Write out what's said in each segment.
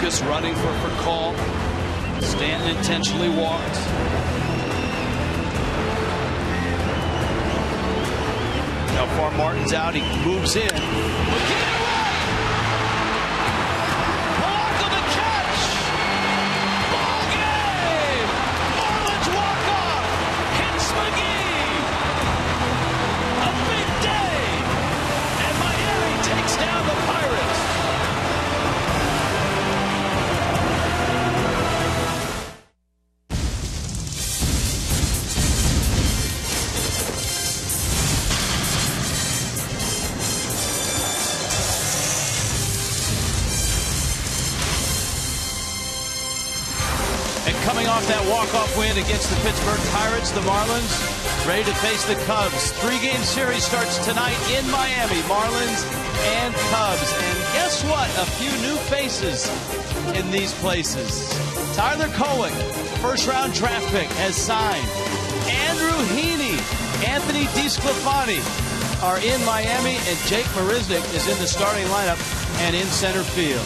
Davis running for call. Stanton intentionally walked. How far Martin's out, he moves in. McGee away! Kolek on the catch! Ball game! Marlins walk-off! Hits McGee! A big day! And Miami takes down the Pirates! Coming off that walk-off win against the Pittsburgh Pirates, the Marlins ready to face the Cubs. Three-game series starts tonight in Miami. Marlins and Cubs. And guess what? A few new faces in these places. Tyler Kolek, first-round draft pick, has signed. Andrew Heaney, Anthony DeSclafani are in Miami, and Jake Marisnick is in the starting lineup and in center field.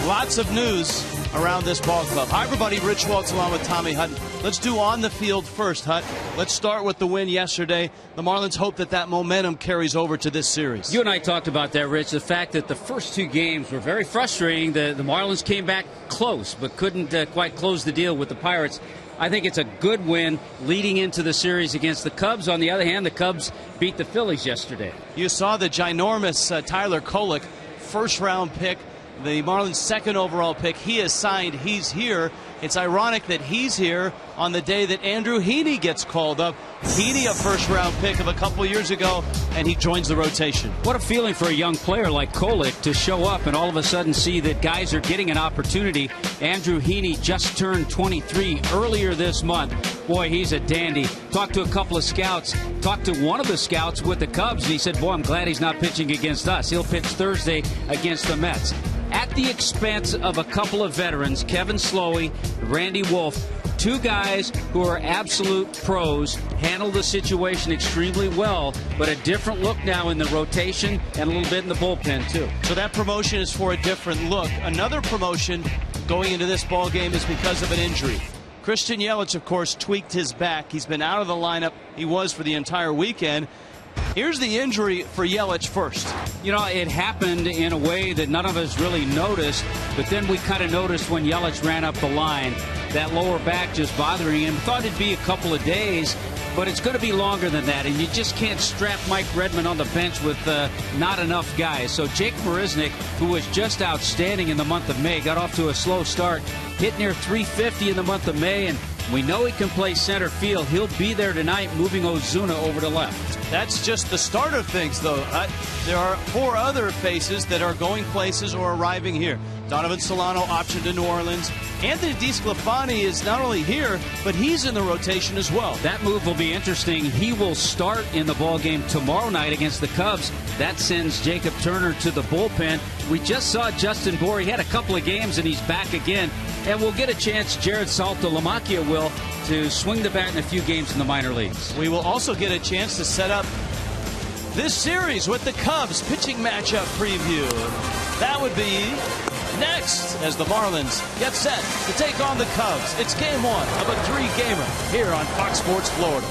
Lots of news around this ball club. Hi, everybody. Rich Waltz along with Tommy Hutton. Let's do on the field first, Hut. Let's start with the win yesterday. The Marlins hope that momentum carries over to this series. You and I talked about that, Rich. The fact that the first two games were very frustrating. The Marlins came back close, but couldn't quite close the deal with the Pirates. I think it's a good win leading into the series against the Cubs. On the other hand, the Cubs beat the Phillies yesterday. You saw the ginormous Tyler Kolek, first-round pick. The Marlins' second overall pick. He is signed. He's here. It's ironic that he's here on the day that Andrew Heaney gets called up. Heaney, a first-round pick of a couple years ago, and he joins the rotation. What a feeling for a young player like Kolek to show up and all of a sudden see that guys are getting an opportunity. Andrew Heaney just turned 23 earlier this month. Boy, he's a dandy. Talked to a couple of scouts. Talked to one of the scouts with the Cubs, and he said, boy, I'm glad he's not pitching against us. He'll pitch Thursday against the Mets. At the expense of a couple of veterans, Kevin Slowey, Randy Wolf, two guys who are absolute pros, handle the situation extremely well, but a different look now in the rotation and a little bit in the bullpen, too. So that promotion is for a different look. Another promotion going into this ball game is because of an injury. Christian Yelich, of course, tweaked his back. He's been out of the lineup. He was for the entire weekend. Here's the injury for Yelich first. You know, it happened in a way that none of us really noticed, but then we kind of noticed when Yelich ran up the line, that lower back just bothering him. Thought it'd be a couple of days, but it's going to be longer than that, and you just can't strap Mike Redmond on the bench with not enough guys. So Jake Marisnick, who was just outstanding in the month of May, got off to a slow start, hit near 350 in the month of May, and we know he can play center field. He'll be there tonight, moving Ozuna over to left. That's just the start of things, though. There are four other faces that are going places or arriving here. Donovan Solano optioned to New Orleans. Anthony DeSclafani is not only here, but he's in the rotation as well. That move will be interesting. He will start in the ballgame tomorrow night against the Cubs. That sends Jacob Turner to the bullpen. We just saw Justin Bour. He had a couple of games, and he's back again. And we'll get a chance, Jared Saltalamacchia will, to swing the bat in a few games in the minor leagues. We will also get a chance to set up this series with the Cubs pitching matchup preview. That would be next as the Marlins get set to take on the Cubs. It's game one of a three-gamer here on Fox Sports Florida.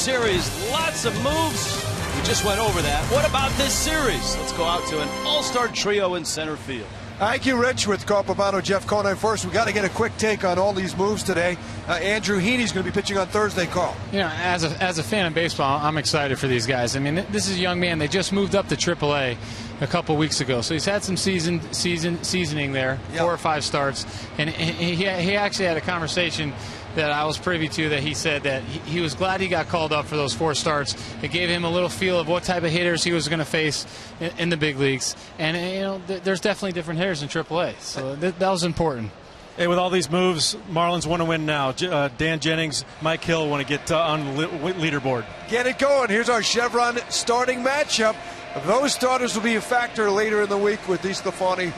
series. Lots of moves. We just went over that. What about this series? Let's go out to an all-star trio in center field. Thank you, Rich, with Carl Pavano, Jeff Conine. First, we got to get a quick take on all these moves today. Andrew Heaney's going to be pitching on Thursday, Carl. You know, as a fan of baseball, I'm excited for these guys. I mean, this is a young man. They just moved up to AAA a couple weeks ago, so he's had some seasoning there, 4 or 5 starts, and he actually had a conversation that I was privy to, that he said that he was glad he got called up for those 4 starts. It gave him a little feel of what type of hitters he was going to face in the big leagues. And, you know, there's definitely different hitters in AAA, so that was important. Hey, with all these moves, Marlins want to win now. Dan Jennings, Mike Hill want to get on the leaderboard. Get it going. Here's our Chevron starting matchup. Those starters will be a factor later in the week with DeStefani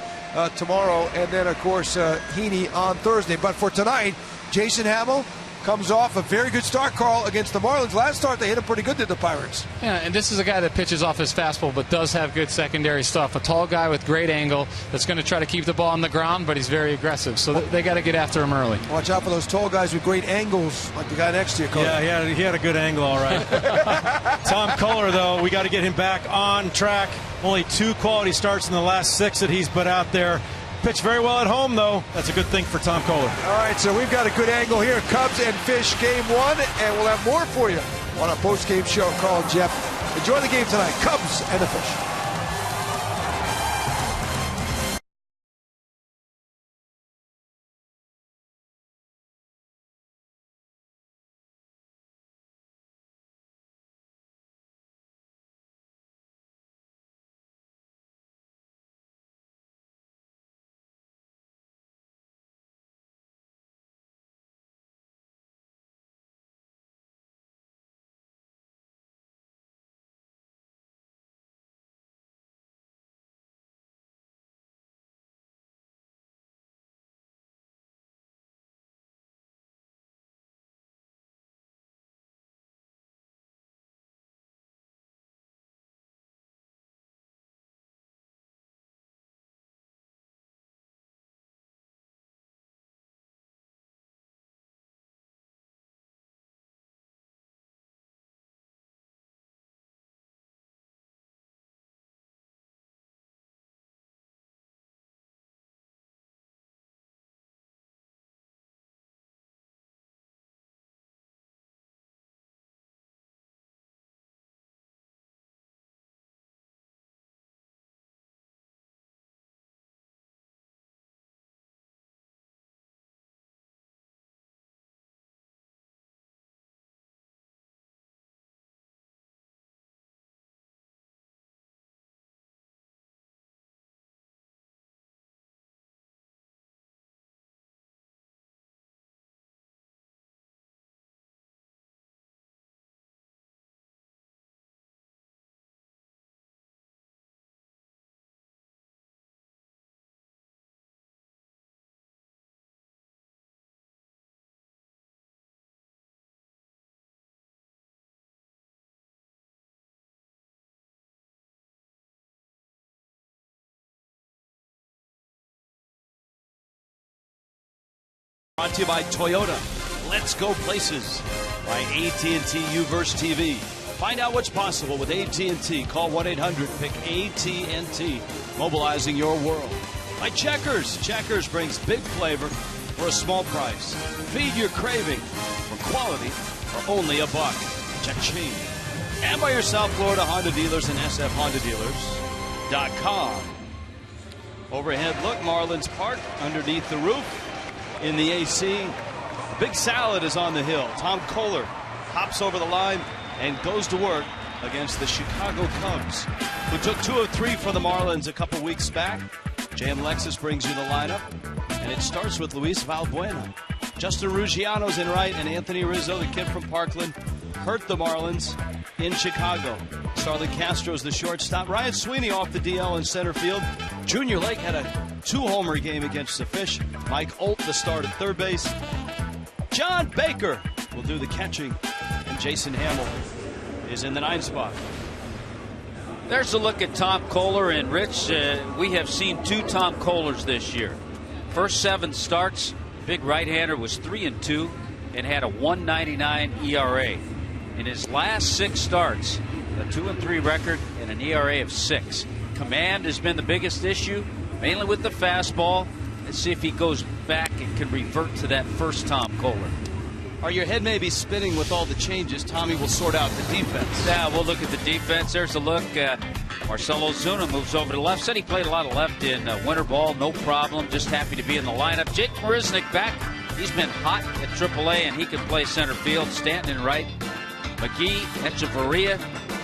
tomorrow, and then, of course, Heaney on Thursday. But for tonight, Jason Hamill comes off a very good start, Carl, against the Marlins. Last start, they hit him pretty good, did the Pirates. Yeah, and this is a guy that pitches off his fastball but does have good secondary stuff. A tall guy with great angle that's going to try to keep the ball on the ground, but he's very aggressive. So they got to get after him early. Watch out for those tall guys with great angles, like the guy next to you, Carl. Yeah, he had a good angle, all right. Tom Kohler, though, we got to get him back on track. Only 2 quality starts in the last 6 that he's put out there. Pitched very well at home, though. That's a good thing for Tom Kohler. All right, so we've got a good angle here. Cubs and Fish, Game 1, and we'll have more for you on our post-game show. Carl and Jeff, enjoy the game tonight. Cubs and the Fish. Brought to you by Toyota. Let's go places. By AT&T UVerse TV. Find out what's possible with AT&T. Call 1-800-PICK-AT&T. Mobilizing your world. By Checkers. Checkers brings big flavor for a small price. Feed your craving for quality for only $1. Cha-ching. And by your South Florida Honda dealers and sfhondadealers.com. Overhead look, Marlins Park underneath the roof. In the AC, the big salad is on the hill. Tom Kohler hops over the line and goes to work against the Chicago Cubs, who took 2 of 3 for the Marlins a couple weeks back. J.M. Lexus brings you the lineup, and it starts with Luis Valbuena. Justin Ruggiano's in right, and Anthony Rizzo, the kid from Parkland, hurt the Marlins in Chicago. Starlin Castro's the shortstop. Ryan Sweeney off the DL in center field. Junior Lake had a 2-homer game against the Fish. Mike Olt, the start at third base. John Baker will do the catching. And Jason Hamill is in the 9th spot. There's a look at Tom Kohler. And Rich, we have seen 2 Tom Kohlers this year. First 7 starts, big right-hander was 3-2 and had a 1.99 ERA. In his last 6 starts, a 2-3 record and an ERA of 6. Command has been the biggest issue, mainly with the fastball. Let's see if he goes back and can revert to that first Tom Kolek. Or your head may be spinning with all the changes. Tommy will sort out the defense. Yeah, we'll look at the defense. There's a look. Marcell Ozuna moves over to the left. Said he played a lot of left in winter ball. No problem. Just happy to be in the lineup. Jake Marisnick back. He's been hot at AAA, and he can play center field. Stanton in right. McGee, Echeverria.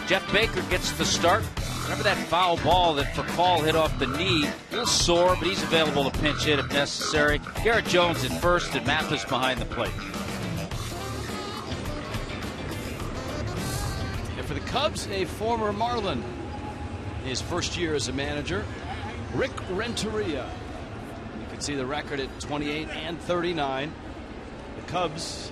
Jeff Baker gets the start. Remember that foul ball that Furcal hit off the knee? A little sore, but he's available to pinch hit if necessary. Garrett Jones at first and Mathis behind the plate. And for the Cubs, a former Marlin. His first year as a manager, Rick Renteria. You can see the record at 28 and 39. The Cubs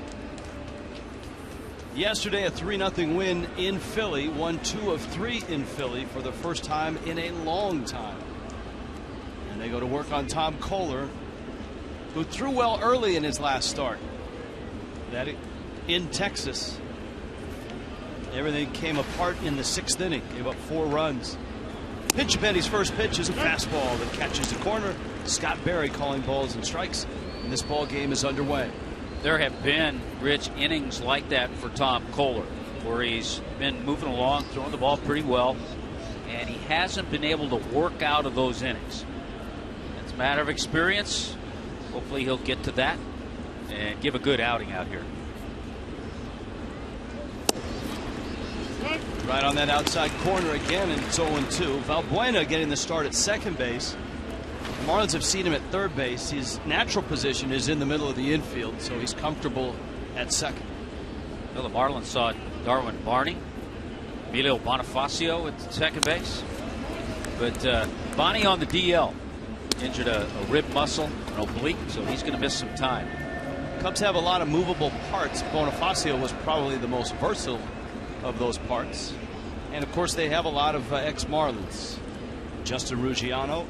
yesterday a 3-0 win in Philly, won 2 of 3 in Philly for the first time in a long time. And they go to work on Tom Kolek, who threw well early in his last start. That in Texas. Everything came apart in the 6th inning. Gave up 4 runs. Pinch-a-penny's first pitch is a fastball that catches the corner. Scott Berry calling balls and strikes, and this ball game is underway. There have been, Rich, innings like that for Tom Kolek, where he's been moving along, throwing the ball pretty well, and he hasn't been able to work out of those innings. It's a matter of experience. Hopefully he'll get to that and give a good outing out here. Right on that outside corner again, and it's 0-2. Valbuena getting the start at second base. The Marlins have seen him at third base. His natural position is in the middle of the infield, so he's comfortable at second. Well, the Marlins saw Darwin Barney, Emilio Bonifacio at second base. But Bonnie on the DL, injured a rib muscle, an oblique, so he's going to miss some time. Cubs have a lot of movable parts. Bonifacio was probably the most versatile of those parts. And of course they have a lot of ex-Marlins. Justin Ruggiano,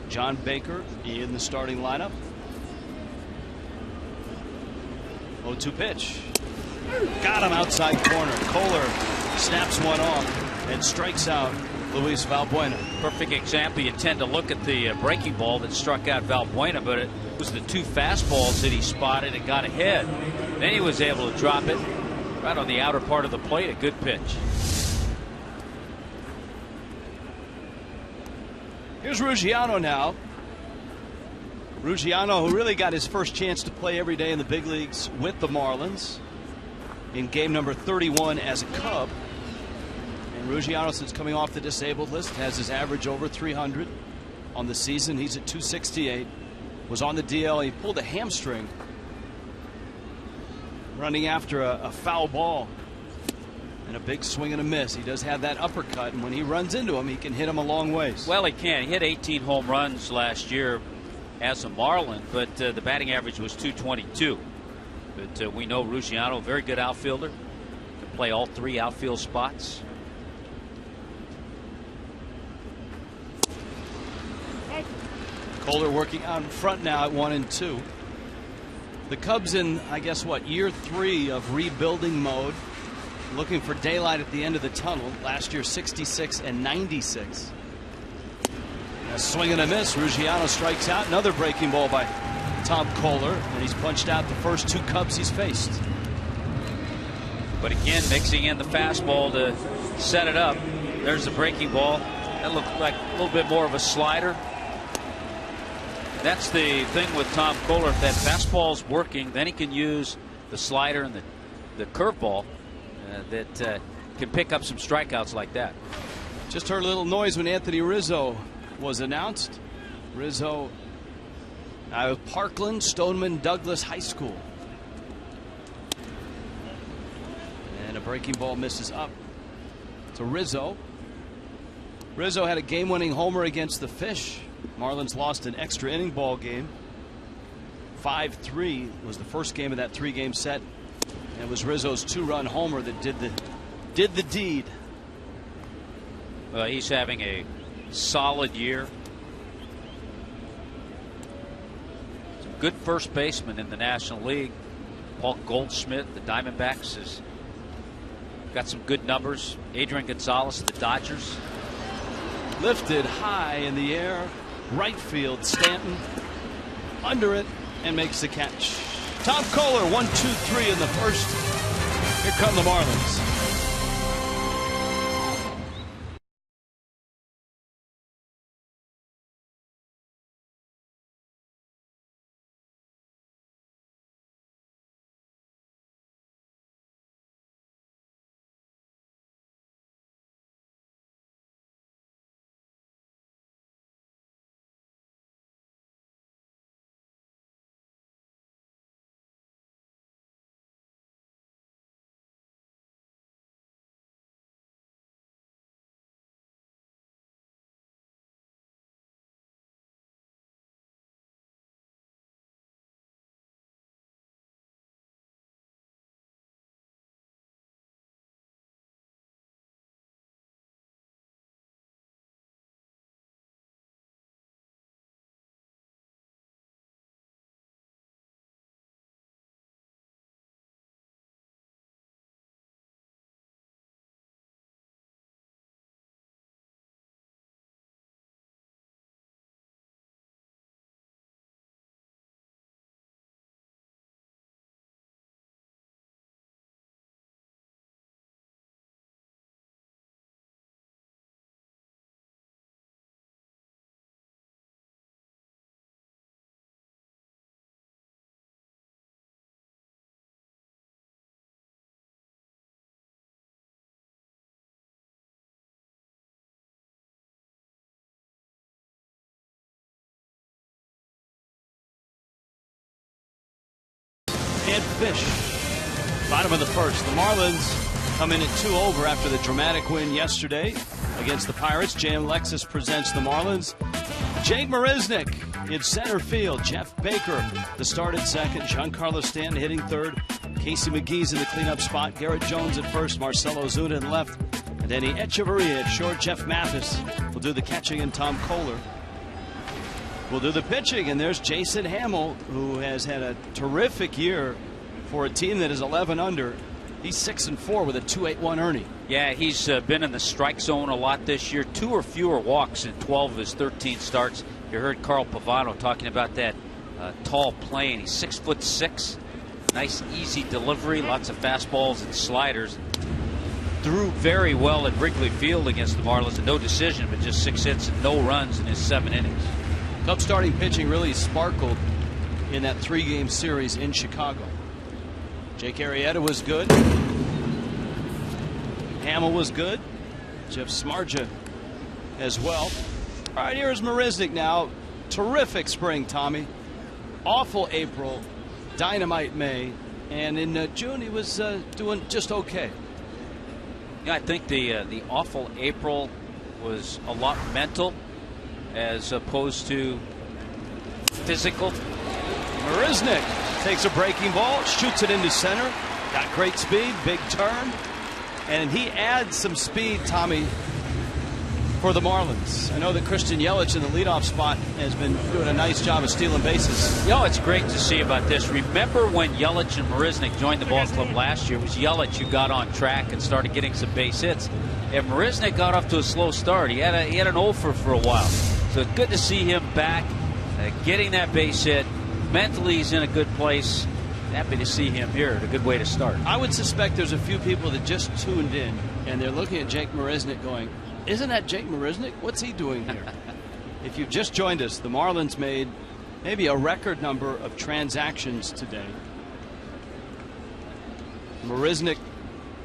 John Baker in the starting lineup. 0-2 pitch. Got him outside corner. Kolek snaps one off and strikes out Luis Valbuena. Perfect example. You tend to look at the breaking ball that struck out Valbuena, but it was the 2 fastballs that he spotted and got ahead. Then he was able to drop it right on the outer part of the plate. A good pitch. Here's Ruggiano now. Ruggiano, who really got his first chance to play every day in the big leagues with the Marlins in game number 31 as a Cub. And Ruggiano, since coming off the disabled list, has his average over 300 on the season. He's at 268. Was on the DL. He pulled a hamstring running after a foul ball and a big swing and a miss. He does have that uppercut, and when he runs into him, he can hit him a long ways. Well, he can. He hit 18 home runs last year as a Marlin, but the batting average was 222. But we know Ruggiano, very good outfielder, can play all 3 outfield spots. Kolek working out in front now at 1-2. The Cubs in, I guess, what, year 3 of rebuilding mode, looking for daylight at the end of the tunnel. Last year 66 and 96. A swing and a miss. Ruggiano strikes out. Another breaking ball by Tom Kolek, and he's punched out the first 2 Cubs he's faced. But again, mixing in the fastball to set it up. There's the breaking ball. That looked like a little bit more of a slider. That's the thing with Tom Kolek. If that fastball's working, then he can use the slider and the curveball that can pick up some strikeouts like that. Just heard a little noise when Anthony Rizzo was announced. Rizzo out of Parkland Stoneman Douglas High School. And a breaking ball misses up to Rizzo. Rizzo had a game-winning homer against the Fish. Marlins lost an extra inning ball game. 5-3 was the first game of that 3-game set. And it was Rizzo's 2-run homer that did the deed. He's having a solid year. Some good first baseman in the National League. Paul Goldschmidt, the Diamondbacks, has got some good numbers. Adrian Gonzalez, the Dodgers. Lifted high in the air, right field. Stanton under it and makes the catch. Tom Kohler, 1-2-3 in the first. Here come the Marlins. And Fish, bottom of the first. The Marlins come in at 2 over after the dramatic win yesterday against the Pirates. J.M. Lexus presents the Marlins. Jake Marisnick in center field. Jeff Baker, the start at second. Giancarlo Stanton hitting third. Casey McGee's in the cleanup spot. Garrett Jones at first. Marcelo Ozuna in left. And Denny Echeverria at short. Jeff Mathis will do the catching, and Tom Kohler will do the pitching. And there's Jason Hamill, who has had a terrific year for a team that is 11 under. He's 6-4 with a 2.81 earning. Yeah, he's been in the strike zone a lot this year. 2 or fewer walks in 12 of his 13 starts. You heard Carl Pavano talking about that tall plane. He's 6'6". Nice, easy delivery. Lots of fastballs and sliders. Threw very well at Wrigley Field against the Marlins. No decision, but just 6 hits and no runs in his 7 innings. Cubs starting pitching really sparkled in that 3-game series in Chicago. Jake Arrieta was good. Hamill was good. Jeff Smarja as well. All right, here's Marisnick now. Terrific spring, Tommy. Awful April. Dynamite May. And in June, he was doing just okay. Yeah, I think the awful April was a lot mental as opposed to physical. Marisnick takes a breaking ball, shoots it into center. Got great speed, big turn. And he adds some speed, Tommy, for the Marlins. I know that Christian Yelich in the leadoff spot has been doing a nice job of stealing bases. You know, it's great to see about this. Remember when Yelich and Marisnick joined the ball club last year? It was Yelich who got on track and started getting some base hits. And Marisnick got off to a slow start. He had an offer for a while. So good to see him back, getting that base hit. Mentally, he's in a good place. Happy to see him here. A good way to start. I would suspect there's a few people that just tuned in and they're looking at Jake Marisnick going, isn't that Jake Marisnick? What's he doing here? If you've just joined us, the Marlins made maybe a record number of transactions today. Marisnick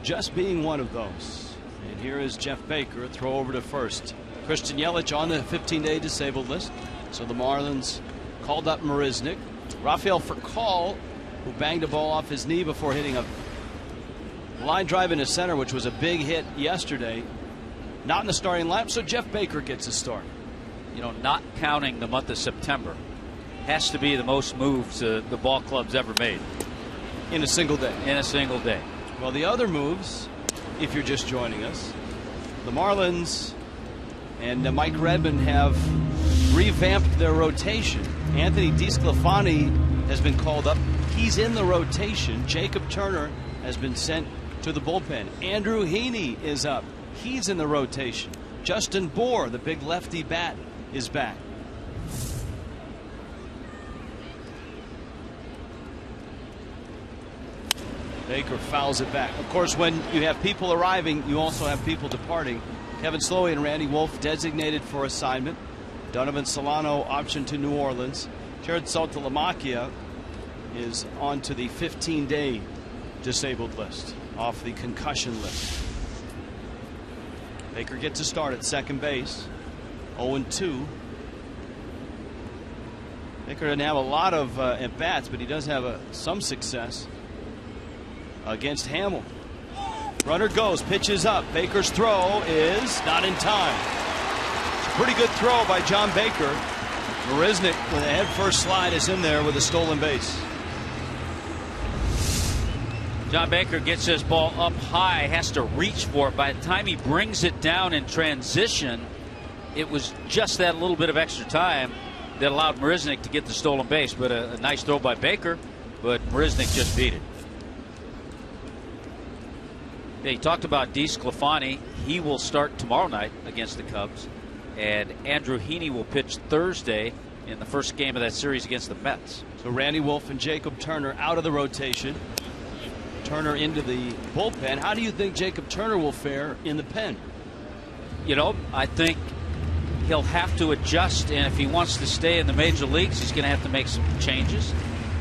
just being one of those. And here is Jeff Baker, throw over to first. Christian Yelich on the 15-day disabled list. So the Marlins called up Marisnick. Rafael Furcal, who banged a ball off his knee before hitting a line drive into center, which was a big hit yesterday. Not in the starting lineup, so Jeff Baker gets a start. You know, not counting the month of September, has to be the most moves the ball club's ever made. In a single day. In a single day. Well, the other moves, if you're just joining us, the Marlins and Mike Redmond have revamped their rotation. Anthony DeSclafani has been called up. He's in the rotation. Jacob Turner has been sent to the bullpen. Andrew Heaney is up. He's in the rotation. Justin Bour, the big lefty bat, is back. Baker fouls it back. Of course, when you have people arriving, you also have people departing. Kevin Slowey and Randy Wolf designated for assignment. Donovan Solano optioned to New Orleans. Jared Saltalamacchia is on to the 15-day disabled list, off the concussion list. Baker gets a start at second base. 0-2. Baker doesn't have a lot of at-bats, but he does have some success against Hamill. Runner goes, pitches up. Baker's throw is not in time. It's a pretty good throw by John Baker. Marisnick with a head-first slide is in there with a stolen base. John Baker gets his ball up high, has to reach for it. By the time he brings it down in transition, it was just that little bit of extra time that allowed Marisnick to get the stolen base. But a nice throw by Baker, but Marisnick just beat it. He talked about DeSclafani. He will start tomorrow night against the Cubs. And Andrew Heaney will pitch Thursday in the first game of that series against the Mets. So Randy Wolf and Jacob Turner out of the rotation. Turner into the bullpen. How do you think Jacob Turner will fare in the pen? You know, I think he'll have to adjust, and if he wants to stay in the major leagues, he's going to have to make some changes.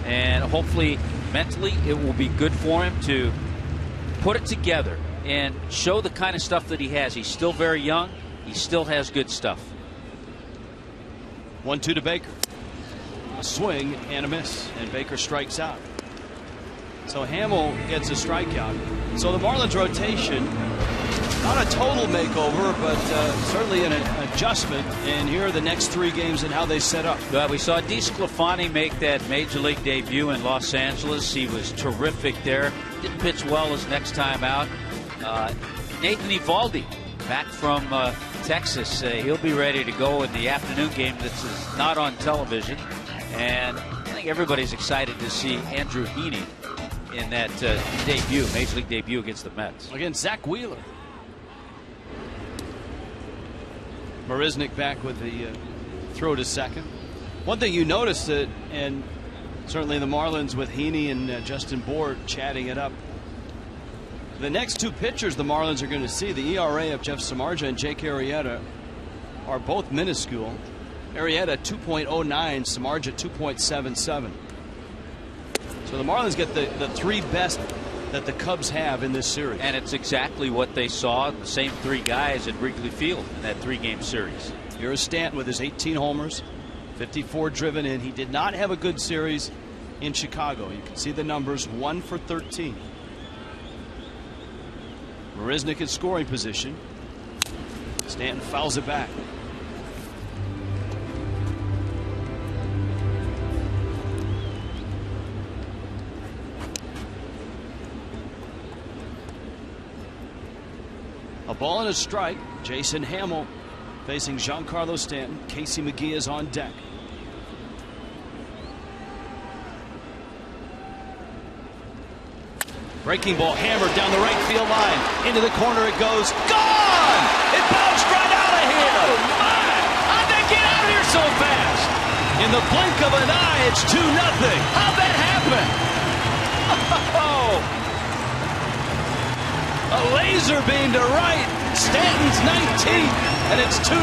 And hopefully, mentally, it will be good for him to put it together and show the kind of stuff that he has. He's still very young. He still has good stuff. 1-2 to Baker. A swing and a miss, and Baker strikes out. So Hamill gets a strikeout. So the Marlins rotation, not a total makeover, but certainly an adjustment. And here are the next 3 games and how they set up. Well, we saw DeSclafani make that major league debut in Los Angeles. He was terrific there. Didn't pitch well his next time out. Nathan Eovaldi back from Texas. He'll be ready to go in the afternoon game that's not on television. And I think everybody's excited to see Andrew Heaney in that debut, major league debut against the Mets. Against Zach Wheeler. Marisnick back with the throw to second. One thing you noticed that, and certainly the Marlins with Heaney and Justin Bour chatting it up. The next 2 pitchers the Marlins are going to see, the ERA of Jeff Samardzija and Jake Arrieta, are both minuscule. Arrieta 2.09, Samardzija 2.77. So the Marlins get the 3 best that the Cubs have in this series. And it's exactly what they saw, the same 3 guys at Wrigley Field in that 3-game series. Here is Stanton with his 18 homers, 54 driven in. He did not have a good series in Chicago. You can see the numbers, 1 for 13. Marisnick in scoring position. Stanton fouls it back. A ball and a strike. Jason Hamill facing Giancarlo Stanton. Casey McGee is on deck. Breaking ball hammered down the right field line. Into the corner it goes. Gone! It bounced right out of here. Oh my! How'd they get out of here so fast? In the blink of an eye, it's 2-0. How'd that happen? Oh! A laser beam to right. Stanton's 19th, and it's 2-0.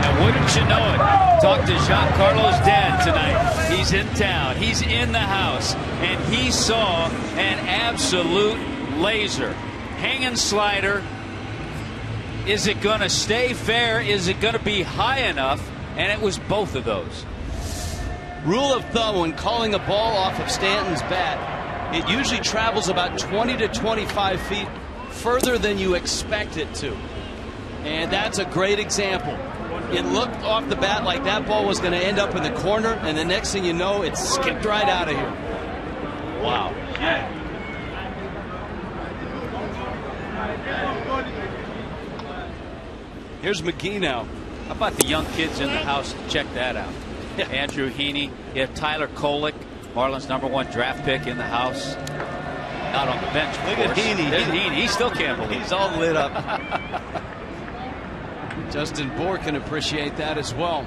And wouldn't you know it? Talked to Giancarlo's dad tonight. He's in town. He's in the house, and he saw an absolute laser. Hanging slider. Is it going to stay fair? Is it going to be high enough? And it was both of those. Rule of thumb when calling a ball off of Stanton's bat, it usually travels about 20 to 25 feet further than you expect it to. And that's a great example. It looked off the bat like that ball was going to end up in the corner, and the next thing you know, it skipped right out of here. Wow. Here's McGee now. How about the young kids in the house to check that out? Andrew Heaney. You have Tyler Kolek, Marlins #1 draft pick in the house. Not on the bench. Look at Heaney. There's Heaney. He still can't believe He's all lit up. Justin Bohr can appreciate that as well.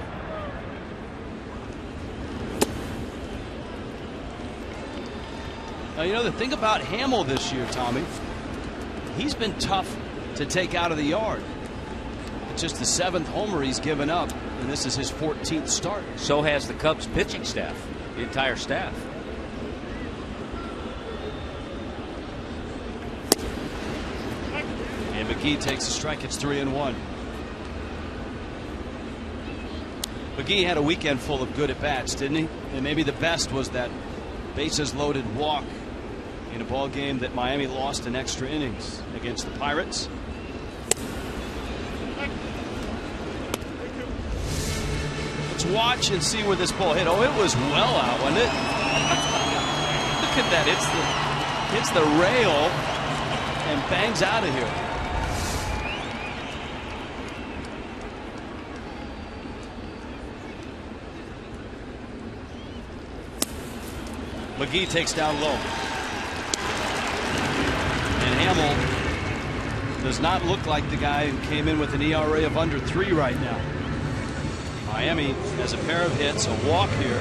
Now, you know, the thing about Hamill this year, Tommy, he's been tough to take out of the yard. It's just the 7th homer he's given up, and this is his 14th start. So has the Cubs pitching staff, the entire staff. And McGee takes a strike. It's 3-1. McGee had a weekend full of good at-bats, didn't he? And maybe the best was that bases-loaded walk in a ball game that Miami lost in extra innings against the Pirates. Let's watch and see where this ball hit. Oh, it was well out, wasn't it? Look at that. Hits the rail and bangs out of here. McGee takes down low. And Hamill does not look like the guy who came in with an ERA of under 3 right now. Miami has a pair of hits, a walk here.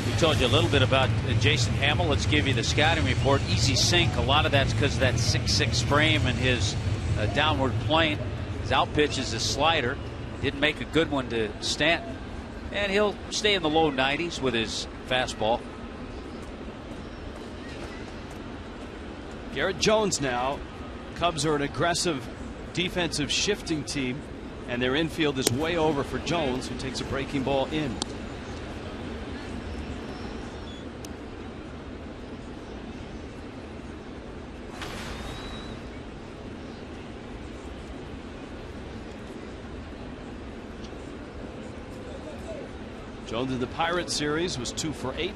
We told you a little bit about Jason Hamill. Let's give you the scouting report. Easy sink. A lot of that's because of that 6'6" frame and his downward plane. His out pitch is his slider. Didn't make a good one to Stanton. And he'll stay in the low 90s with his fastball. Garrett Jones now. Cubs are an aggressive defensive shifting team, and their infield is way over for Jones, who takes a breaking ball in. Jones in the Pirates series was 2 for 8.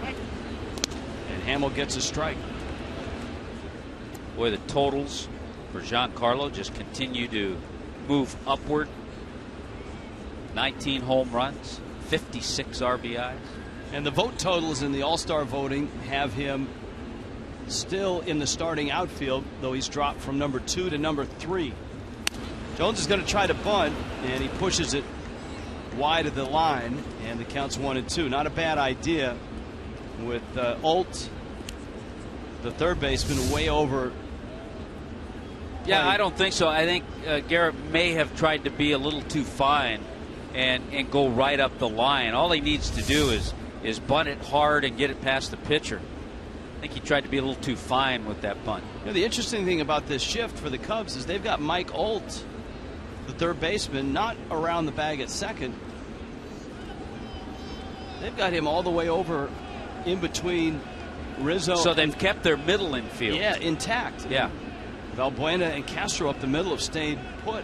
And Hamill gets a strike. Boy, the totals for Giancarlo just continue to move upward. 19 home runs, 56 RBIs. And the vote totals in the All-Star voting have him still in the starting outfield, though he's dropped from number 2 to number 3. Jones is going to try to bunt, and he pushes it wide of the line, and the count's 1-2. Not a bad idea with Alt, the third baseman, way over. Yeah, I don't think so. I think Garrett may have tried to be a little too fine and go right up the line. All he needs to do is bunt it hard and get it past the pitcher. I think he tried to be a little too fine with that bunt. You know, the interesting thing about this shift for the Cubs is they've got Mike Alt, the third baseman, not around the bag at second. They've got him all the way over in between Rizzo. So they've kept their middle infield. Yeah, intact. Yeah. Valbuena and Castro up the middle have stayed put.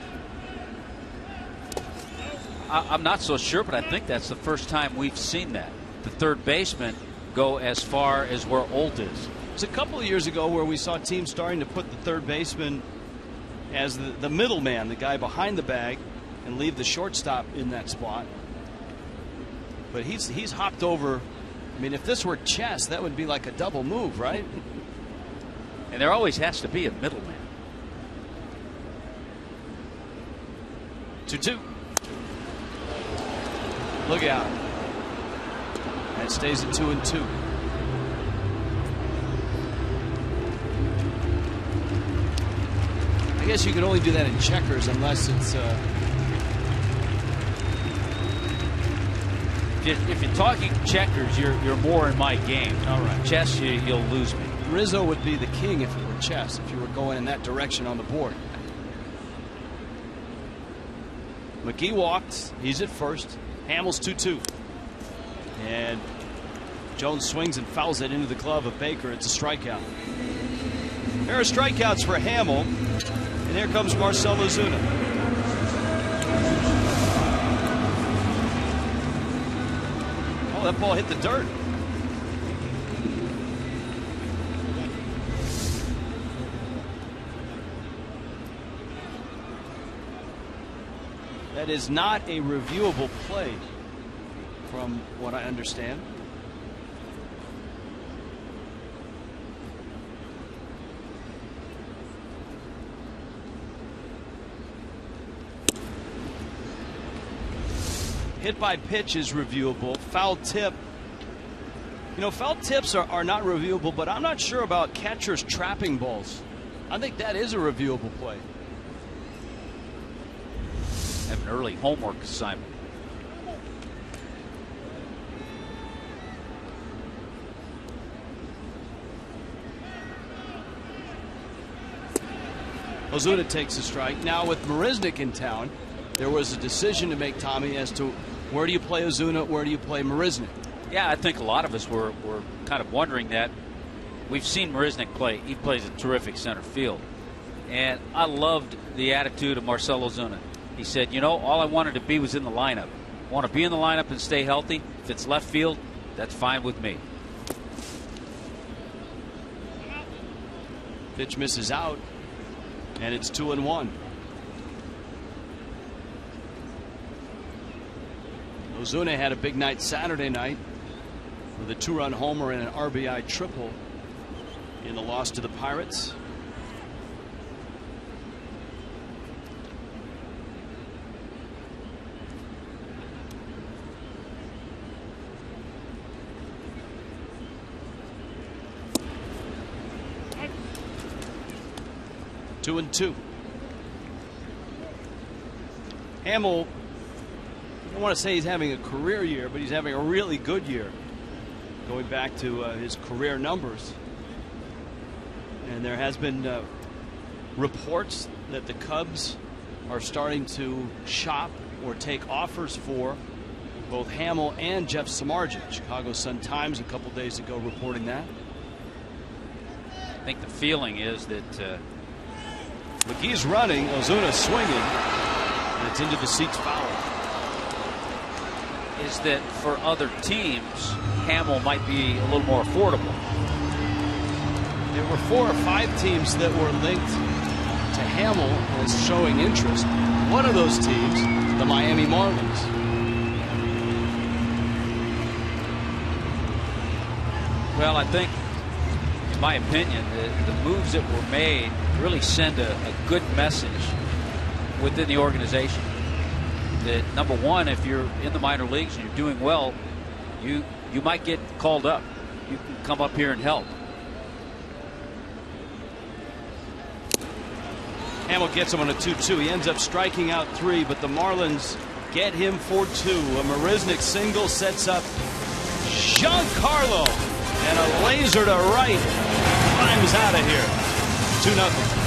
I'm not so sure, but I think that's the first time we've seen that. The third baseman go as far as where Olt is. It's a couple of years ago where we saw teams starting to put the third baseman as the middleman, the guy behind the bag, and leave the shortstop in that spot. But he's hopped over. I mean, if this were chess, that would be like a double move, right? And there always has to be a middleman. 2-2. Look out. That stays at 2-2. I guess you can only do that in checkers unless it's. If you're talking checkers, you're more in my game. All right. Chess, you'll lose me. Rizzo would be the king if it were chess, if you were going in that direction on the board. McGee walked. He's at first. Hamill's 2-2. And Jones swings and fouls it into the glove of Baker. It's a strikeout. There are strikeouts for Hamill. And here comes Marcell Ozuna. Oh, that ball hit the dirt. That is not a reviewable play, from what I understand. Hit by pitch is reviewable. Foul tip. You know, foul tips are not reviewable, but I'm not sure about catchers trapping balls. I think that is a reviewable play. Have an early homework assignment. Ozuna takes a strike. Now with Marisnick in town, there was a decision to make, Tommy, as to where do you play Ozuna, where do you play Marisnick? Yeah, I think a lot of us were kind of wondering that. We've seen Marisnick play. He plays a terrific center field. And I loved the attitude of Marcell Ozuna. He said, you know, all I wanted to be was in the lineup. I want to be in the lineup and stay healthy. If it's left field, that's fine with me. Pitch misses out, and it's 2-1. Ozuna had a big night Saturday night with a 2-run homer and an RBI triple in the loss to the Pirates. Two and two. Hamill, I don't want to say he's having a career year, but he's having a really good year, going back to his career numbers. And there has been reports that the Cubs are starting to shop or take offers for both Hamill and Jeff Samardzija. Chicago Sun-Times a couple days ago reporting that. I think the feeling is that McGee's running, Ozuna swinging, and it's into the seats foul. is that for other teams, Hamill might be a little more affordable. There were 4 or 5 teams that were linked to Hamill as showing interest. One of those teams, the Miami Marlins. Well, I think, in my opinion, the moves that were made really send a good message within the organization. That, number one, if you're in the minor leagues and you're doing well, you might get called up. You can come up here and help. Hamill gets him on a 2-2. He ends up striking out 3, but the Marlins get him for 2. A Marisnick single sets up Giancarlo, and a laser to right climbs out of here. 2-0.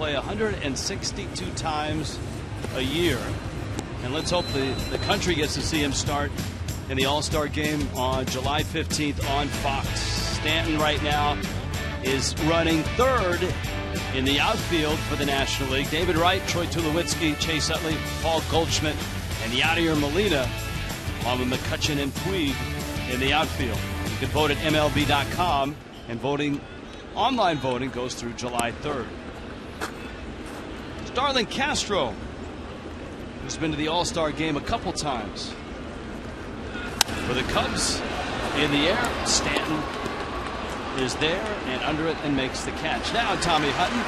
play 162 times a year. And let's hope the country gets to see him start in the All-Star game on July 15th on Fox. Stanton right now is running third in the outfield for the National League. David Wright, Troy Tulowitzki, Chase Utley, Paul Goldschmidt, and Yadier Molina along with McCutchen and Puig in the outfield. You can vote at MLB.com, and online voting goes through July 3rd. Starlin Castro, who's been to the All-Star game a couple times. For the Cubs, in the air, Stanton is there and under it and makes the catch. Now, Tommy Hutton,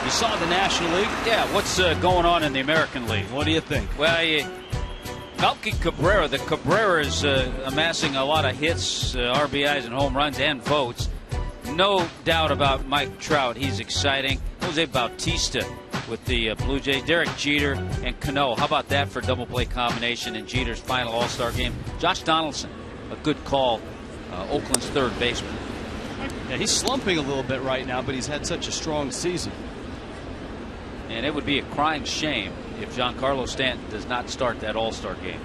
you saw the National League. Yeah, what's going on in the American League? What do you think? Well, Melky Cabrera, the Cabrera is amassing a lot of hits, RBIs, and home runs and votes. No doubt about Mike Trout. He's exciting. Jose Bautista with the Blue Jays. Derek Jeter and Cano. How about that for double play combination in Jeter's final All-Star game? Josh Donaldson, a good call. Oakland's third baseman. Yeah, he's slumping a little bit right now, but he's had such a strong season. And it would be a crying shame if Giancarlo Stanton does not start that All-Star game.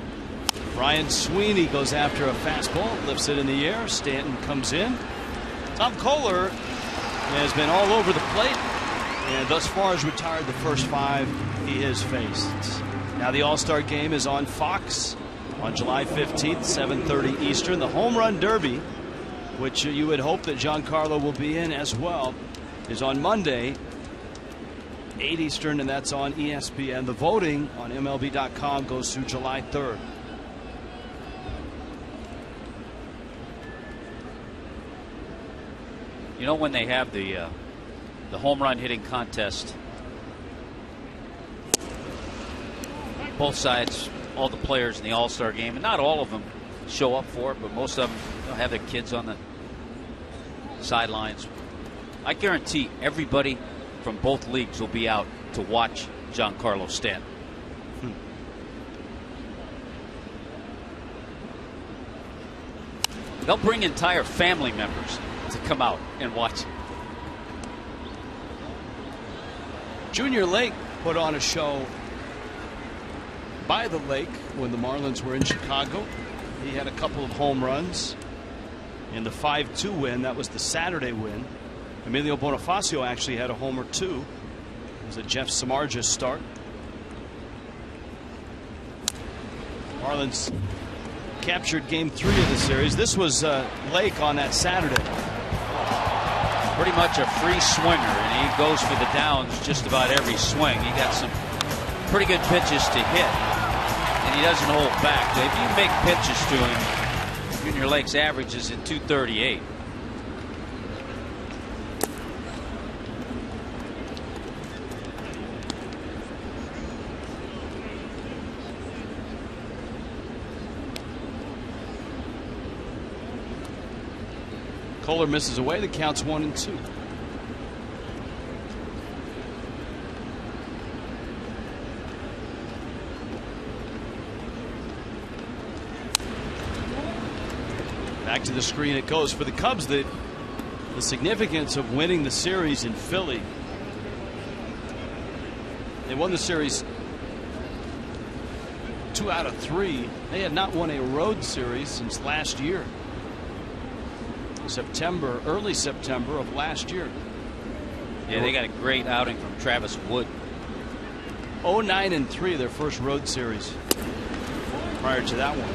Brian Sweeney goes after a fastball, lifts it in the air. Stanton comes in. Tom Kohler has been all over the plate, and thus far has retired the first 5 he has faced. Now the All-Star game is on Fox on July 15th, 7:30 Eastern. The Home Run Derby, which you would hope that Giancarlo will be in as well, is on Monday, 8 Eastern, and that's on ESPN. The voting on MLB.com goes through July 3rd. You know, when they have the home run hitting contest, both sides, all the players in the All-Star game, and not all of them show up for it, but most of them have their kids on the sidelines. I guarantee everybody from both leagues will be out to watch Giancarlo Stanton. They'll bring entire family members to come out and watch. Junior Lake put on a show by the lake when the Marlins were in Chicago. He had a couple of home runs in the 5-2 win. That was the Saturday win. Emilio Bonifacio actually had a homer too. It was a Jeff Samardzija start. Marlins captured game 3 of the series. This was Lake on that Saturday. Pretty much a free swinger, and he goes for the downs just about every swing. He got some pretty good pitches to hit, and he doesn't hold back. If you make pitches to him, Junior Lake's average is at 238. Kohler misses away. The count's 1-2. Back to the screen it goes for the Cubs. The significance of winning the series in Philly. They won the series 2 out of 3. They had not won a road series since last year. Early September of last year. Yeah, they got a great outing from Travis Wood. 0-9-3 their first road series prior to that one.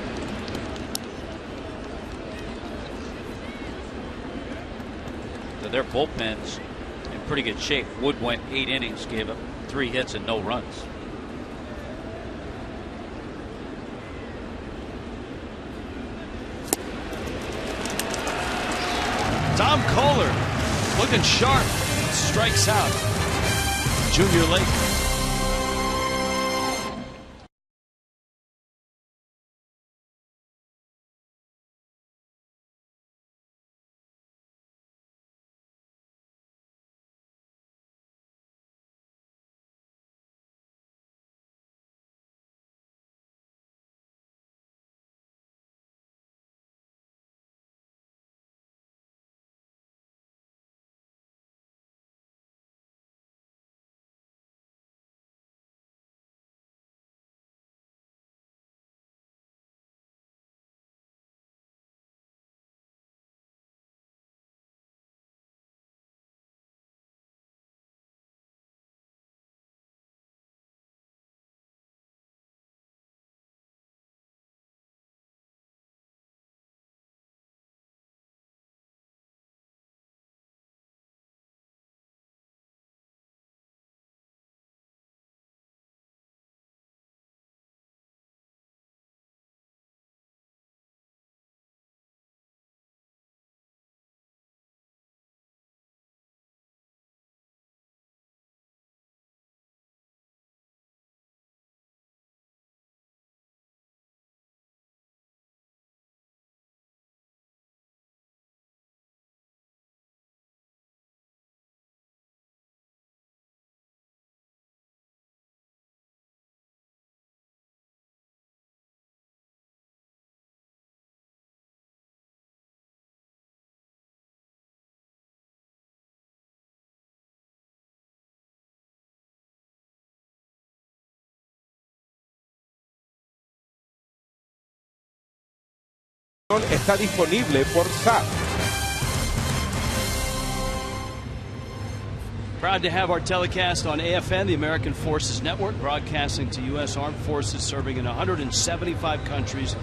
So their bullpen's in pretty good shape. Wood went 8 innings, gave up 3 hits and no runs. Tom Kohler looking sharp, strikes out. Junior Lake Está disponible por SAP. Proud to have our telecast on AFN, the American Forces Network, broadcasting to U.S. Armed Forces serving in 175 countries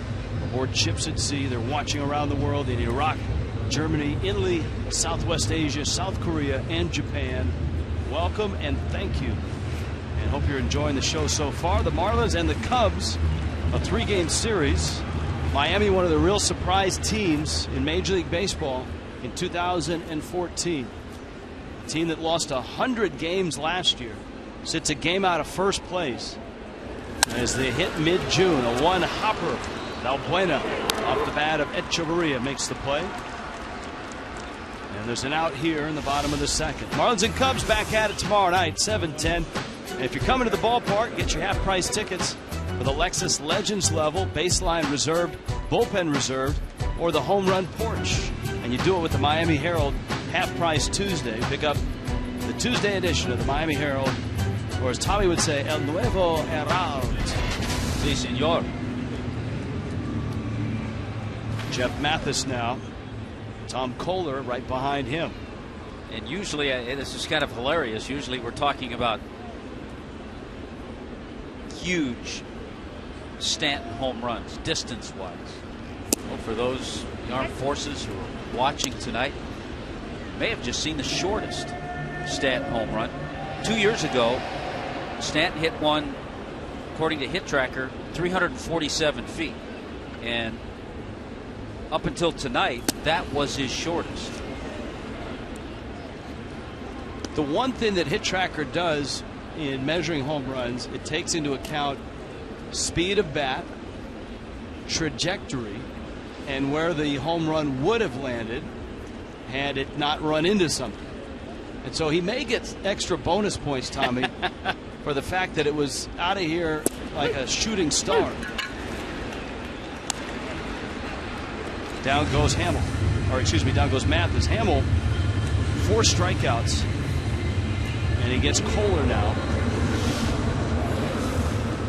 aboard ships at sea. They're watching around the world in Iraq, Germany, Italy, Southwest Asia, South Korea, and Japan. Welcome and thank you. And hope you're enjoying the show so far. The Marlins and the Cubs, a 3-game series. Miami, one of the real surprise teams in Major League Baseball in 2014. A team that lost 100 games last year sits a game out of first place as they hit mid-June. A one-hopper. Valbuena off the bat of Echeverria makes the play. And there's an out here in the bottom of the second. Marlins and Cubs back at it tomorrow night, 7:10. And if you're coming to the ballpark, get your half-price tickets for the Lexus Legends level, baseline reserved, bullpen reserved, or the home run porch. And you do it with the Miami Herald half-price Tuesday. Pick up the Tuesday edition of the Miami Herald, or as Tommy would say, El Nuevo Herald. Si, senor. Jeff Mathis now. Tom Kohler right behind him. And usually, this is kind of hilarious. Usually we're talking about huge Stanton home runs, distance-wise. Well, for those armed forces who are watching tonight, may have just seen the shortest Stanton home run. 2 years ago, Stanton hit one, according to Hit Tracker, 347 feet. And up until tonight, that was his shortest. The one thing that Hit Tracker does in measuring home runs, it takes into account speed of bat, trajectory, and where the home run would have landed had it not run into something. And so he may get extra bonus points, Tommy, for the fact that it was out of here like a shooting star. Down goes Hamill, or excuse me, down goes Mathis. Hamill, 4 strikeouts, and he gets Kohler now.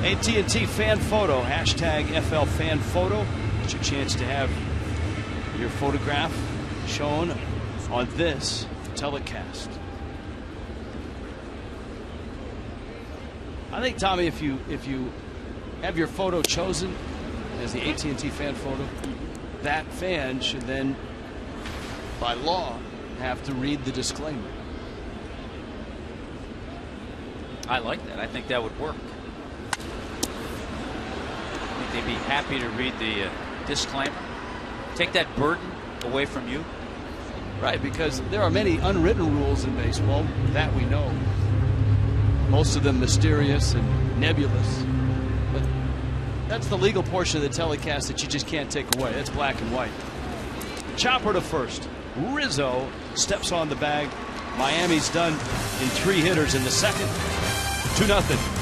AT&T fan photo, hashtag FL fan photo. It's your chance to have your photograph shown on this telecast. I think, Tommy, if you have your photo chosen as the AT&T fan photo, that fan should then, by law, have to read the disclaimer. I like that. I think that would work. I think they'd be happy to read the disclaimer. Take that burden away from you. Right, because there are many unwritten rules in baseball that we know. Most of them mysterious and nebulous. But that's the legal portion of the telecast that you just can't take away. It's black and white. Chopper to first. Rizzo steps on the bag. Miami's done in 3 hitters in the second. 2-0.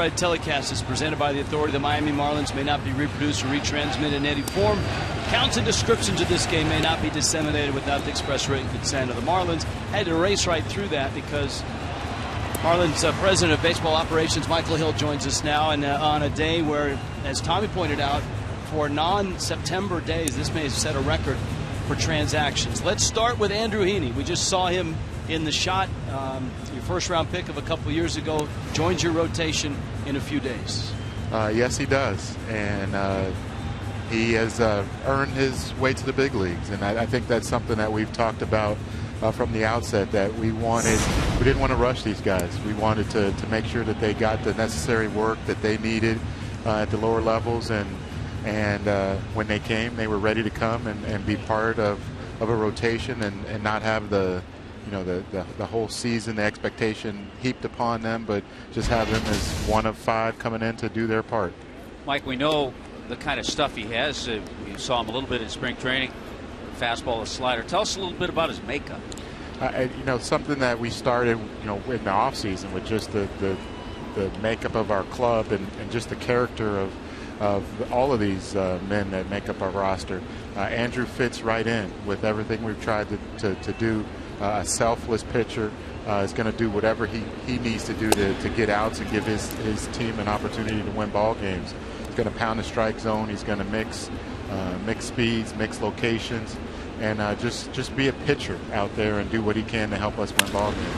Telecast is presented by the authority. The Miami Marlins may not be reproduced or retransmitted in any form. Counts and descriptions of this game may not be disseminated without the express written consent of the Marlins. Had to race right through that because Marlins President of Baseball Operations Michael Hill joins us now, and on a day where, as Tommy pointed out, for non-September days, this may set a record for transactions. Let's start with Andrew Heaney. We just saw him in the shot. Your first-round pick of a couple years ago joins your rotation in a few days. Yes, he does, and he has earned his way to the big leagues, and I think that's something that we've talked about from the outset, that we didn't want to rush these guys. We wanted to make sure that they got the necessary work that they needed at the lower levels, and when they came, they were ready to come and be part of a rotation and not have the whole season, the expectation heaped upon them, but just have them as one of 5 coming in to do their part. Mike, we know the kind of stuff he has. You saw him a little bit in spring training. Fastball, a slider. Tell us a little bit about his makeup. Something that we started, in the off season with just the makeup of our club and just the character of all of these men that make up our roster. Andrew fits right in with everything we've tried to do. A selfless pitcher is going to do whatever he needs to do to get outs and give his team an opportunity to win ball games. He's going to pound the strike zone. He's going to mix speeds, mix locations, and just be a pitcher out there and do what he can to help us win ball games.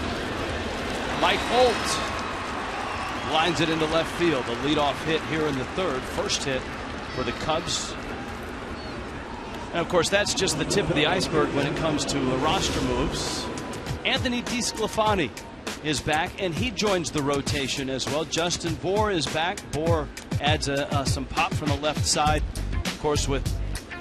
Mike Holt lines it into left field. A leadoff hit here in the third. First hit for the Cubs. And of course, that's just the tip of the iceberg when it comes to roster moves. Anthony DeSclafani is back, and he joins the rotation as well. Justin Bour is back. Bour adds some pop from the left side. Of course, with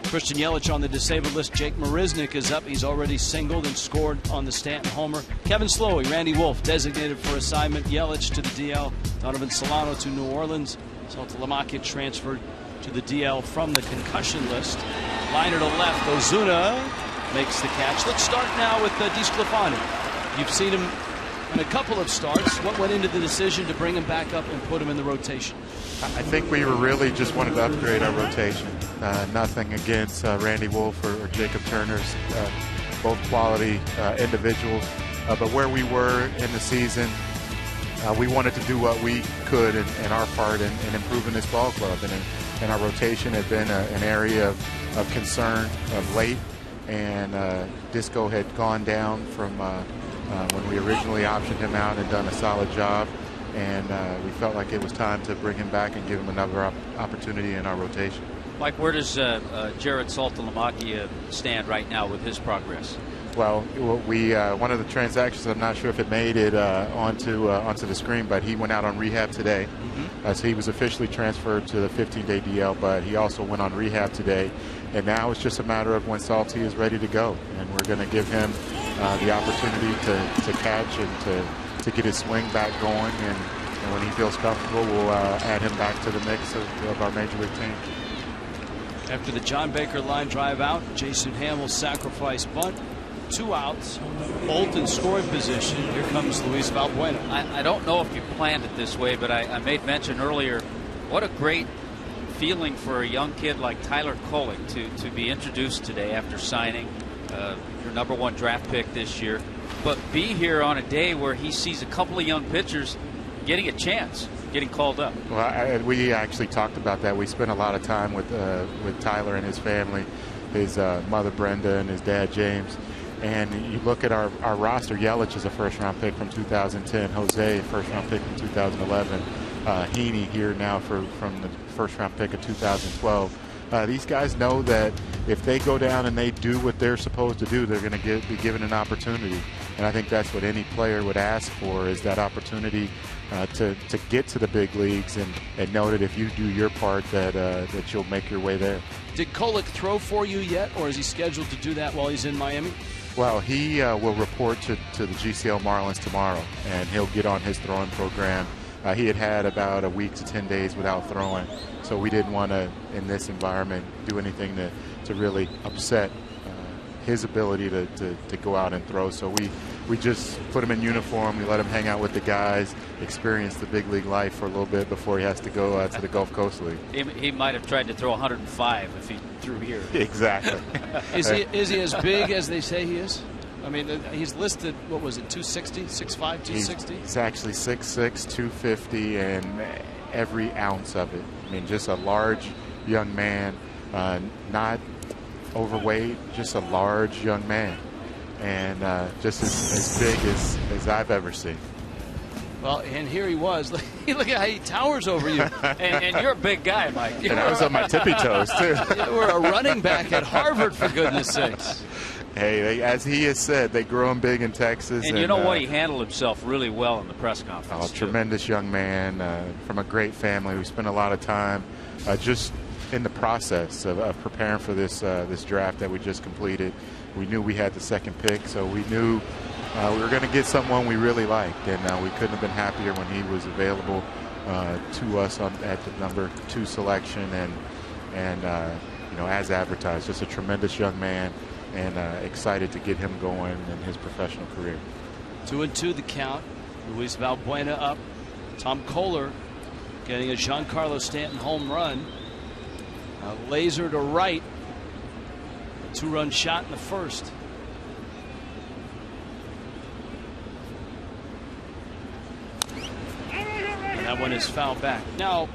Christian Yelich on the disabled list, Jake Marisnick is up. He's already singled and scored on the Stanton homer. Kevin Slowey, Randy Wolf designated for assignment. Yelich to the DL. Donovan Solano to New Orleans. Saltalamacchia transferred to the DL from the concussion list. Liner to left. Ozuna makes the catch. Let's start now with DeSclafani. You've seen him in a couple of starts. What went into the decision to bring him back up and put him in the rotation? I think we were really just wanted to upgrade our rotation. Nothing against Randy Wolf or Jacob Turner's, both quality individuals. But where we were in the season, we wanted to do what we could in our part in improving this ball club. And our rotation had been an area of concern of late. And Disco had gone down from when we originally optioned him out and done a solid job. And we felt like it was time to bring him back and give him another opportunity in our rotation. Mike, where does Jared Saltalamacchia stand right now with his progress? Well, we one of the transactions, I'm not sure if it made it onto the screen, but he went out on rehab today. So he was officially transferred to the 15-day DL, but he also went on rehab today. And now it's just a matter of when Salty is ready to go. And we're going to give him the opportunity to catch and to get his swing back going. And when he feels comfortable, we'll add him back to the mix of our major league team. After the John Baker line drive out, Jason Hamill's sacrifice bunt. 2 outs. Bolt in scoring position. Here comes Luis Valbuena. I don't know if you planned it this way, but I made mention earlier, what a great feeling for a young kid like Tyler Kolek to be introduced today after signing your #1 draft pick this year, but be here on a day where he sees a couple of young pitchers getting a chance, getting called up. Well, we actually talked about that. We spent a lot of time with Tyler and his family, his mother Brenda and his dad James. And you look at our roster. Yelich is a first-round pick from 2010. Jose, first-round pick from 2011. Heaney here now from the first-round pick of 2012. These guys know that if they go down and they do what they're supposed to do, they're going to be given an opportunity. And I think that's what any player would ask for, is that opportunity to get to the big leagues and know that if you do your part that you'll make your way there. Did Kolek throw for you yet, or is he scheduled to do that while he's in Miami? Well, he will report to the GCL Marlins tomorrow, and he'll get on his throwing program. He had about a week to 10 days without throwing, so we didn't want to, in this environment, do anything to really upset his ability to go out and throw. So we just put him in uniform. We let him hang out with the guys, experience the big league life for a little bit before he has to go to the Gulf Coast League. He might have tried to throw 105 if he threw here. Exactly. Is he as big as they say he is? I mean, he's listed, what was it, 260, 6'5", 260? He's actually 6'6", 250, and every ounce of it. I mean, just a large young man, not overweight, just a large young man, and just as big as I've ever seen. Well, and here he was. Look at how he towers over you. and you're a big guy, Mike. And I was on my tippy toes, too. You were a running back at Harvard, for goodness sakes. Hey, as he has said, they grow him big in Texas. And you know what? He handled himself really well in the press conference. Tremendous young man from a great family. We spent a lot of time just in the process of preparing for this draft that we just completed. We knew we had the second pick, so we knew we were going to get someone we really liked, and we couldn't have been happier when he was available to us at the number 2 selection, and you know, as advertised, just a tremendous young man. And excited to get him going in his professional career. 2-2 the count. Luis Valbuena up. Tom Kolek getting a Giancarlo Stanton home run. A laser to right. A 2-run shot in the first. And that one is fouled back. Now,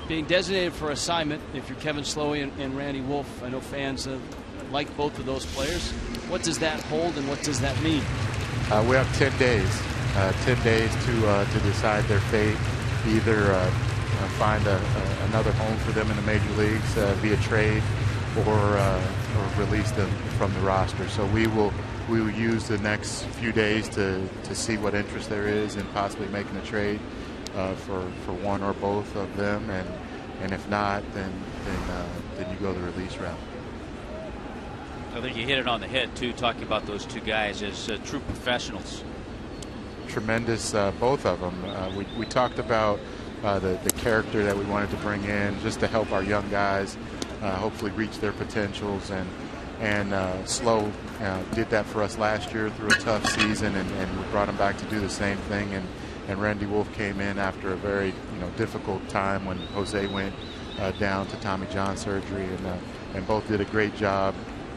being designated for assignment, if you're Kevin Slowey and Randy Wolf, I know fans like both of those players. What does that hold, and what does that mean? We have 10 days. 10 days to decide their fate. Either find another home for them in the major leagues via trade, or release them from the roster. So we will use the next few days to see what interest there is in possibly making a trade for one or both of them, and if not, then you go the release route. I think you hit it on the head, too, talking about those two guys as true professionals. Tremendous, both of them. We talked about the character that we wanted to bring in just to help our young guys hopefully reach their potentials. And Slow did that for us last year through a tough season, and we brought him back to do the same thing. And Randy Wolf came in after a very difficult time when Jose went down to Tommy John surgery, and both did a great job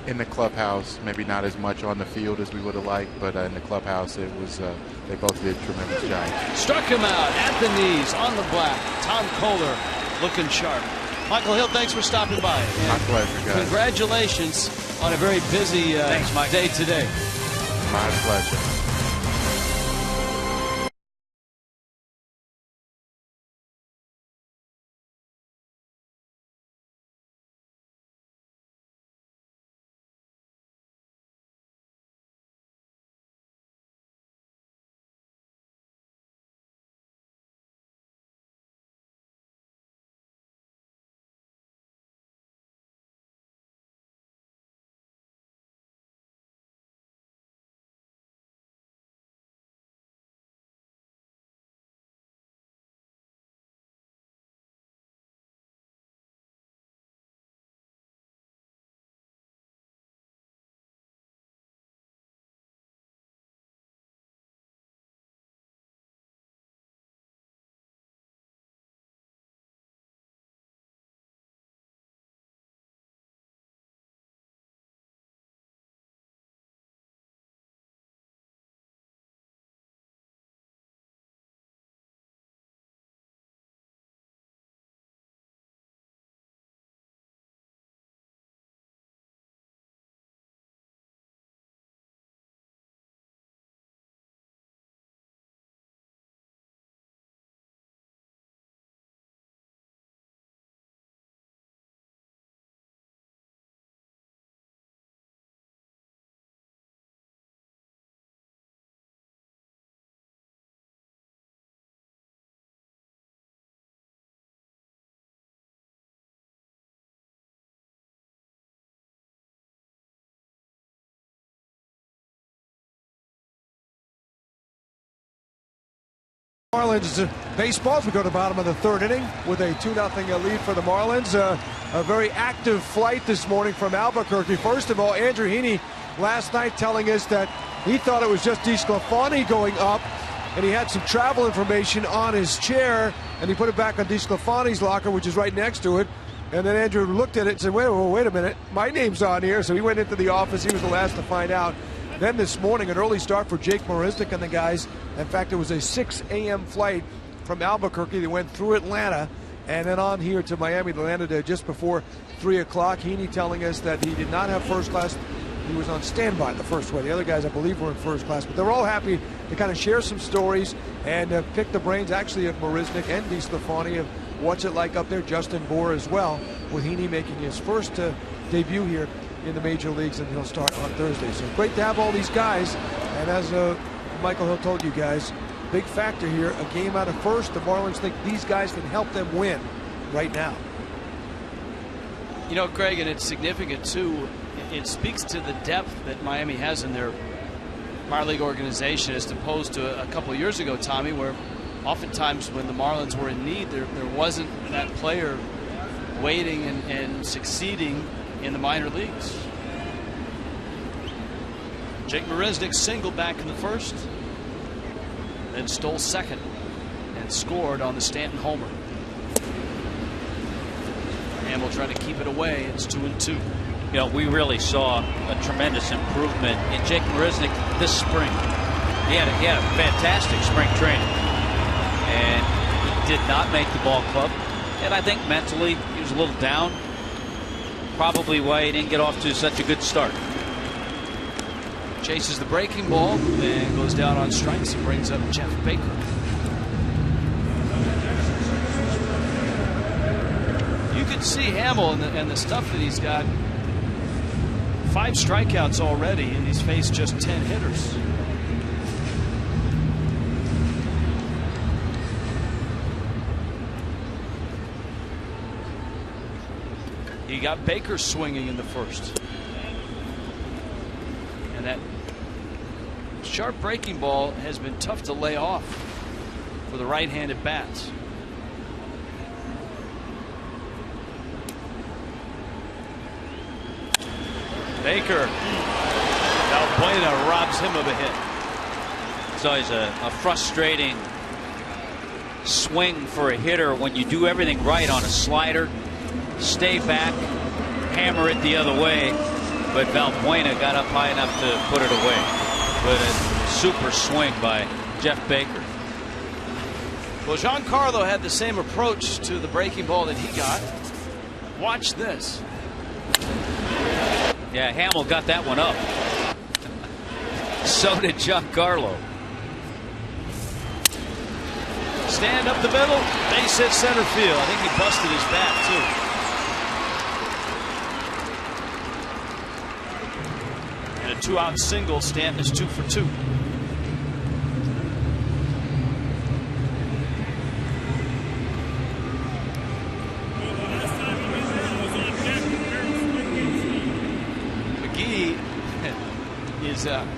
in the clubhouse. Maybe not as much on the field as we would have liked, but in the clubhouse it was they both did a tremendous job. Struck him out at the knees on the black. Tom Kolek looking sharp. Michael Hill, thanks for stopping by. My pleasure, guys. Congratulations on a very busy day today. My pleasure. Marlins baseball as we go to the bottom of the third inning with a 2-0 lead for the Marlins. A very active flight this morning from Albuquerque. First of all, Andrew Heaney last night telling us that He thought it was just DeSclafani going up, and he had some travel information on his chair, and he put it back on DeSclafani's locker, which is right next to it. And then Andrew looked at it and said, wait a minute, my name's on here. So he went into the office. He was the last to find out. Then this morning, an early start for Jake Marisnick and the guys. In fact, it was a 6 a.m. flight from Albuquerque that went through Atlanta and then on here to Miami. They landed just before 3 o'clock. Heaney telling us that he did not have first class. He was on standby the first way. The other guys, I believe, were in first class. But they're all happy to kind of share some stories and pick the brains, actually, of Marisnick and DeSclafani of what's it like up there. Justin Bour as well, with Heaney making his first debut here in the major leagues, and he'll start on Thursday. So great to have all these guys. And as Michael Hill told you guys, big factor here, a game out of first. The Marlins think these guys can help them win right now. You know, Greg, and it's significant too. It speaks to the depth that Miami has in their minor league organization, as opposed to a couple of years ago, Tommy, where oftentimes when the Marlins were in need, there wasn't that player waiting and succeeding in the minor leagues. Jake Marisnick singled back in the first, then stole second and scored on the Stanton homer. Hamill trying to keep it away. It's 2-2. You know, we really saw a tremendous improvement in Jake Marisnick this spring. He had a fantastic spring training, and he did not make the ball club. And I think mentally he was a little down. Probably why he didn't get off to such a good start. Chases the breaking ball and goes down on strikes and brings up Jeff Baker. You can see Hamill and the stuff that he's got. 5 strikeouts already, and he's faced just 10 hitters. He got Baker swinging in the first. And that sharp breaking ball has been tough to lay off for the right-handed bats. Baker. Valbuena robs him of a hit. It's always a frustrating swing for a hitter when you do everything right on a slider, stay back, hammer it the other way, but Valbuena got up high enough to put it away. But a super swing by Jeff Baker. Well, Giancarlo had the same approach to the breaking ball that he got. Watch this. Yeah, Hamill got that one up. So did Giancarlo. Stand up the middle, base hit center field. I think he busted his bat too. And a 2-out single. Stanton is 2 for 2.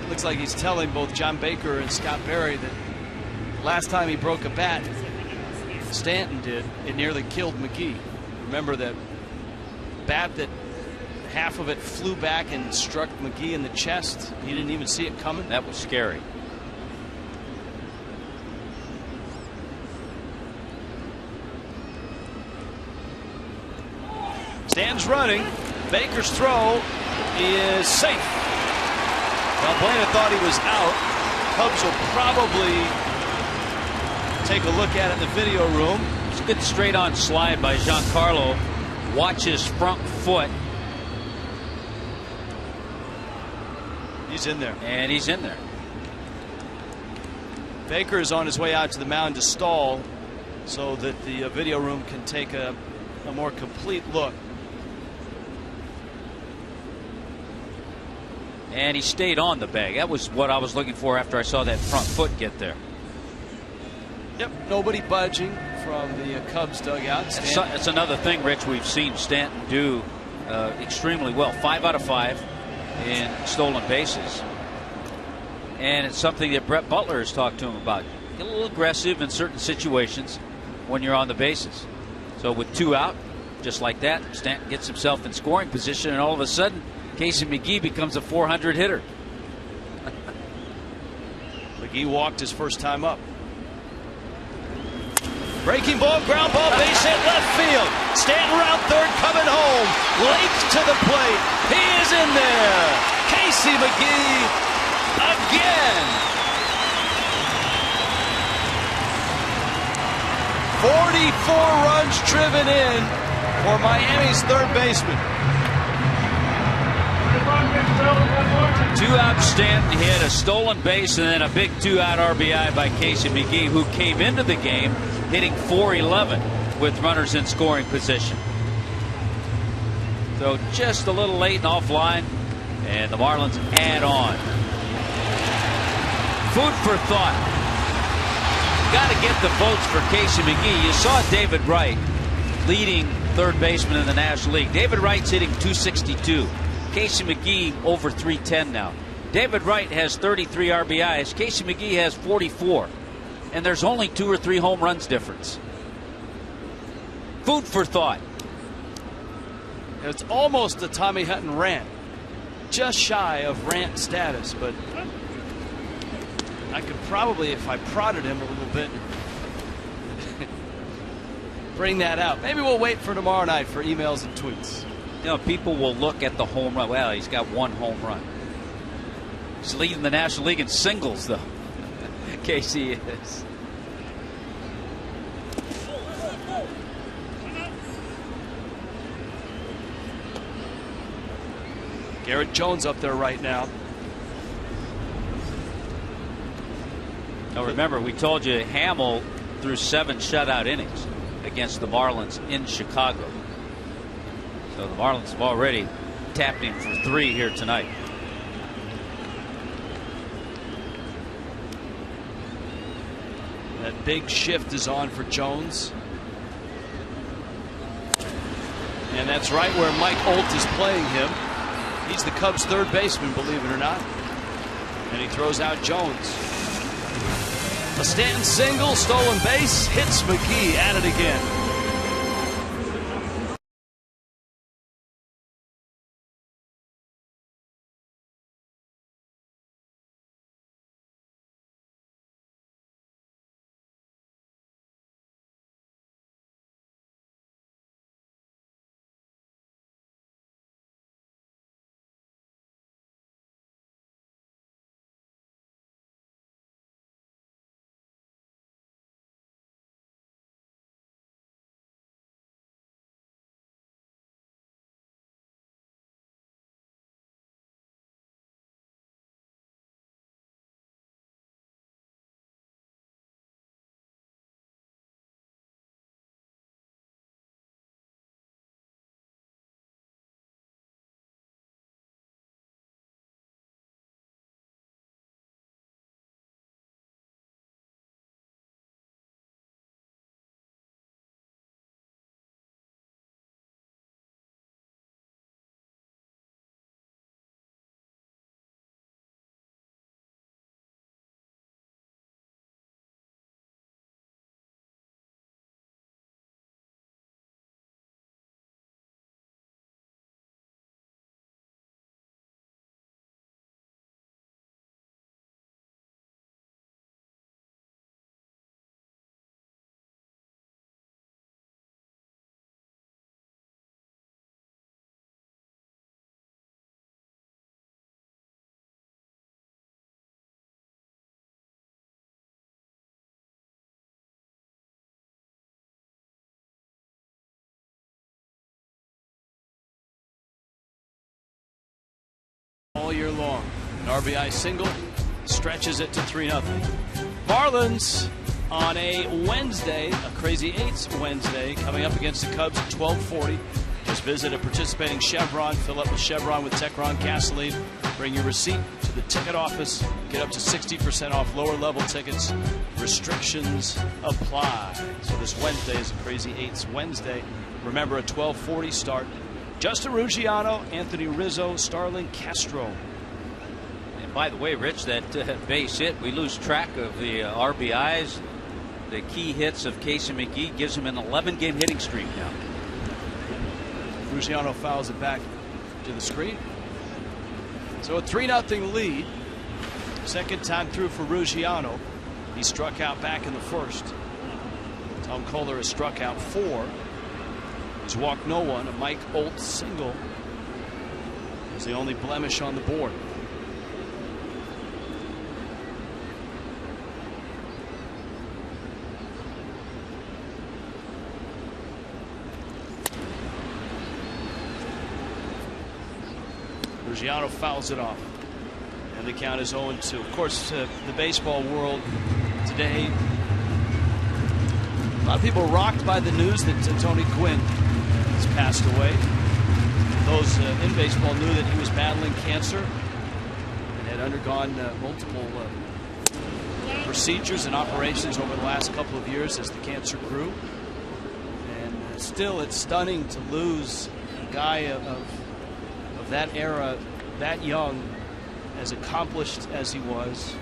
Looks like he's telling both John Baker and Scott Berry that last time he broke a bat, Stanton did, it nearly killed McGee. Remember that bat that half of it flew back and struck McGee in the chest? He didn't even see it coming. That was scary. Stanton's running. Baker's throw is safe. Valbuena thought he was out. Cubs will probably take a look at it in the video room. It's a good straight-on slide by Giancarlo. Watch his front foot. He's in there. And he's in there. Baker is on his way out to the mound to stall so that the video room can take a more complete look. And he stayed on the bag. That was what I was looking for after I saw that front foot get there. Yep, nobody budging from the Cubs dugout. It's another thing, Rich, we've seen Stanton do extremely well. 5 out of 5 in stolen bases. And it's something that Brett Butler has talked to him about. Get a little aggressive in certain situations when you're on the bases. So with 2 out, just like that, Stanton gets himself in scoring position, and all of a sudden Casey McGee becomes a 400 hitter. McGee walked his first time up. Breaking ball, ground ball, base hit, left field. Stanton around third, coming home. Lake to the plate. He is in there. Casey McGee again. 44 runs driven in for Miami's third baseman. 2-out Stanton. He had a stolen base and then a big 2-out RBI by Casey McGee, who came into the game hitting .411 with runners in scoring position. So just a little late and offline, and the Marlins add on. Food for thought. Got to get the votes for Casey McGee. You saw David Wright leading third baseman in the National League. David Wright's hitting .262. Casey McGee over .310 now. David Wright has 33 RBIs. Casey McGee has 44. And there's only 2 or 3 home runs difference. Food for thought. It's almost a Tommy Hutton rant. Just shy of rant status, but I could probably, if I prodded him a little bit, bring that out. Maybe we'll wait for tomorrow night for emails and tweets. You know, people will look at the home run. Well, he's got 1 home run. He's leading the National League in singles, though. Casey is. Garrett Jones up there right now. Now remember, we told you Hamill threw 7 shutout innings against the Marlins in Chicago. So the Marlins have already tapped him for 3 here tonight. That big shift is on for Jones. And that's right where Mike Holt is playing him. He's the Cubs' third baseman, believe it or not. And he throws out Jones. A Stanton single, stolen base, hits McGee at it again. All year long. An RBI single stretches it to 3-0. Marlins on a Wednesday, a Crazy Eights Wednesday, coming up against the Cubs at 12:40. Just visit a participating Chevron, fill up with Chevron with Techron gasoline, bring your receipt to the ticket office, get up to 60% off lower level tickets. Restrictions apply. So this Wednesday is a Crazy Eights Wednesday. Remember, a 12:40 start. Justin Ruggiano, Anthony Rizzo, Starlin Castro. And by the way, Rich, that base hit, we lose track of the RBIs. The key hits of Casey McGee gives him an 11-game hitting streak now. Ruggiano fouls it back to the screen. So a 3-0 lead. Second time through for Ruggiano. He struck out back in the first. Tom Kohler has struck out 4. He's walked no one. A Mike Olt single is the only blemish on the board. Ruggiano fouls it off. And the count is 0-2. Of course, the baseball world today, a lot of people rocked by the news that Tony Gwynn has passed away. Those in baseball knew that he was battling cancer and had undergone multiple procedures and operations over the last couple of years as the cancer grew. And still, it's stunning to lose a guy of that era, that young, as accomplished as he was.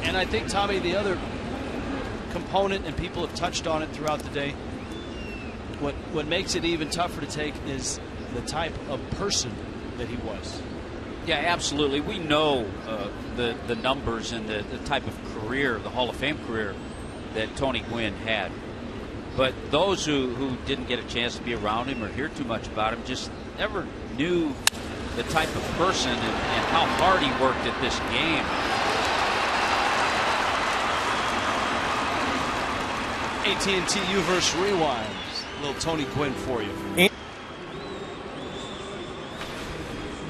And I think, Tommy, the other component, and people have touched on it throughout the day, what makes it even tougher to take is the type of person that he was. Yeah, absolutely. We know the numbers and the type of career, the Hall of Fame career that Tony Gwynn had. But those who didn't get a chance to be around him or hear too much about him just never knew the type of person and how hard he worked at this game. AT&T Uverse Rewinds. A little Tony Gwynn for you.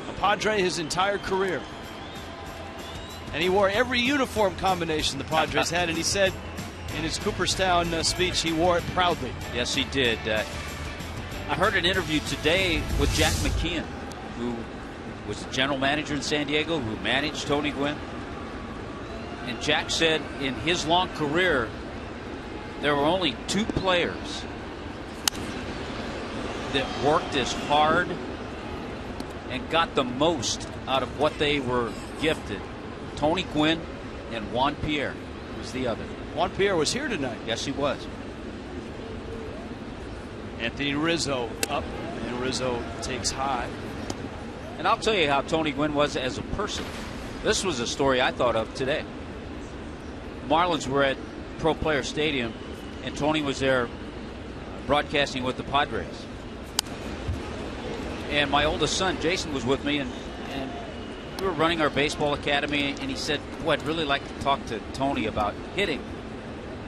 A Padre his entire career. And he wore every uniform combination the Padres had, and he said in his Cooperstown speech he wore it proudly. Yes, he did. I heard an interview today with Jack McKeon, who was the general manager in San Diego, who managed Tony Gwynn. And Jack said in his long career, there were only 2 players that worked as hard and got the most out of what they were gifted. Tony Gwynn and Juan Pierre was the other. Juan Pierre was here tonight. Yes, he was. Anthony Rizzo up, and Rizzo takes high. And I'll tell you how Tony Gwynn was as a person. This was a story I thought of today. Marlins were at Pro Player Stadium, and Tony was there broadcasting with the Padres. And my oldest son, Jason, was with me, and we were running our baseball academy, and he said, boy, I'd really like to talk to Tony about hitting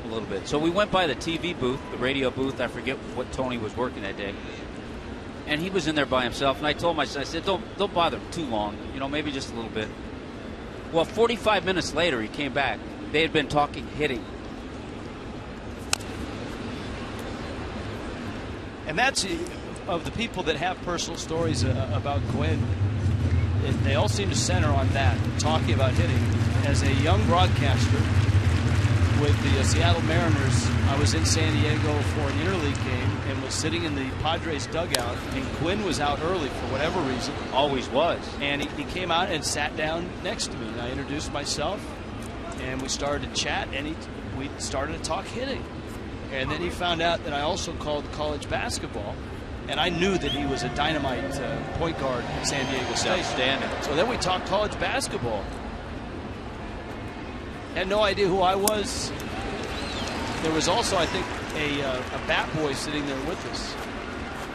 a little bit. So we went by the TV booth, the radio booth. I forget what Tony was working that day. And he was in there by himself, and I told my son, I said, don't bother too long, maybe just a little bit. Well, 45 minutes later, he came back. They had been talking hitting. And that's, of the people that have personal stories about Gwynn, they all seem to center on that, talking about hitting. As a young broadcaster with the Seattle Mariners, I was in San Diego for an interleague game and was sitting in the Padres dugout, and Gwynn was out early for whatever reason. Always was. And he came out and sat down next to me, and I introduced myself, and we started to chat, and we started to talk hitting. And then he found out that I also called college basketball, and I knew that he was a dynamite point guard at San Diego State. Outstanding. So then we talked college basketball. Had no idea who I was. There was also, I think, a bat boy sitting there with us.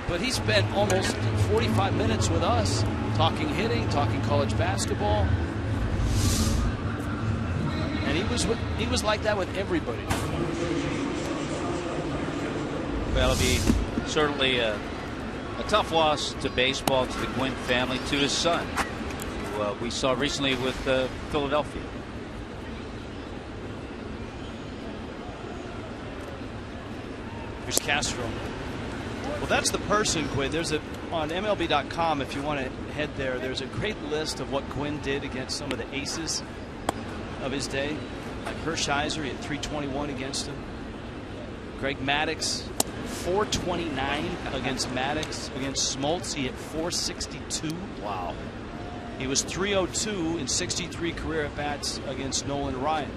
But he spent almost 45 minutes with us talking hitting, talking college basketball. And he was like that with everybody. Well, it'll be certainly a tough loss to baseball, to the Gwynn family, to his son, who we saw recently with Philadelphia. Here's Castro. Well, that's the person, Gwynn. There's on MLB.com, if you want to head there, there's a great list of what Gwynn did against some of the aces of his day. Like Hershiser, he had 321 against him. Greg Maddux, 429 against Maddux. Against Smoltz, he hit 462. Wow. He was 302 in 63 career at-bats against Nolan Ryan.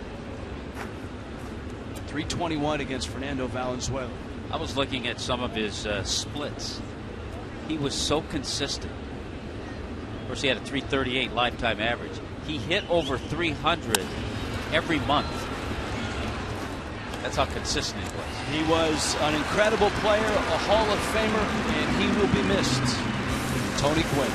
321 against Fernando Valenzuela. I was looking at some of his splits. He was so consistent. Of course, he had a 338 lifetime average. He hit over 300 every month. That's how consistent he was. He was an incredible player, a Hall of Famer, and he will be missed. Tony Gwynn.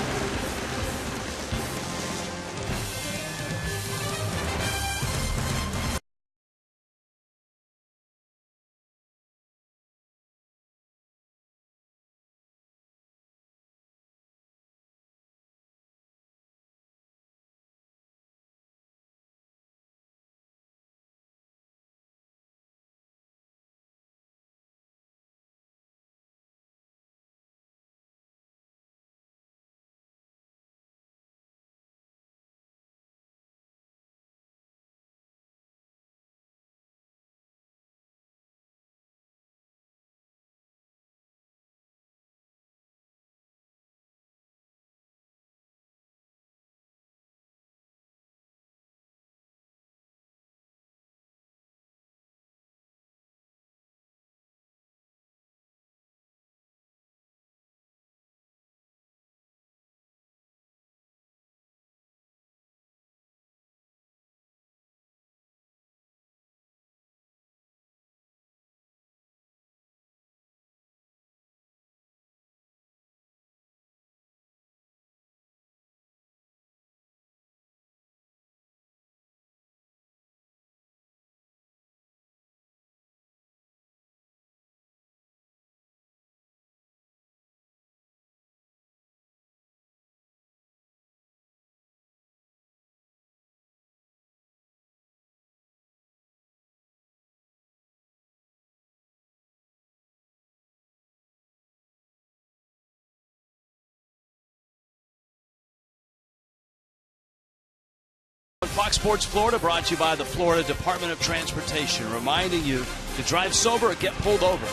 Fox Sports Florida, brought to you by the Florida Department of Transportation, reminding you to drive sober or get pulled over.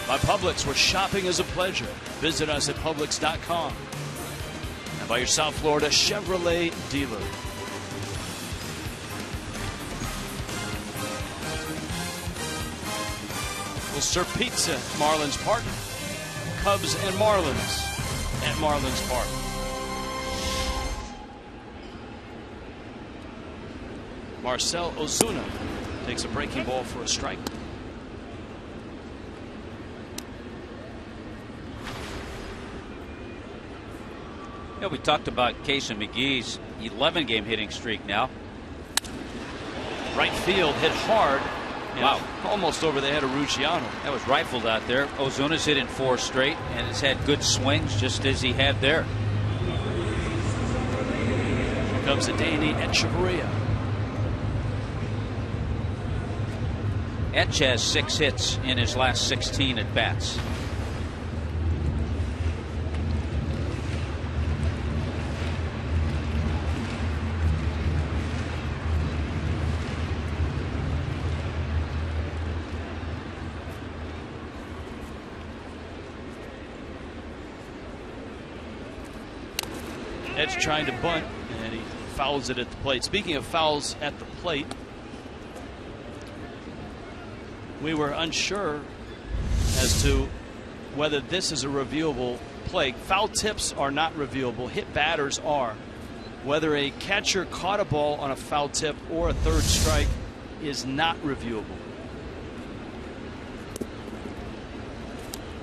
By Publix, where shopping is a pleasure. Visit us at Publix.com. And by your South Florida Chevrolet dealer. We'll serve pizza at Marlins Park. Cubs and Marlins at Marlins Park. Marcell Ozuna takes a breaking ball for a strike. Yeah, we talked about Case and McGee's 11-game hitting streak now. Right field hit hard. Wow. Almost over the head of Rucciano. That was rifled out there. Ozuna's hit in 4 straight and has had good swings just as he had there. Here comes Heaney and Chavarria. Etch has 6 hits in his last 16 at bats. Etch trying to bunt, and he fouls it at the plate. Speaking of fouls at the plate, we were unsure as to whether this is a reviewable play. Foul tips are not reviewable. Hit batters are. Whether a catcher caught a ball on a foul tip or a third strike is not reviewable.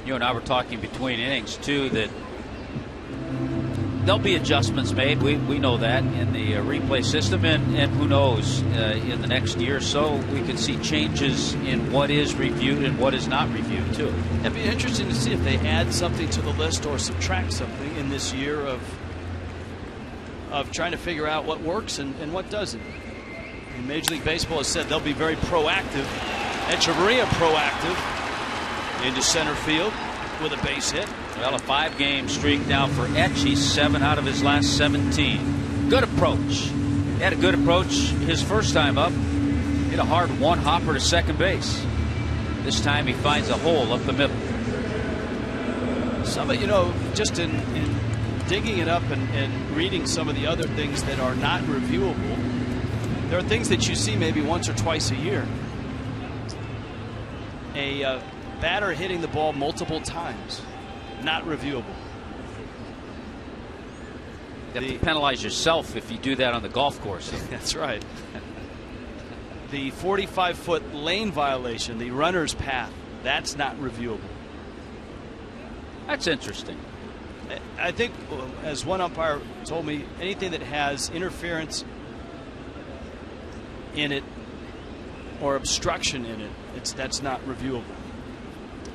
You and I were talking between innings too that there'll be adjustments made. We know that in the replay system, and who knows, in the next year or so we could see changes in what is reviewed and what is not reviewed too. It'd be interesting to see if they add something to the list or subtract something in this year of trying to figure out what works and what doesn't. And Major League Baseball has said they'll be very proactive. Echeverria proactive into center field with a base hit. Well, a 5-game streak now for Etch. He's 7 out of his last 17. Good approach. He had a good approach his first time up. Hit a hard one-hopper to second base. This time he finds a hole up the middle. Some of, you know, just in digging it up and reading some of the other things that are not reviewable, there are things that you see maybe once or twice a year. A batter hitting the ball multiple times, not reviewable. You have to penalize yourself if you do that on the golf course. That's right. The 45-foot lane violation, the runner's path, that's not reviewable. That's interesting. I think, as one umpire told me, anything that has interference in it or obstruction in it, that's not reviewable.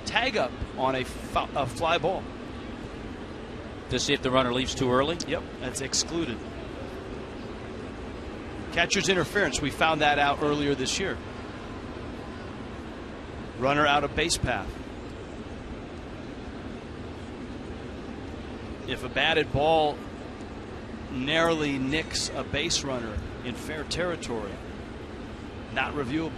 Tag up on a fly ball. To see if the runner leaves too early? Yep, that's excluded. Catcher's interference, we found that out earlier this year. Runner out of base path. If a batted ball narrowly nicks a base runner in fair territory, not reviewable.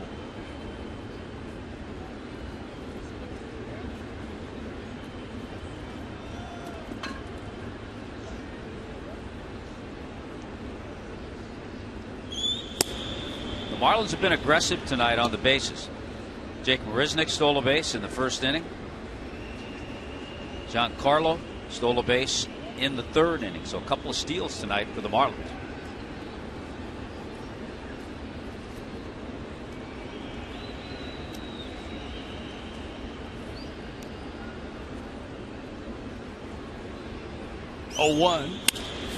The Marlins have been aggressive tonight on the bases. Jake Marisnick stole a base in the first inning. Giancarlo stole a base in the third inning. So a couple of steals tonight for the Marlins. Oh, 1.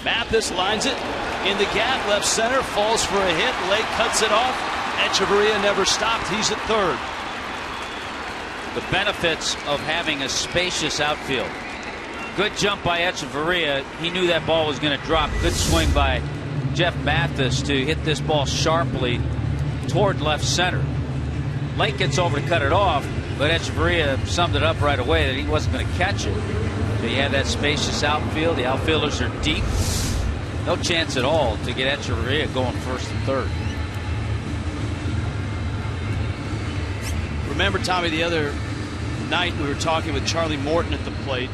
Mathis lines it in the gap, left center, falls for a hit. Lake cuts it off. Echeverria never stopped. He's at third. The benefits of having a spacious outfield. Good jump by Echeverria. He knew that ball was going to drop. Good swing by Jeff Mathis to hit this ball sharply toward left center. Lake gets over to cut it off, but Echeverria summed it up right away that he wasn't going to catch it. He had that spacious outfield. The outfielders are deep. No chance at all to get Echeverria going first and third. Remember, Tommy, the other night we were talking with Charlie Morton at the plate,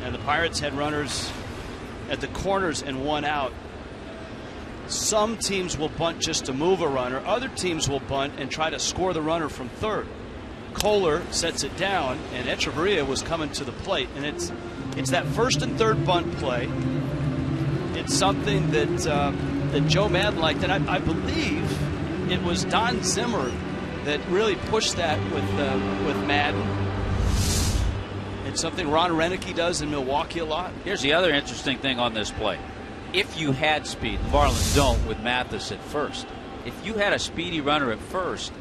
and the Pirates had runners at the corners and one out. Some teams will bunt just to move a runner. Other teams will bunt and try to score the runner from third. Kohler sets it down, and Echeverria was coming to the plate, and it's that first and third bunt play. It's something that that Joe Madden liked, and I believe it was Don Zimmer that really pushed that with Madden. It's something Ron Renicky does in Milwaukee a lot. Here's the other interesting thing on this play. If you had speed, the Marlins don't with Mathis at first. If you had a speedy runner at first,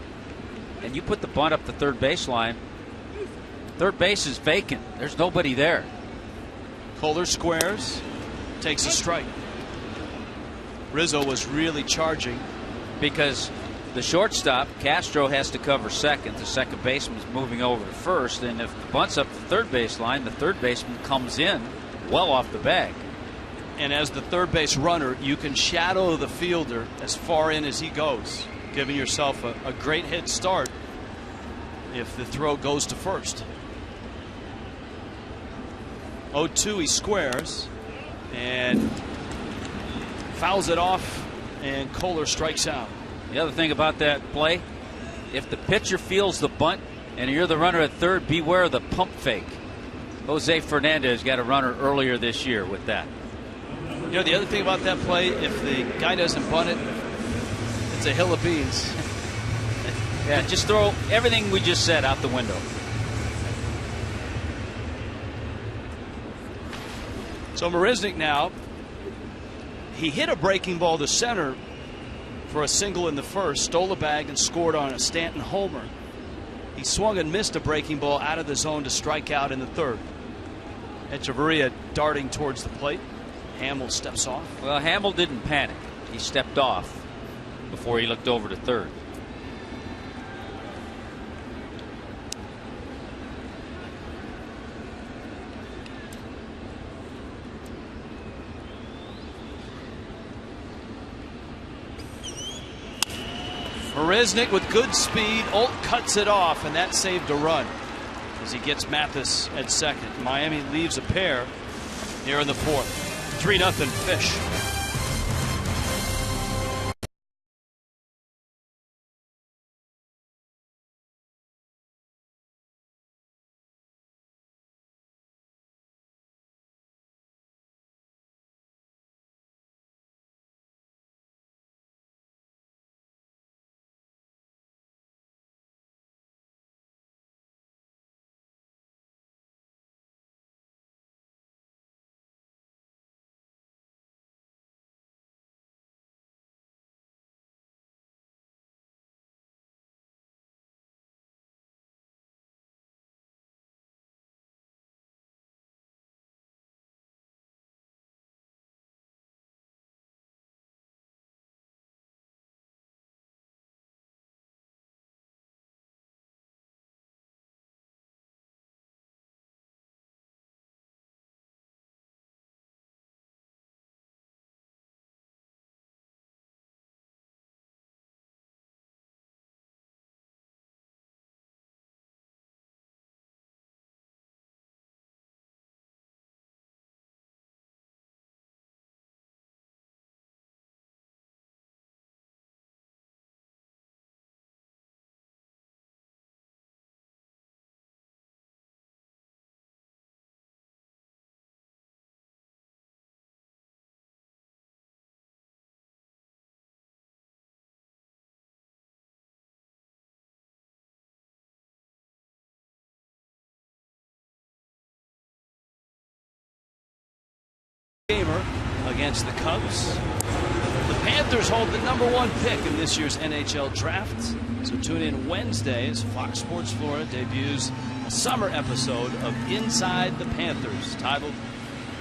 and you put the bunt up the third baseline, third base is vacant. There's nobody there. Kohler squares, takes a strike. Rizzo was really charging because the shortstop, Castro, has to cover second. The second baseman's moving over to first, and if the bunt's up the third baseline, the third baseman comes in well off the bag. And as the third base runner, you can shadow the fielder as far in as he goes, giving yourself a great head start if the throw goes to first. 0-2, he squares and fouls it off, and Kohler strikes out. The other thing about that play, if the pitcher feels the bunt and you're the runner at third, beware of the pump fake. Jose Fernandez got a runner earlier this year with that. You know, the other thing about that play, if the guy doesn't bunt it, it's a hill of beans. Yeah, just throw everything we just said out the window. So Marisnick now, he hit a breaking ball to center for a single in the first, stole a bag and scored on a Stanton homer. He swung and missed a breaking ball out of the zone to strike out in the third. Echeverria darting towards the plate. Hamill steps off. Well, Hamill didn't panic. He stepped off before he looked over to third. Marisnick with good speed. Alt cuts it off, and that saved a run as he gets Mathis at second. Miami leaves a pair here in the fourth. 3-0 Fish. against the Cubs. The Panthers hold the #1 pick in this year's NHL draft. So tune in Wednesday as Fox Sports Florida debuts a summer episode of Inside the Panthers titled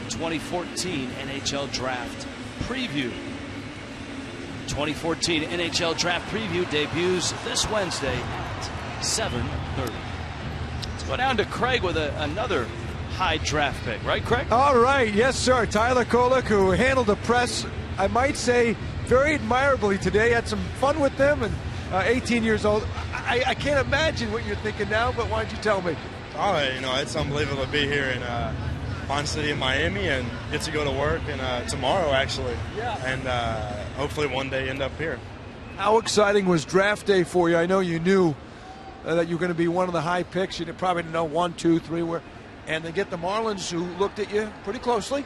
2014 NHL Draft Preview. 2014 NHL Draft Preview debuts this Wednesday at 7:30. Let's go down to Craig with another high draft pick. Right, Craig? All right. Yes, sir. Tyler Kolek, who handled the press, I might say, very admirably today. Had some fun with them, and 18 years old. I can't imagine what you're thinking now, but why don't you tell me? Oh, it's unbelievable to be here in fine city of Miami and get to go to work and tomorrow, actually. Yeah. And hopefully one day end up here. How exciting was draft day for you? I know you knew that you were going to be one of the high picks. You probably didn't know 1, 2, 3 where. And they get the Marlins, who looked at you pretty closely.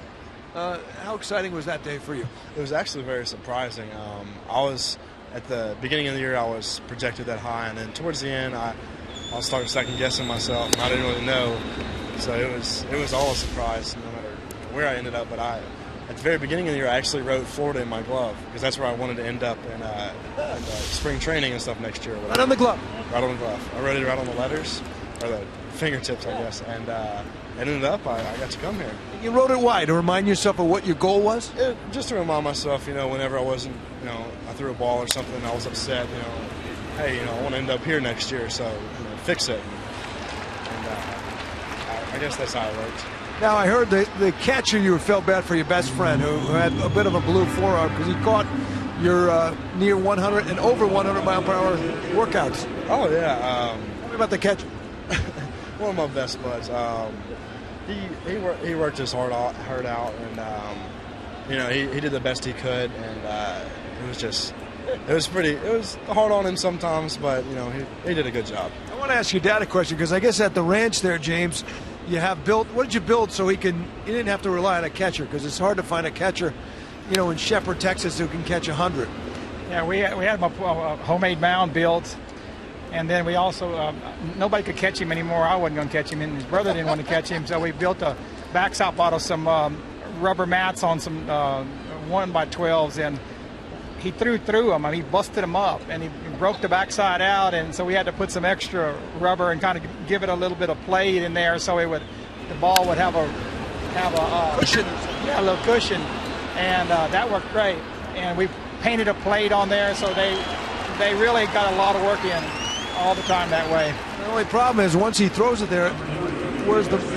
How exciting was that day for you? It was actually very surprising. I was, at the beginning of the year, I was projected that high, and then towards the end, I was starting second guessing myself, and I didn't really know. So it was all a surprise, no matter where I ended up. But at the very beginning of the year, I actually wrote Florida in my glove because that's where I wanted to end up in spring training and stuff next year. Right on the glove. Right on the glove. I wrote it right on the letters, or the fingertips, I guess, and ended up I got to come here. You wrote it why? To remind yourself of what your goal was? Just to remind myself, whenever I wasn't, I threw a ball or something and I was upset, hey, I want to end up here next year, so fix it. And I guess that's how it worked. Now, I heard the catcher, you felt bad for your best friend who had a bit of a blue forearm because he caught your near 100 and over 100 mile per hour workouts. Oh, yeah. Tell me about the catcher. One of my best buds. He worked his heart out, and he did the best he could, and it was hard on him sometimes, but he did a good job. I want to ask your dad a question because I guess at the ranch there, James, you have built. What did you build so he didn't have to rely on a catcher because it's hard to find a catcher, in Shepherd, Texas, who can catch 100. Yeah, we had a homemade mound built. And then we also, nobody could catch him anymore. I wasn't going to catch him, and his brother didn't want to catch him. So we built a backstop out of some rubber mats on some 1x12s, and he threw through them. He busted them up, and he broke the backside out. And so we had to put some extra rubber and kind of give it a little bit of play in there, so the ball would have a cushion. Yeah, a little cushion, and that worked great. And we painted a plate on there, so they really got a lot of work in all the time that way. The only problem is once he throws it there,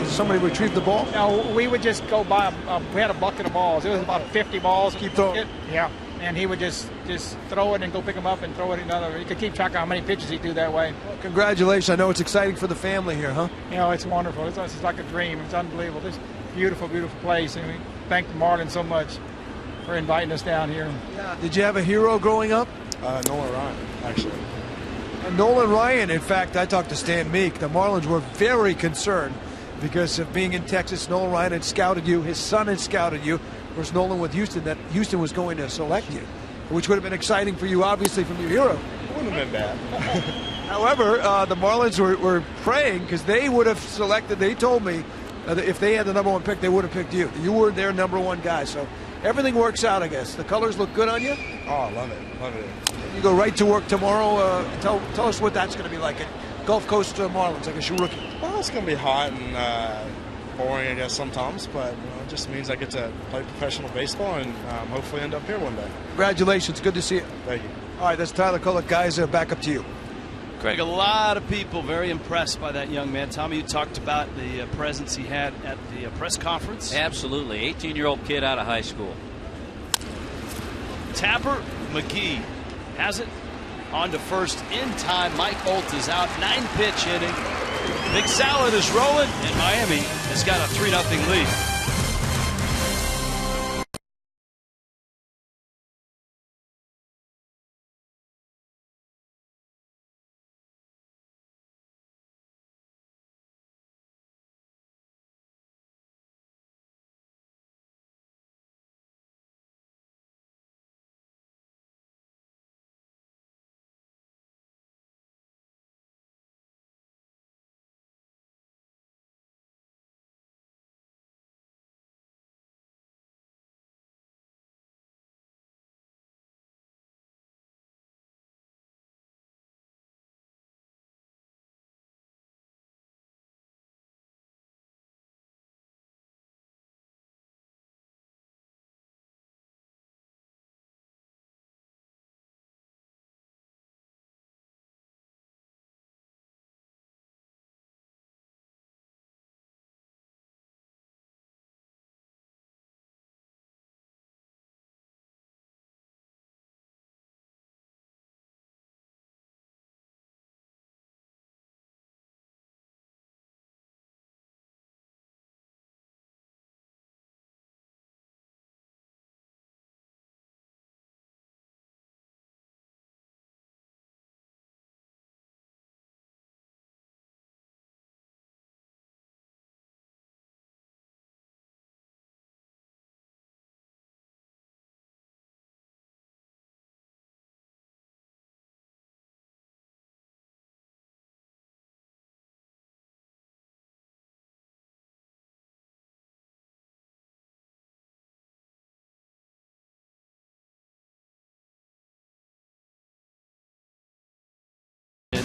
somebody retrieve the ball? No, we would just go by. We had a bucket of balls. It was about 50 balls. Keep throwing. Yeah, and he would just throw it and go pick them up and throw it another. You could keep track of how many pitches he'd do that way. Well, congratulations! I know it's exciting for the family here, huh? It's wonderful. It's like a dream. It's unbelievable. This beautiful, beautiful place, and we thank the Marlins so much for inviting us down here. Yeah. Did you have a hero growing up? Nolan Ryan, actually. And Nolan Ryan, in fact, I talked to Stan Meek. The Marlins were very concerned because of being in Texas. Nolan Ryan had scouted you. His son had scouted you. Of course, Nolan with Houston, that Houston was going to select you, which would have been exciting for you, obviously, from your hero. It wouldn't have been bad. However, the Marlins were praying because they would have selected, they told me, that if they had the #1 pick, they would have picked you. You were their #1 guy. So everything works out, I guess. The colors look good on you? Oh, I love it. Love it. You go right to work tomorrow. Tell us what that's going to be like at Gulf Coast Marlins, I guess you're rookie. Well, it's going to be hot and boring, I guess, sometimes, but it just means I get to play professional baseball and hopefully end up here one day. Congratulations. Good to see you. Thank you. All right, that's Tyler Kolek. Guys, back up to you. Craig, a lot of people very impressed by that young man. Tommy, you talked about the presence he had at the press conference. Absolutely. 18-year-old kid out of high school. Tapper McGee has it on to first in time. Mike Holt is out. 9-pitch inning. Big Salad is rolling, and Miami has got a 3-0 lead.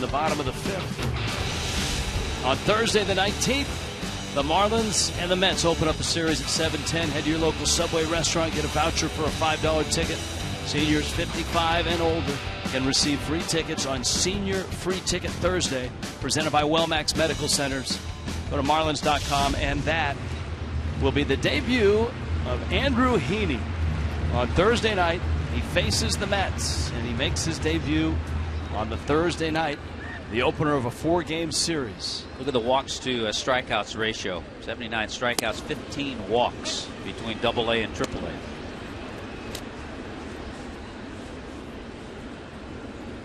in the bottom of the 5th. On Thursday the 19th, the Marlins and the Mets open up a series at 7:10. Head to your local Subway restaurant, get a voucher for a $5 ticket. Seniors 55 and older can receive free tickets on Senior Free Ticket Thursday, presented by Wellmax Medical Centers. Go to Marlins.com, and that will be the debut of Andrew Heaney. On Thursday night, he faces the Mets, and he makes his debut on the Thursday night, the opener of a 4-game series. Look at the walks to strikeouts ratio. 79 strikeouts, 15 walks between AA and AAA.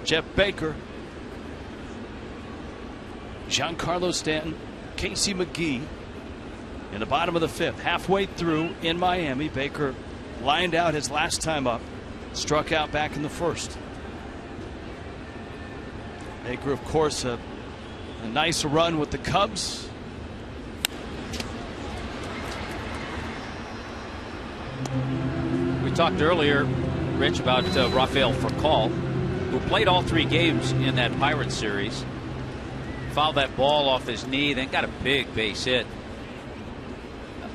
Jeff Baker, Giancarlo Stanton, Casey McGee in the bottom of the 5th. Halfway through in Miami, Baker lined out his last time up, struck out back in the 1st. Baker, of course, a nice run with the Cubs. We talked earlier, Rich, about Rafael Furcal, who played all 3 games in that Pirates series. Fouled that ball off his knee, then got a big base hit.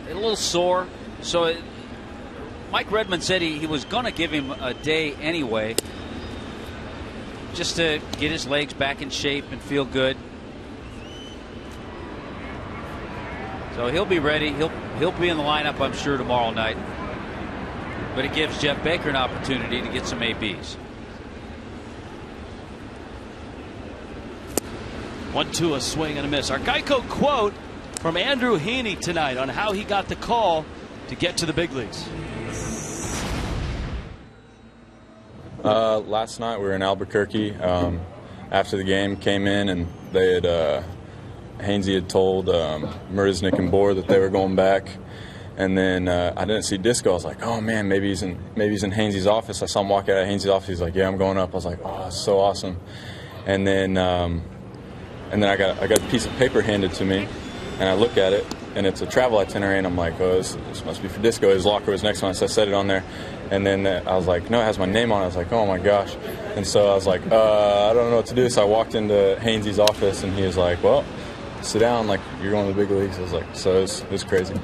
A little sore. So Mike Redmond said he was going to give him a day anyway, just to get his legs back in shape and feel good. So he'll be ready. He'll be in the lineup, I'm sure, tomorrow night. But it gives Jeff Baker an opportunity to get some ABs. 1-2, a swing and a miss. Our Geico quote from Andrew Heaney tonight on how he got the call to get to the big leagues. Last night we were in Albuquerque. After the game, came in and they had Hainsey had told Marisnick and Bohr that they were going back, and then I didn't see Disco. I was like, oh man, maybe he's in Hainsey's office. I saw him walk out of Hainsey's office. He's like, yeah, I'm going up. I was like, oh, that's so awesome. And then I got a piece of paper handed to me, and I look at it, and it's a travel itinerary, and I'm like, oh, this must be for Disco. His locker was next to mine, so I set it on there. And then I was like, no, it has my name on it. I was like, oh my gosh. And so I was like, I don't know what to do. So I walked into Hainsey's office, and he was like, well, sit down, like, you're going to the big leagues. I was like, so it was crazy.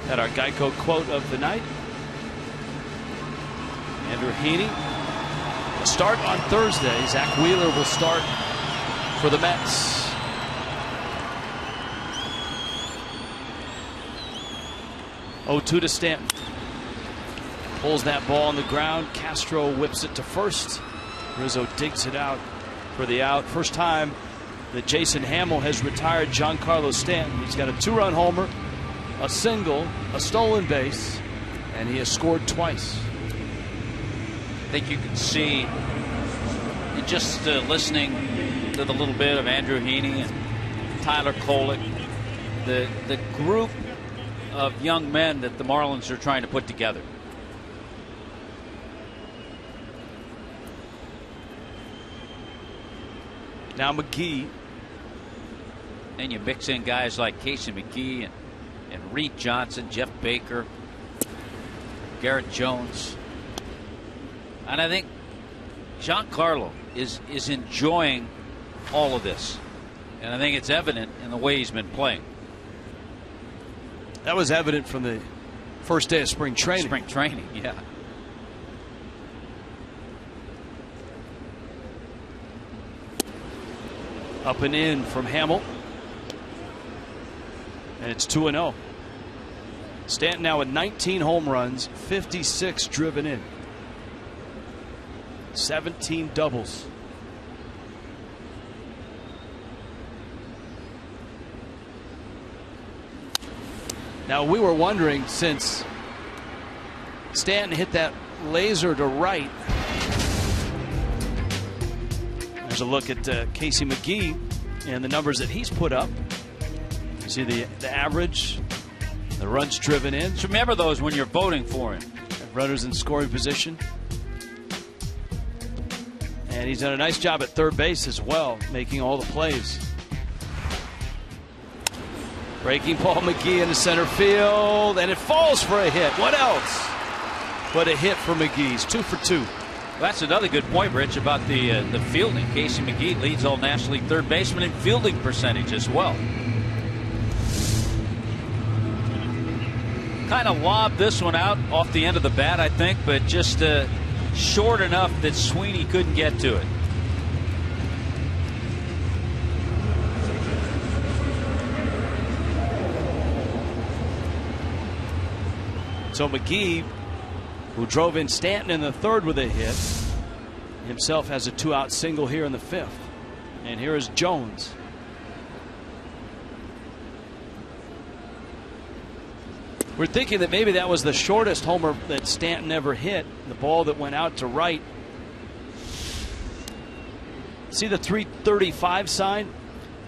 At our Geico quote of the night, Andrew Heaney will start on Thursday. Zach Wheeler will start for the Mets. Oh, 2 to Stanton. Pulls that ball on the ground. Castro whips it to first. Rizzo digs it out for the out. First time that Jason Hamill has retired Giancarlo Stanton. He's got a 2-run homer, a single, a stolen base, and he has scored twice. I think you can see, just listening to the little bit of Andrew Heaney and Tyler Kolek, the group of young men that the Marlins are trying to put together. Now McGee. And you mix in guys like Casey McGee and Reed Johnson, Jeff Baker, Garrett Jones. And I think Giancarlo is enjoying all of this. And I think it's evident in the way he's been playing. That was evident from the first day of spring training. Spring training, yeah. Up and in from Hamill. And it's 2-0. Stanton now with 19 home runs, 56 driven in, 17 doubles. Now we were wondering, since Stanton hit that laser to right. There's a look at Casey McGee and the numbers that he's put up. You see the average, the runs driven in. So remember those when you're voting for him. Runners in scoring position. And he's done a nice job at third base as well, making all the plays. Breaking ball, McGee into center field, and it falls for a hit. What else but a hit for McGee? He's 2 for 2. That's another good point, Rich, about the fielding. Casey McGee leads all National League third baseman in fielding percentage as well. Kind of lobbed this one out off the end of the bat, I think, but just short enough that Sweeney couldn't get to it. So McGee, who drove in Stanton in the third with a hit, himself has a 2-out single here in the 5th. And here is Jones. We're thinking that maybe that was the shortest homer that Stanton ever hit, the ball that went out to right. See the 335 sign?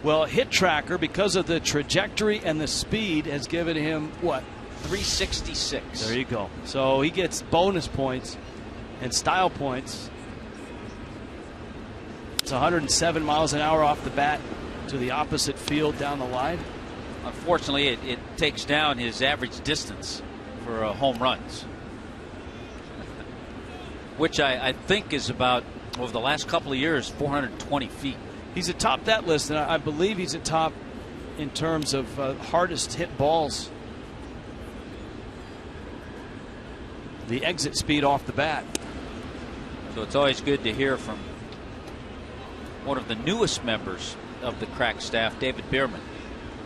Well, Hit Tracker, because of the trajectory and the speed, has given him what? 366. There you go. So he gets bonus points and style points. It's 107 miles an hour off the bat to the opposite field down the line. Unfortunately, it takes down his average distance for home runs, which I think is about, over the last couple of years, 420 feet. He's atop that list, and I believe he's atop in terms of hardest hit balls. The exit speed off the bat. So it's always good to hear from one of the newest members of the crack staff, David Bierman,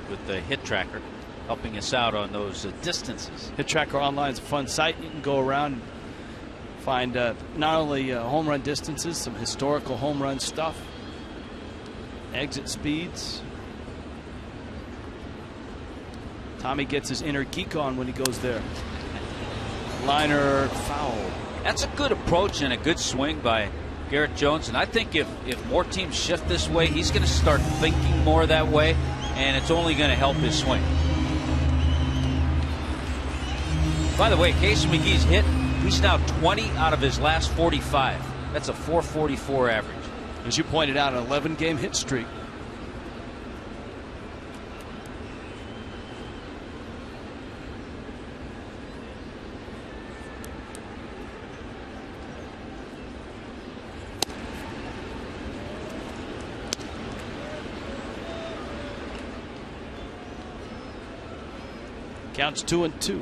with the Hit Tracker, helping us out on those distances. Hit Tracker Online is a fun site. You can go around and find not only home run distances, some historical home run stuff, exit speeds. Tommy gets his inner geek on when he goes there. Liner foul. That's a good approach and a good swing by Garrett Jones, and I think if more teams shift this way, he's going to start thinking more that way, and it's only going to help his swing. By the way, Casey McGee's hit, he's now 20 out of his last 45. That's a 444 average. As you pointed out, an 11-game hit streak. Counts 2-2.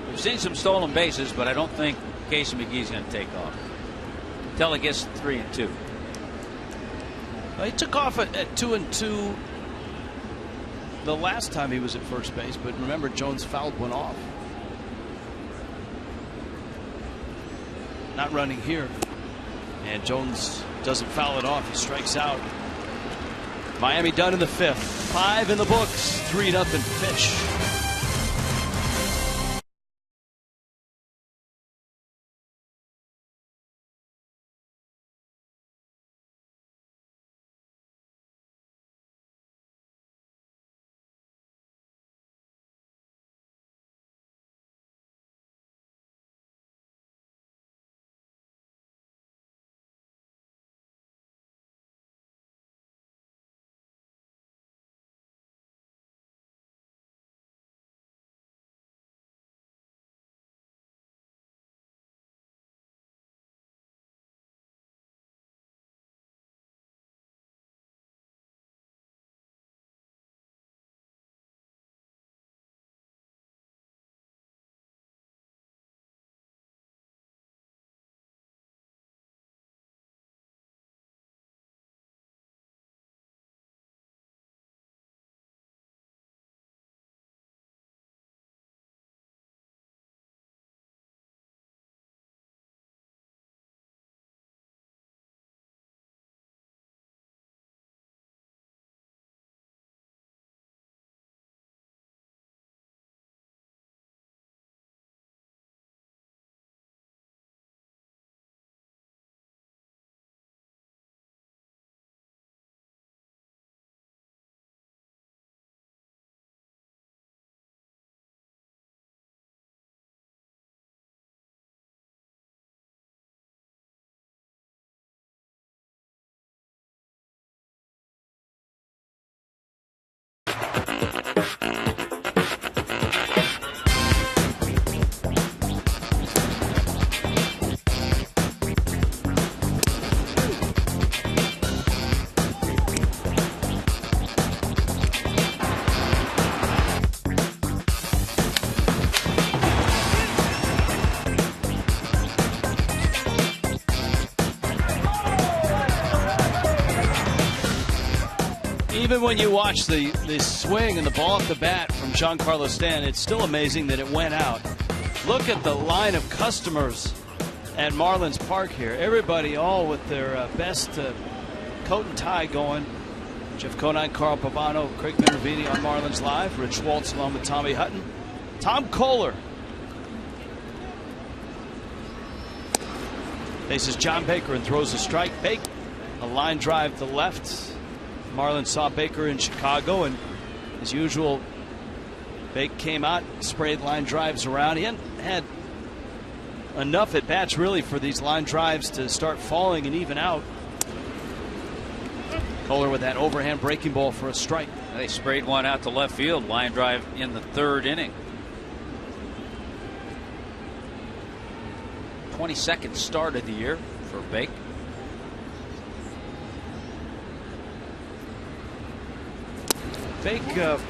We've seen some stolen bases, but I don't think Casey McGee's going to take off until he gets 3-2. Well, he took off at 2-2 the last time he was at first base, but remember, Jones fouled one off. Not running here. And Jones doesn't foul it off. He strikes out. Miami done in the 5th. 5 in the books. 3-0 Fish. Even when you watch the swing and the ball off the bat from Giancarlo Stanton, it's still amazing that it went out. Look at the line of customers at Marlins Park here. Everybody all with their best coat and tie going. Jeff Conine, Carl Pavano, Craig Minervini on Marlins Live. Rich Schwartz along with Tommy Hutton. Tom Kohler faces John Baker and throws a strike. Baker, a line drive to left. Marlins saw Baker in Chicago, and as usual, Baker came out, sprayed line drives around. He hadn't had enough at bats really for these line drives to start falling and even out. Kohler with that overhand breaking ball for a strike. They sprayed one out to left field, line drive in the 3rd inning. 22nd start of the year for Baker. Baker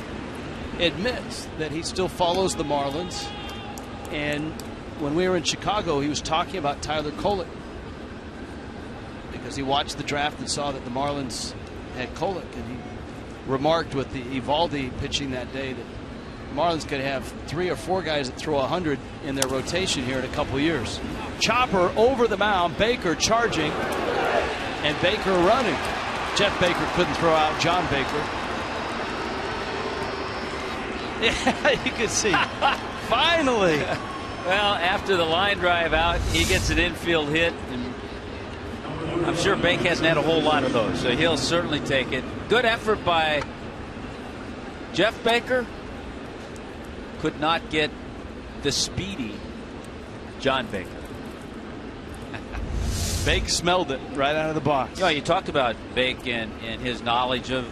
admits that he still follows the Marlins, and when we were in Chicago, he was talking about Tyler Kolek because he watched the draft and saw that the Marlins had Kolek, and he remarked with the Evaldi pitching that day that the Marlins could have 3 or 4 guys that throw 100 in their rotation here in a couple years. Chopper over the mound, Baker charging, and Baker running. Jeff Baker couldn't throw out John Baker. Yeah, you can see. Finally. Well, after the line drive out, he gets an infield hit, and I'm sure Baker hasn't had a whole lot of those, so he'll certainly take it. Good effort by Jeff Baker. Could not get the speedy John Baker. Bake smelled it right out of the box. You talked about Bake and his knowledge of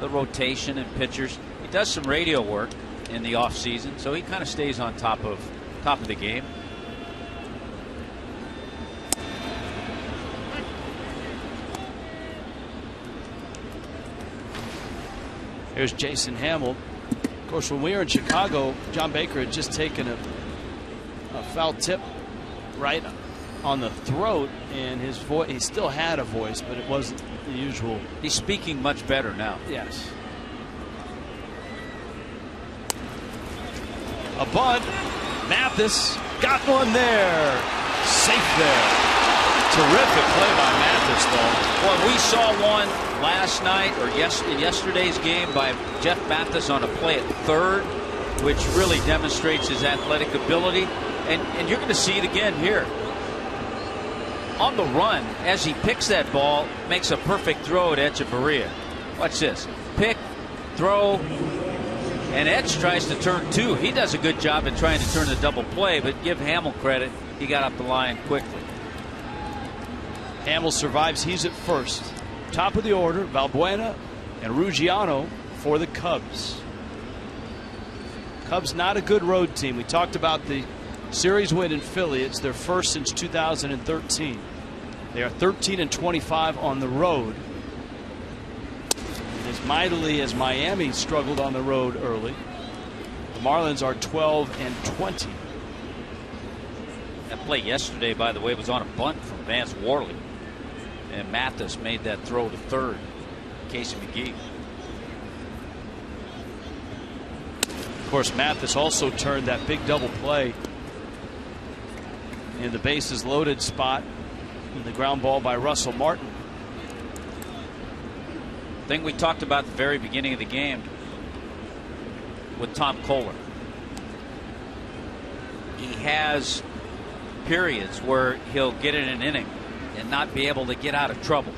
the rotation and pitchers. He does some radio work in the off season, so he kind of stays on top of the game. Here's Jason Hamill. Of course, when we were in Chicago, John Baker had just taken a foul tip right on the throat, and his voice, he still had a voice, but it wasn't the usual. He's speaking much better now. Yes. A bunt. Mathis got one there. Safe there. Terrific play by Mathis, though. Well, we saw one last night or in yesterday's game by Jeff Mathis on a play at 3rd, which really demonstrates his athletic ability. And you're going to see it again here. On the run, as he picks that ball, makes a perfect throw at Echeverria. Watch this. Pick, throw, and Etch tries to turn 2. He does a good job in trying to turn the double play, but give Hamill credit. He got up the line quickly. Hamill survives. He's at first. Top of the order, Valbuena and Ruggiano for the Cubs. Cubs not a good road team. We talked about the series win in Philly. It's their first since 2013. They are 13-25 on the road. As mightily as Miami struggled on the road early, the Marlins are 12-20. That play yesterday, by the way, was on a bunt from Vance Worley, and Mathis made that throw to 3rd. Casey McGee. Of course, Mathis also turned that big double play in the bases loaded spot in the ground ball by Russell Martin. Thing we talked about at the very beginning of the game with Tom Kohler. He has periods where he'll get in an inning and not be able to get out of trouble.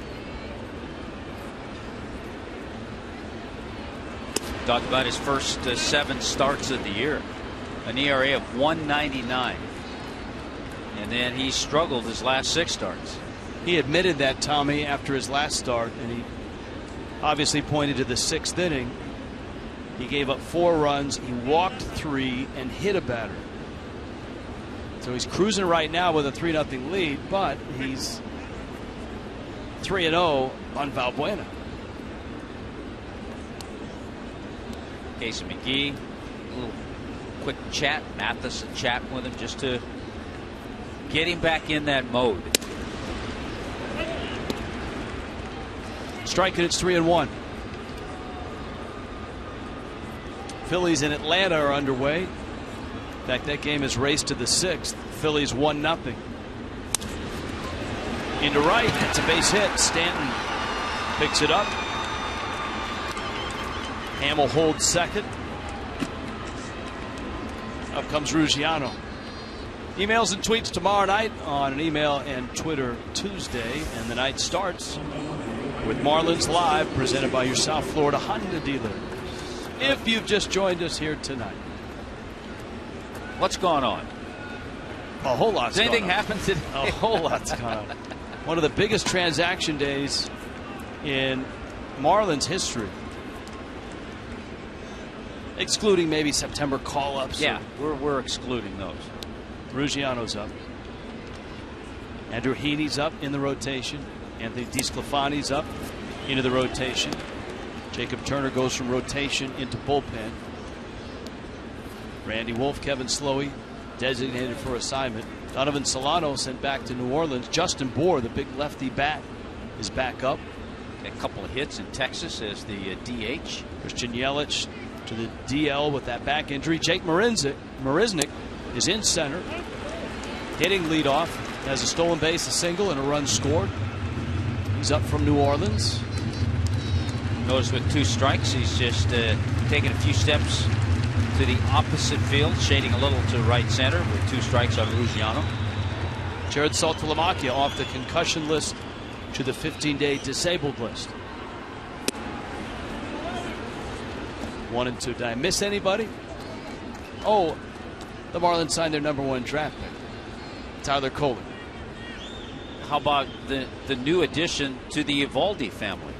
Talked about his first 7 starts of the year, an ERA of 1.99, and then he struggled his last 6 starts. He admitted that, Tommy, after his last start, and he obviously pointed to the 6th inning. He gave up 4 runs, he walked 3, and hit a batter. So he's cruising right now with a 3-0 lead, but he's 3-0 on Valbuena. Casey McGee, a little quick chat. Mathis chatting with him just to get him back in that mode. Striking, it's 3-1. Phillies in Atlanta are underway. In fact, that game is raced to the 6th. Phillies 1-0. Into right. That's a base hit. Stanton picks it up. Hamill holds second. Up comes Ruggiano. Emails and tweets tomorrow night on an email and Twitter Tuesday. And the night starts with Marlins Live, presented by your South Florida Honda dealer. If you've just joined us here tonight. What's going on? A whole lot's Has anything going on. happened today? A whole lot's going on. One of the biggest transaction days in Marlins history. Excluding maybe September call-ups. Yeah, we're excluding those. Ruggiano's up. Andrew Heaney's up in the rotation. Anthony DeSclafani's up into the rotation. Jacob Turner goes from rotation into bullpen. Randy Wolf, Kevin Slowey designated for assignment. Donovan Solano sent back to New Orleans. Justin Bour, the big lefty bat, is back up. A couple of hits in Texas as the DH. Christian Yelich to the DL with that back injury. Jake Marisnick is in center, hitting leadoff, has a stolen base, a single, and a run scored. He's up from New Orleans. Notice with 2 strikes, he's just taking a few steps to the opposite field, shading a little to right center with 2 strikes on Ruggiano. Jared Saltalamacchia off the concussion list to the 15-day disabled list. 1-2. Did I miss anybody? Oh, the Marlins signed their #1 draft pick, Tyler Kolek. How about the new addition to the Eovaldi family?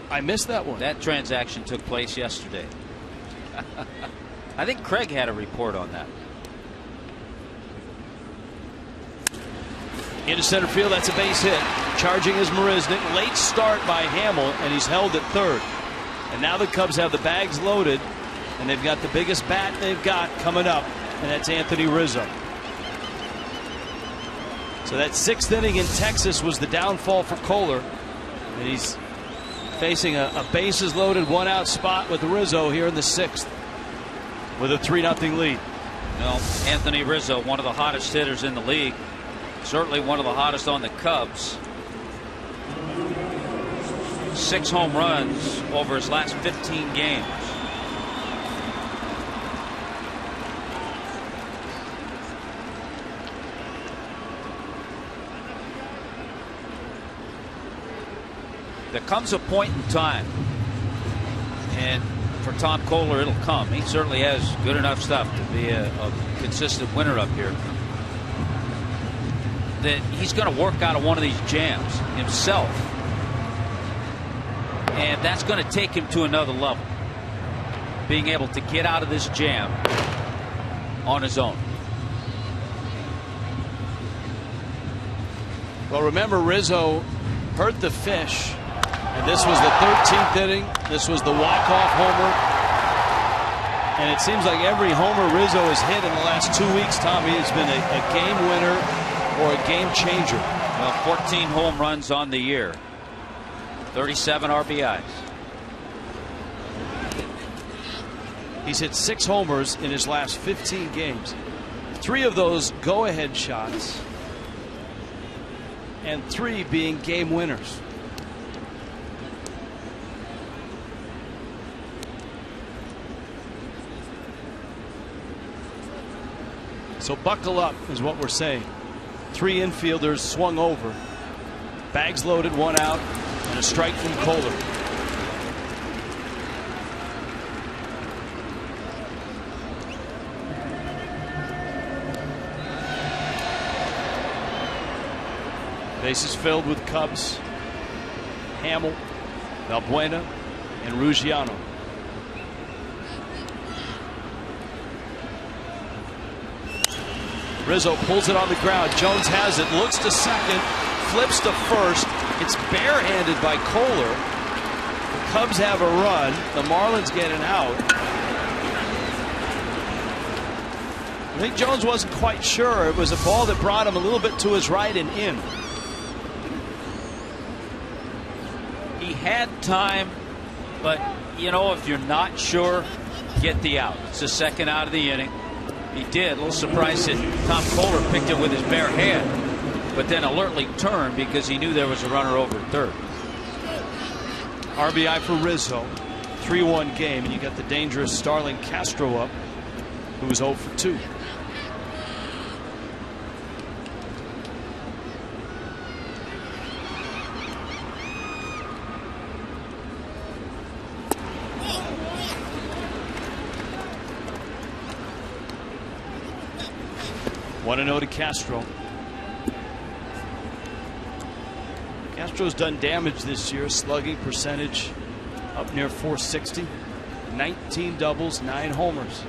I missed that one. That transaction took place yesterday. I think Craig had a report on that. Into center field, that's a base hit. Charging is Marisnick. Late start by Hamill, and he's held at third. And now the Cubs have the bags loaded, and they've got the biggest bat they've got coming up, and that's Anthony Rizzo. So that 6th inning in Texas was the downfall for Kohler, and he's facing a bases loaded 1-out spot with Rizzo here in the 6th with a 3-0 lead. Well, Anthony Rizzo, one of the hottest hitters in the league, certainly one of the hottest on the Cubs. 6 home runs over his last 15 games. There comes a point in time, and for Tom Kohler it'll come. He certainly has good enough stuff to be a consistent winner up here, that he's going to work out of one of these jams himself, and that's going to take him to another level, being able to get out of this jam on his own. Well, remember, Rizzo hurt the fish, and this was the 13th inning. This was the walk-off homer, and it seems like every homer Rizzo has hit in the last 2 weeks, Tommy, has been a game winner or a game changer. Well, 14 home runs on the year, 37 RBIs. He's hit 6 homers in his last 15 games. 3 of those go-ahead shots, and 3 being game winners. So buckle up is what we're saying. 3 infielders swung over. Bags loaded, 1 out, and a strike from Kohler. Bases filled with Cubs. Hamill, Valbuena, and Ruggiano. Rizzo pulls it on the ground. Jones has it, looks to second, flips to first. It's barehanded by Kohler. The Cubs have a run. The Marlins get an out. I think Jones wasn't quite sure. It was a ball that brought him a little bit to his right and in. He had time, but you know, if you're not sure, get the out. It's the second out of the inning. He did. A little surprised that Tom Kohler picked it with his bare hand, but then alertly turned because he knew there was a runner over at third. RBI for Rizzo. 3-1 game, and you got the dangerous Starlin Castro up, who was 0 for 2. Want to know to Castro. Castro's done damage this year. Slugging percentage up near 460. 19 doubles, 9 homers.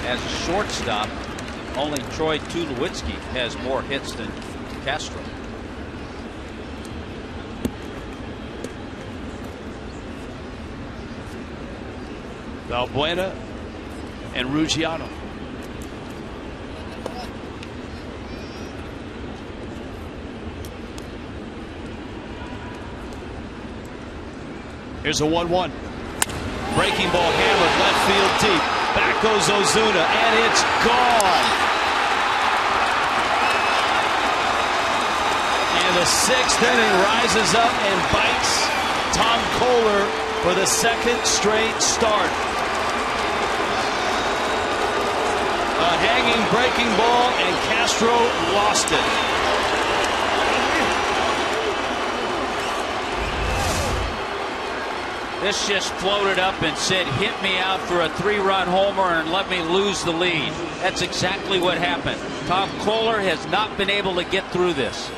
As a shortstop, only Troy Tulowitzki has more hits than Castro. Valbuena and Ruggiano. Here's a 1-1. Breaking ball hammered left field deep. Back goes Ozuna, and it's gone. And the 6th inning rises up and bites Tom Kohler for the 2nd straight start. A hanging breaking ball, and Castro lost it. This just floated up and said, hit me out for a 3-run homer and let me lose the lead. That's exactly what happened. Tom Kohler has not been able to get through this.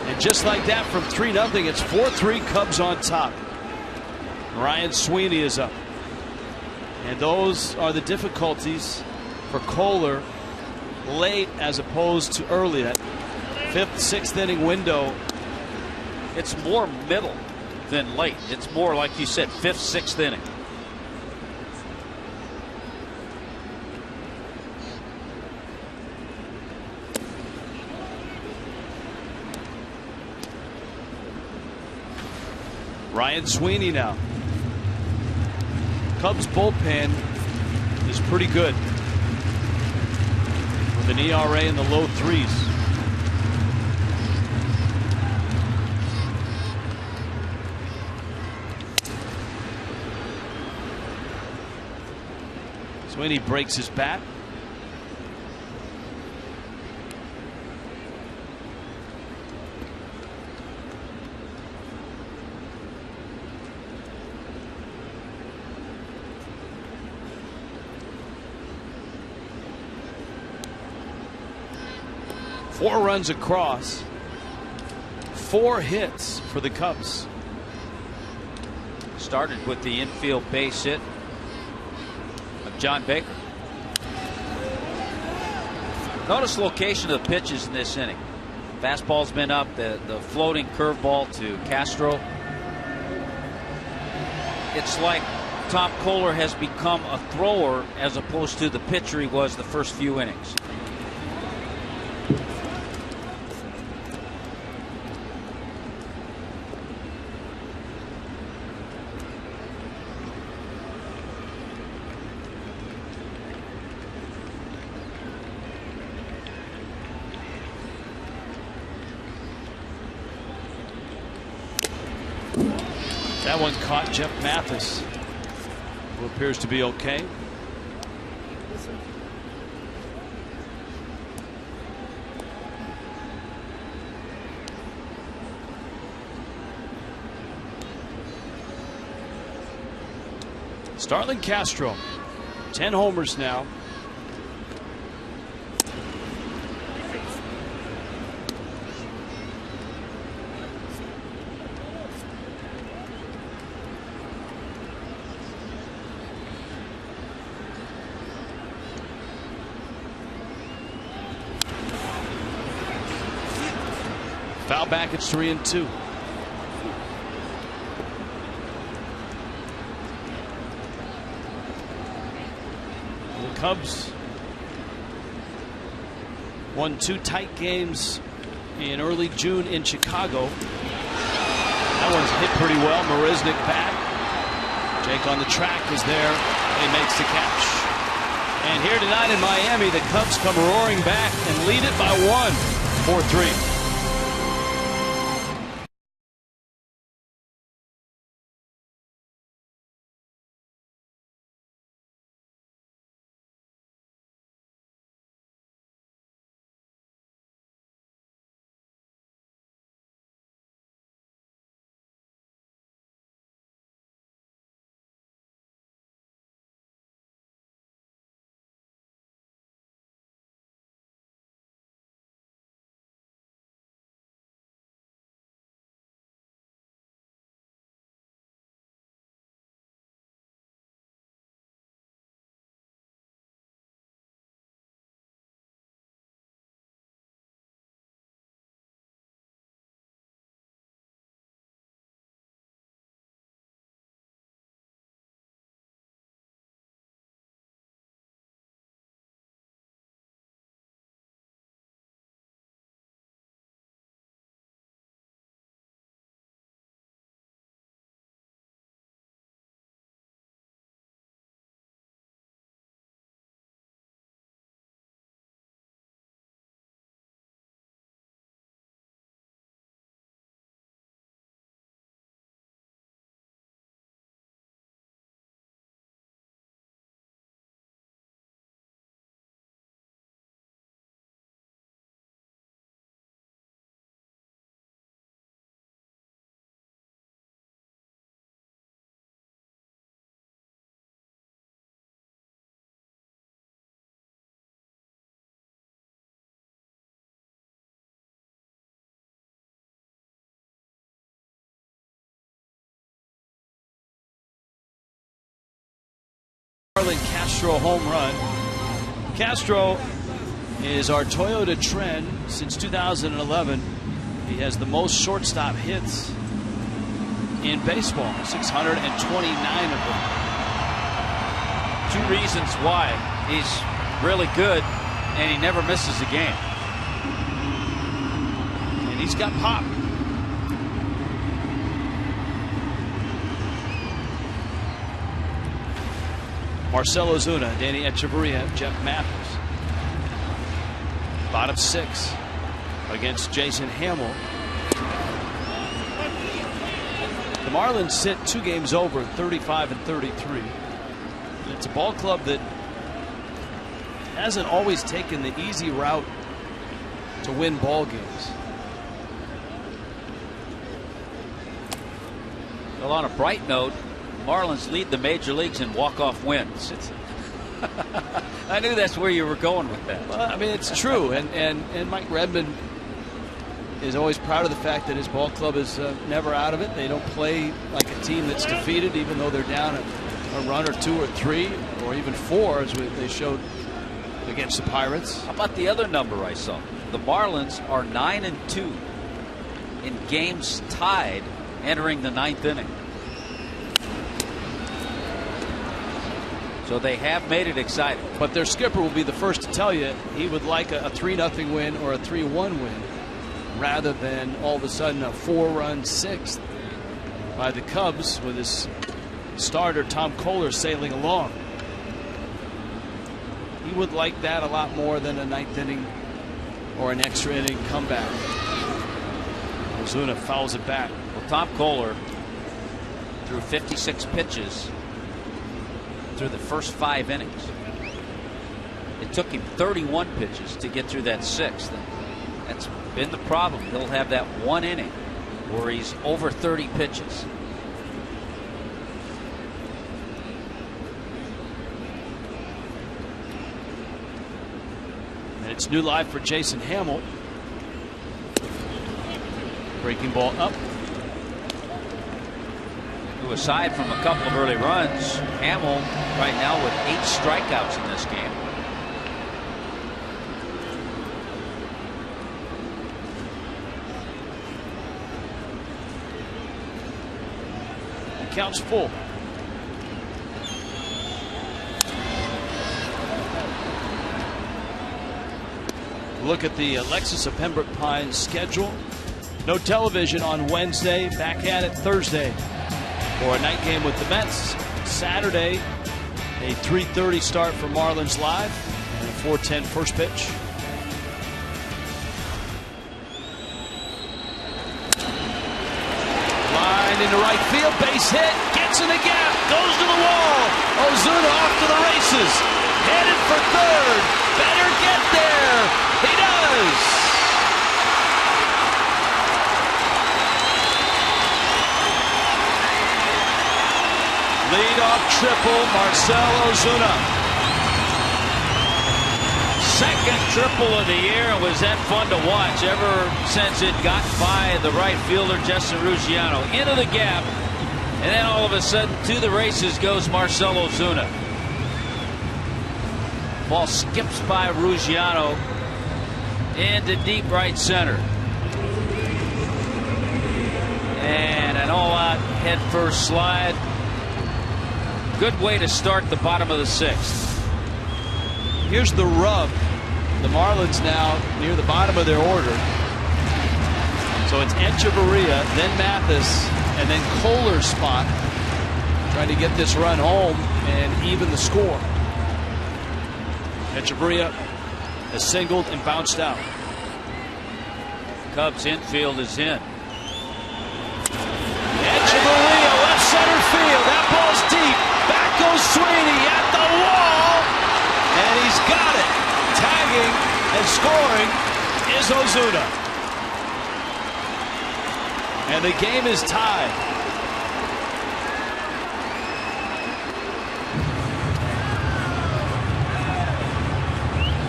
And just like that, from 3-0, it's 4-3 Cubs on top. Ryan Sweeney is up. And those are the difficulties for Kohler late as opposed to early. That 5th, 6th inning window. It's more middle than late. It's more, like you said, 5th, 6th inning. Ryan Sweeney now. Cubs bullpen is pretty good, with an ERA in the low 3s. Sweeney breaks his bat. Four runs across, 4 hits for the Cubs. Started with the infield base hit of John Baker. Notice location of the pitches in this inning. Fastball's been up, the floating curveball to Castro. It's like Tom Kohler has become a thrower as opposed to the pitcher he was the first few innings. That one caught Jeff Mathis, who appears to be okay. Starlin Castro, 10 homers now. Foul back, it's 3-2. Cubs won 2 tight games in early June in Chicago. That one's hit pretty well. Marisnick back. Jake on the track is there. He makes the catch. And here tonight in Miami, the Cubs come roaring back and lead it by 1, 4-3. Castro home run. Castro is our Toyota trend since 2011. He has the most shortstop hits in baseball, 629 of them. 2 reasons why he's really good and he never misses a game. And he's got pop. Marcell Ozuna, Danny Echeverria, Jeff Mathis. Bottom 6 against Jason Hamill. The Marlins sit 2 games over, 35-33. It's a ball club that hasn't always taken the easy route to win ball games. Well, on a bright note, Marlins lead the major leagues in walk-off wins. I knew that's where you were going with that. Well, I mean, it's true, and Mike Redmond is always proud of the fact that his ball club is never out of it. They don't play like a team that's defeated, even though they're down a run or 2 or 3 or even 4, as they showed against the Pirates. How about the other number I saw? The Marlins are 9-2 in games tied entering the 9th inning. So they have made it exciting. But their skipper will be the first to tell you he would like a 3-0 win or a 3-1 win rather than all of a sudden a 4-run 6th by the Cubs with his starter Tom Kohler sailing along. He would like that a lot more than a 9th inning or an extra inning comeback. Ozuna fouls it back. Well, Tom Kohler threw 56 pitches through the first 5 innings. It took him 31 pitches to get through that 6th. That's been the problem. He'll have that 1 inning where he's over 30 pitches. And it's new life for Jason Hamill. Breaking ball up. Who, aside from a couple of early runs, Hamill right now with 8 strikeouts in this game. Count's full. Look at the Alexis of Pembroke Pines schedule. No television on Wednesday. Back at it Thursday for a night game with the Mets. Saturday, a 3:30 start for Marlins Live and a 4:10 first pitch. Line into right field, base hit, gets in the gap, goes to the wall. Ozuna off to the races, headed for third. Better get there. He does. Leadoff triple, Marcell Ozuna. Second triple of the year. Was that fun to watch ever since it got by the right fielder, Justin Ruggiano, into the gap. And then all of a sudden, to the races goes Marcell Ozuna. Ball skips by Ruggiano into deep right center. And an all-out head-first slide. Good way to start the bottom of the sixth. Here's the rub. The Marlins now near the bottom of their order. So it's Echeverria, then Mathis, and then Kohler's spot. Trying to get this run home and even the score. Echeverria has singled and bounced out. Cubs infield is in. Echeverria, left center field. That ball's deep. Back goes Sweeney at the wall. And he's got it. Tagging and scoring is Ozuna. And the game is tied.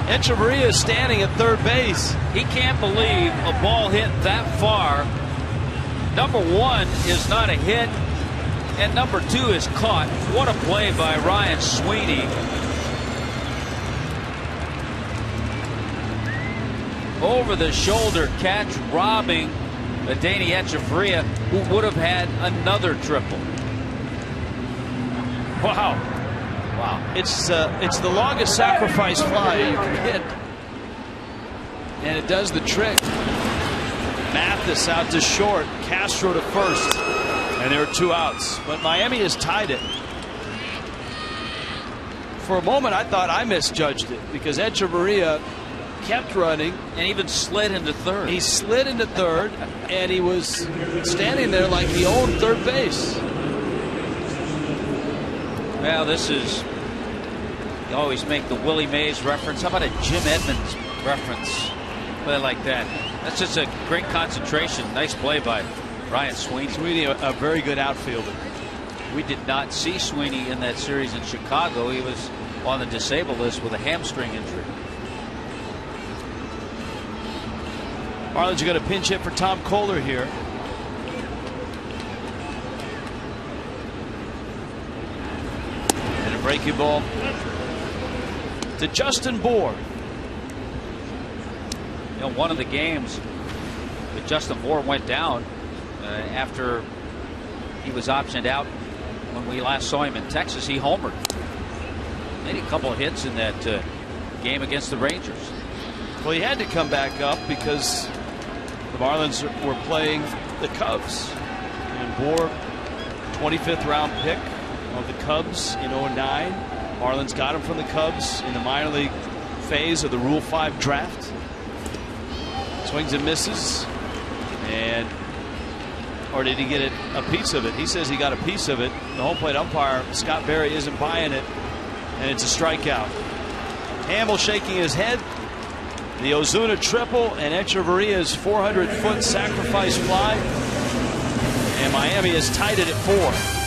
Echeverria is standing at third base. He can't believe a ball hit that far. Number one is not a hit, and number two is caught. What a play by Ryan Sweeney. Over the shoulder catch, robbing Adeiny Echeverria, who would have had another triple. Wow. Wow. It's the longest sacrifice fly you can hit. And it does the trick. Mathis out to short, Castro to first, and there are 2 outs. But Miami has tied it. For a moment, I thought I misjudged it because Echeverria kept running and even slid into third. He slid into third, and he was standing there like he owned third base. Well, this is, you always make the Willie Mays reference. How about a Jim Edmonds reference? Play like that. That's just a great concentration. Nice play by Ryan Sweeney. Sweeney, a very good outfielder. We did not see Sweeney in that series in Chicago. He was on the disabled list with a hamstring injury. Marlins are going to pinch hit for Tom Kohler here. And a breaking ball to Justin Bour. You know, one of the games that Justin Bour went down after he was optioned out when we last saw him in Texas, he homered. Made a couple of hits in that game against the Rangers. Well, he had to come back up because the Marlins were playing the Cubs. And Bour, 25th round pick of the Cubs in 09. Marlins got him from the Cubs in the minor league phase of the Rule 5 draft. Swings and misses. And or did he get it, a piece of it? He says he got a piece of it. The home plate umpire, Scott Berry, isn't buying it. And it's a strikeout. Hamill shaking his head. The Ozuna triple and Echeverria's 400-foot sacrifice fly. And Miami has tied it at 4.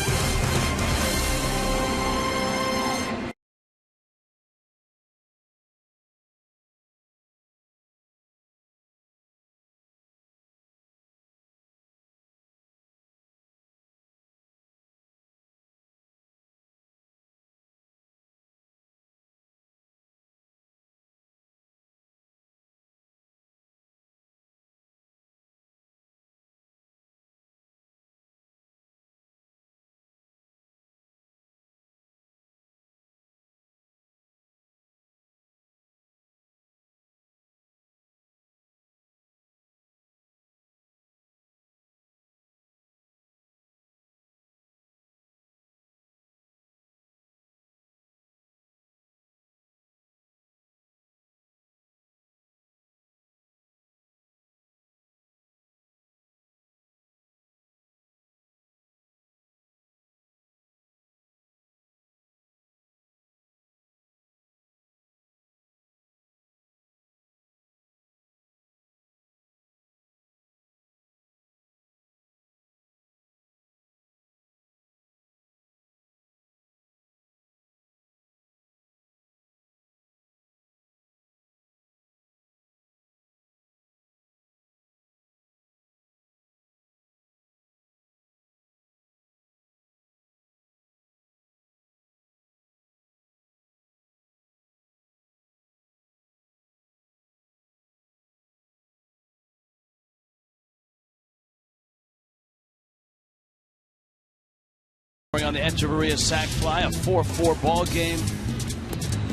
On the Echeverria sac fly, a 4-4 ball game.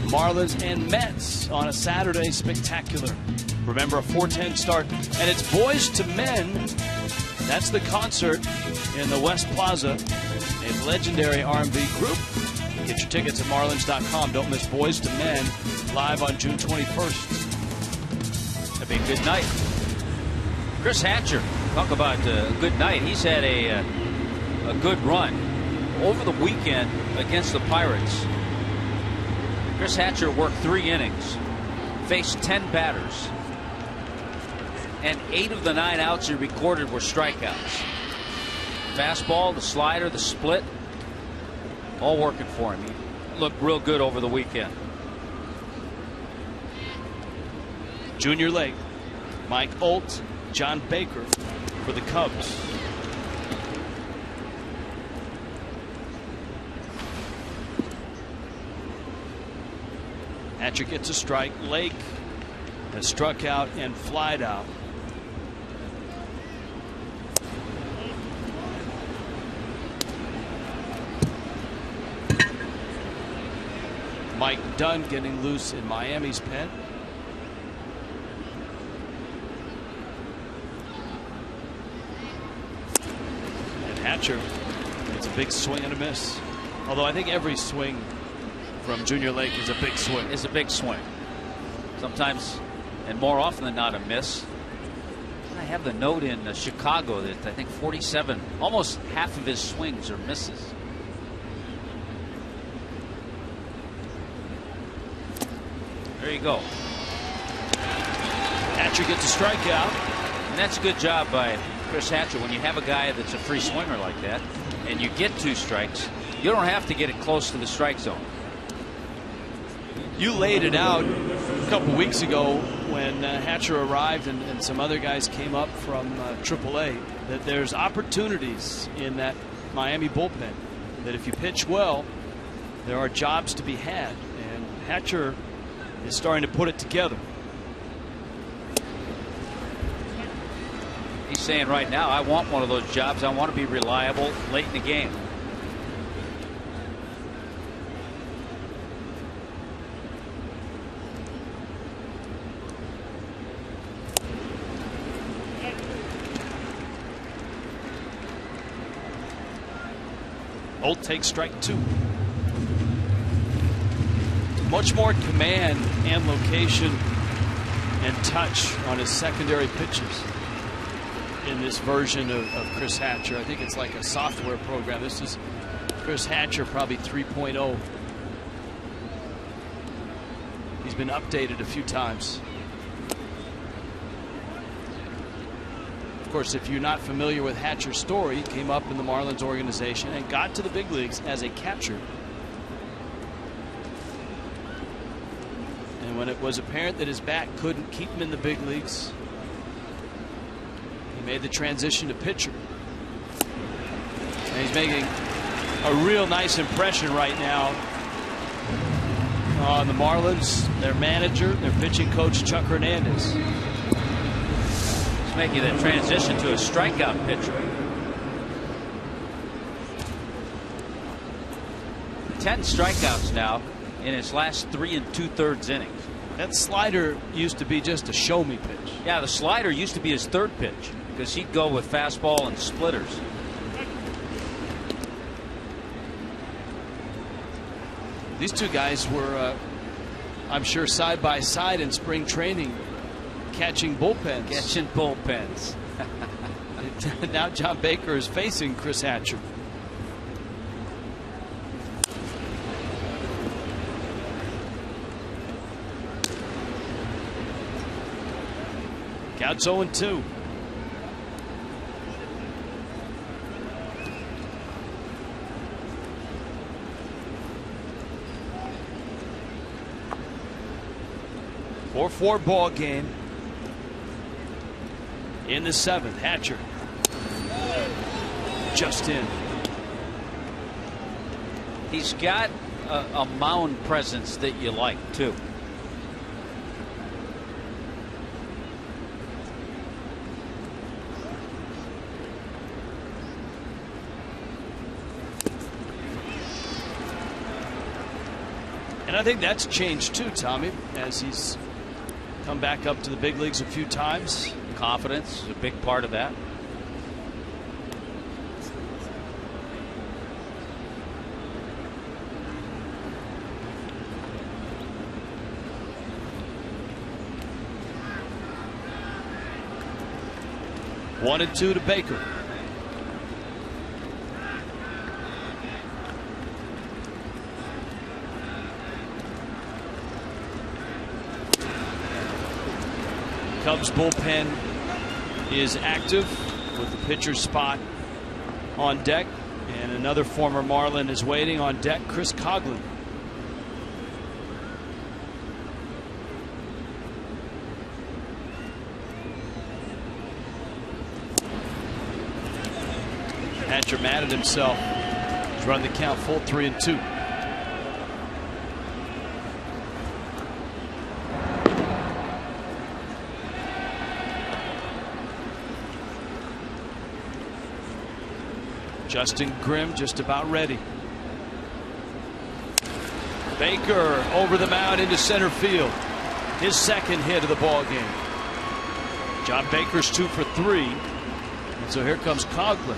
Marlins and Mets on a Saturday spectacular. Remember, a 4:10 start, and it's Boys to Men. That's the concert in the West Plaza, a legendary R&B group. Get your tickets at marlins.com. Don't miss Boys to Men live on June 21st. That'd be a good night. Chris Hatcher, talk about a good night. He's had a good run over the weekend against the Pirates. Chris Hatcher worked 3 innings, faced 10 batters, and 8 of the 9 outs he recorded were strikeouts. Fastball, the slider, the split, all working for him. He looked real good over the weekend. Junior Lake, Mike Olt, John Baker for the Cubs. Hatcher gets a strike. Lake has struck out and flied out. Mike Dunn getting loose in Miami's pen. And Hatcher, it's a big swing and a miss. Although I think every swing from Junior Lake is a big swing. It's a big swing. Sometimes, and more often than not, a miss. I have the note in Chicago that I think 47, almost half of his swings are misses. There you go. Hatcher gets a strikeout. And that's a good job by Chris Hatcher. When you have a guy that's a free swinger like that and you get 2 strikes, you don't have to get it close to the strike zone. You laid it out a couple weeks ago when Hatcher arrived and some other guys came up from AAA, that there's opportunities in that Miami bullpen, that if you pitch well, there are jobs to be had, and Hatcher is starting to put it together. He's saying right now, I want one of those jobs. I want to be reliable late in the game. Olt takes strike 2. Much more command and location and touch on his secondary pitches in this version of Chris Hatcher. I think it's like a software program. This is Chris Hatcher, probably 3.0. He's been updated a few times. Of course, if you're not familiar with Hatcher's story, he came up in the Marlins organization and got to the big leagues as a catcher. And when it was apparent that his bat couldn't keep him in the big leagues, he made the transition to pitcher. And he's making a real nice impression right now on the Marlins, their manager, their pitching coach, Chuck Hernandez. Making that transition to a strikeout pitcher. 10 strikeouts now in his last 3 2/3 innings. That slider used to be just a show me pitch. Yeah, the slider used to be his 3rd pitch because he'd go with fastball and splitters. These two guys were, I'm sure, side by side in spring training, catching bullpens. Catching bullpens. Now John Baker is facing Chris Hatcher. Count's 0-2. Four 4 ball game. In the 7th, Hatcher just in. He's got a mound presence that you like too. I think that's changed too, Tommy, as he's come back up to the big leagues a few times. Confidence is a big part of that. One and two to Baker. Cubs bullpen is active with the pitcher's spot on deck, and another former Marlin is waiting on deck, Chris Coghlan. Hatcher mad at himself. He's run the count full 3-2. Justin Grimm just about ready. Baker over the mound into center field. His second hit of the ball game. John Baker's 2 for 3. And so here comes Coghlan.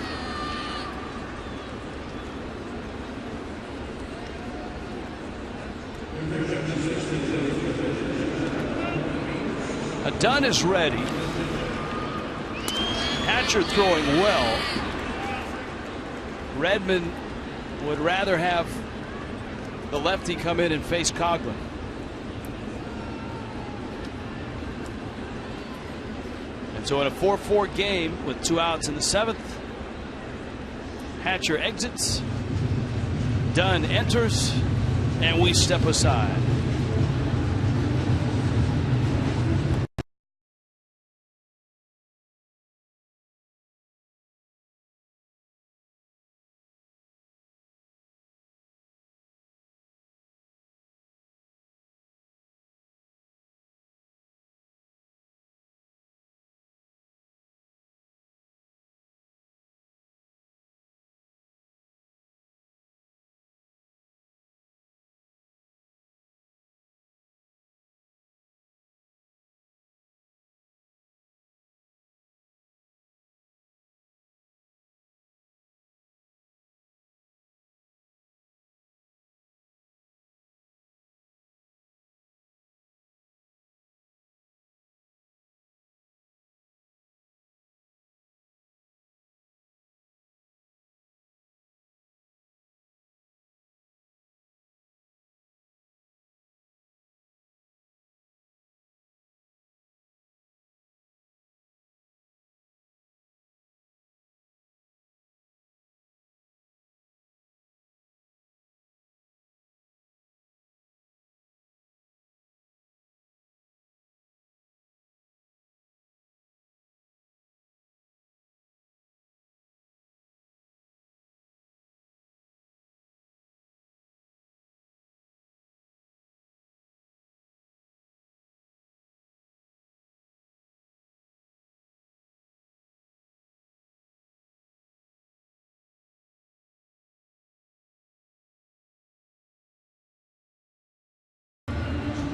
Dunn is ready. Hatcher throwing well. Redmond would rather have the lefty come in and face Coghlan. And so in a 4-4 game with 2 outs in the 7th, Hatcher exits, Dunn enters, and we step aside.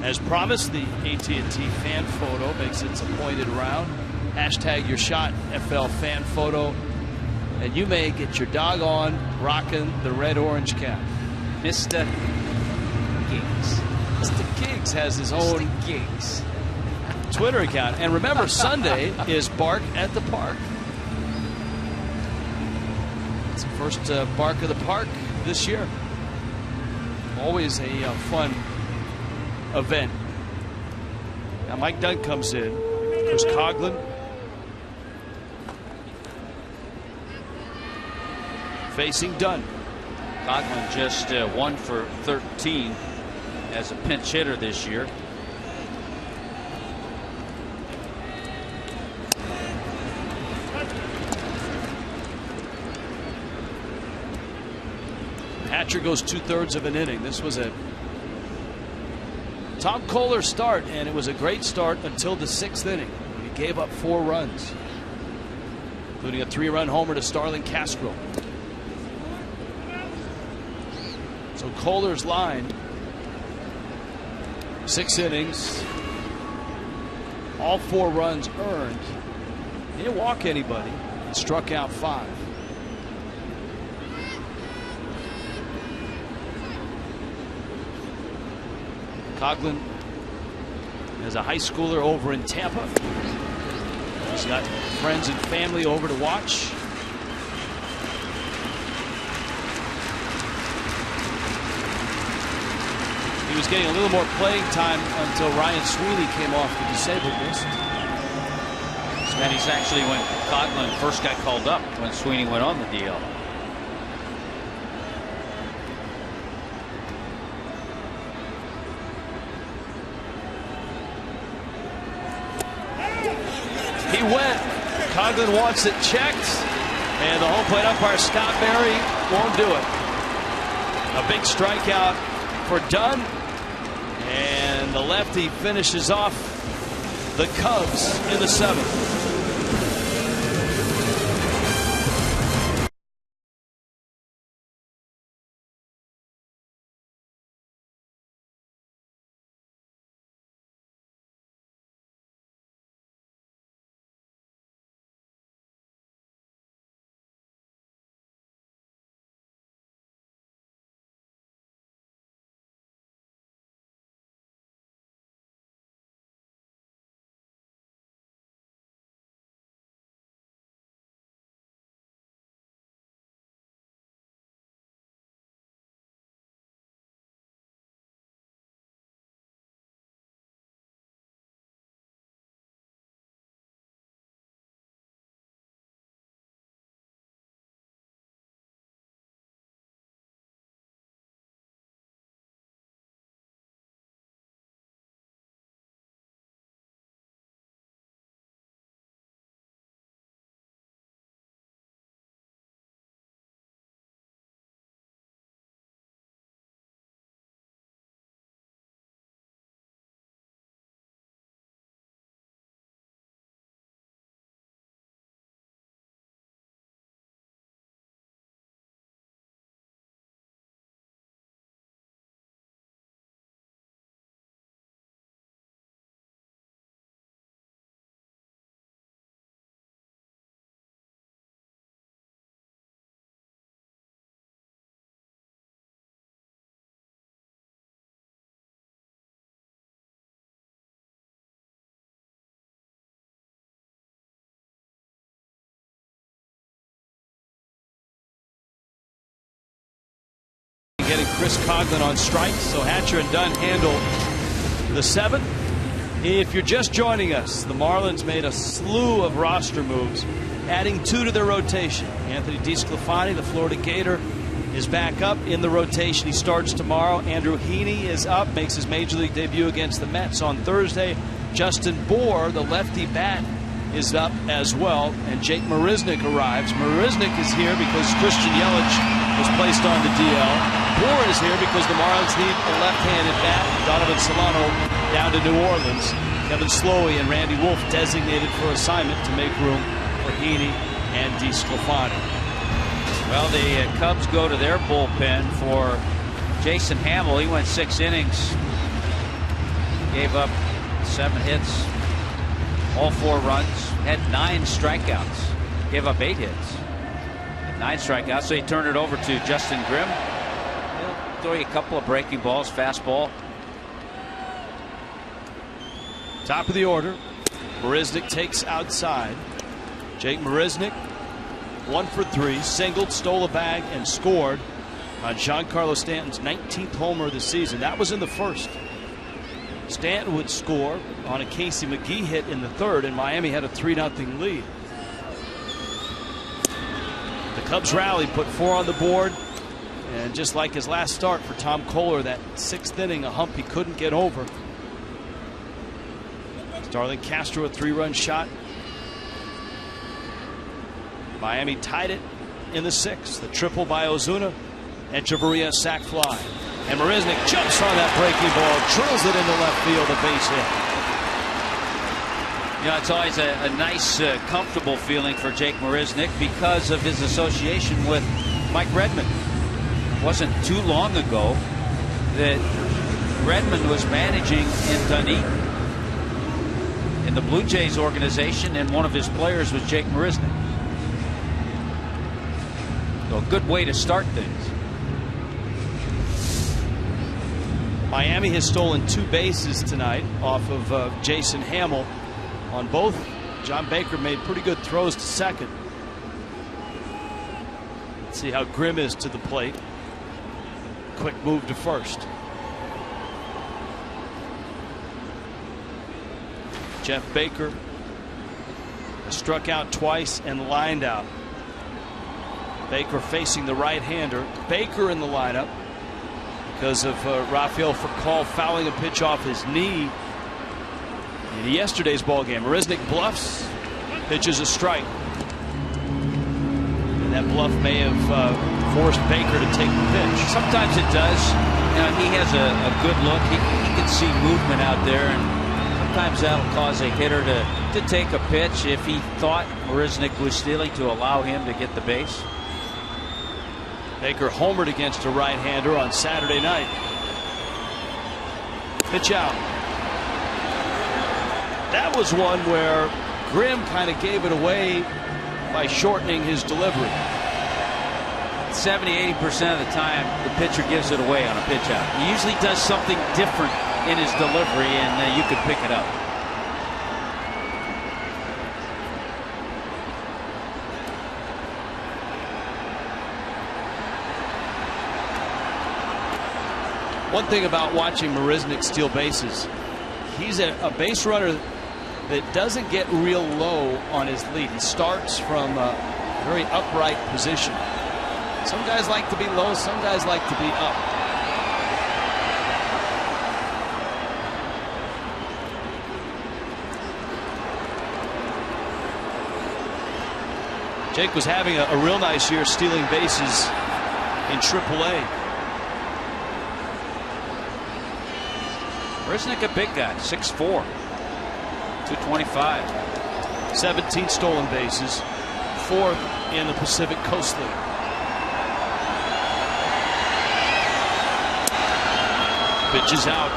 As promised, the AT&T fan photo makes its appointed round. Hashtag your shot FL fan photo, and you may get your doggone rocking the red-orange cap. Mr. Giggs. Mr. Giggs has his own Giggs Twitter account. And remember, Sunday is Bark at the Park. It's the first Bark of the Park this year. Always a fun event. Now Mike Dunn comes in. There's Coghlan. Facing Dunn. Coghlan just 1 for 13 as a pinch hitter this year. Hatcher goes 2/3 of an inning. This was a Tom Kohler start, and it was a great start until the 6th inning. He gave up 4 runs, including a 3-run homer to Starlin Castro. So Kohler's line 6 innings, all 4 runs earned. He didn't walk anybody. He struck out 5. Coughlin is a high schooler over in Tampa. He's got friends and family over to watch. He was getting a little more playing time until Ryan Sweeney came off the disabled list. And he's actually, when Coughlin first got called up, when Sweeney went on the DL. He went. Coughlin wants it checked, and the home plate umpire Scott Berry won't do it. A big strikeout for Dunn, and the lefty finishes off the Cubs in the 7th. Getting Chris Coughlin on strike, so Hatcher and Dunn handle the 7th. If you're just joining us, the Marlins made a slew of roster moves, adding 2 to their rotation. Anthony DeSclafani, the Florida Gator, is back up in the rotation. He starts tomorrow. Andrew Heaney is up, makes his major league debut against the Mets on Thursday. Justin Bour, the lefty bat, is up as well, and Jake Marisnick arrives. Marisnick is here because Christian Yelich was placed on the DL. Bour is here because the Marlins need a left-handed bat. Donovan Solano down to New Orleans. Kevin Slowey and Randy Wolf designated for assignment to make room for Heaney and DeSclafani. Well, the Cubs go to their bullpen for Jason Hamill. He went 6 innings, gave up 7 hits, all 4 runs, had 9 strikeouts, gave up 8 hits, 9 strikeouts. So he turned it over to Justin Grimm. He'll throw you a couple of breaking balls, fastball. Top of the order, Marisnick takes outside. Jake Marisnick, 1 for 3, singled, stole a bag, and scored on Giancarlo Stanton's 19th homer of the season. That was in the 1st. Stanton would score on a Casey McGee hit in the 3rd, and Miami had a 3-0 lead. The Cubs rally, put 4 on the board, and just like his last start for Tom Kohler, that 6th inning, a hump he couldn't get over. Starlin Castro, a 3-run shot. Miami tied it in the 6th. The triple by Ozuna, and Chavarria sac fly. And Marisnick jumps on that breaking ball, drills it into left field, a base hit. You know, it's always a nice, comfortable feeling for Jake Marisnick because of his association with Mike Redmond. It wasn't too long ago that Redmond was managing in Dunedin in the Blue Jays organization, and one of his players was Jake Marisnick. So a good way to start things. Miami has stolen 2 bases tonight off of Jason Hamill. On both, John Baker made pretty good throws to second. Let's see how Grimm is to the plate. Quick move to first. Jeff Baker struck out twice and lined out. Baker facing the right-hander. Baker in the lineup because of Rafael Furcal fouling a pitch off his knee in yesterday's ball game. Marisnick bluffs, pitches a strike. And that bluff may have forced Baker to take the pitch. Sometimes it does. He has a good look. He can see movement out there, and sometimes that'll cause a hitter to take a pitch if he thought Marisnick was stealing, to allow him to get the base. Baker homered against a right-hander on Saturday night. Pitch out. That was one where Grimm kind of gave it away by shortening his delivery. 70–80% of the time the pitcher gives it away on a pitch out. He usually does something different in his delivery, and you could pick it up. One thing about watching Marisnick steal bases, he's a base runner that doesn't get real low on his lead. He starts from a very upright position. Some guys like to be low, some guys like to be up. Jake was having a real nice year stealing bases in AAA. Marisnick, a big guy, 6'4", 225. 17 stolen bases, 4th in the Pacific Coast League. Pitch is out,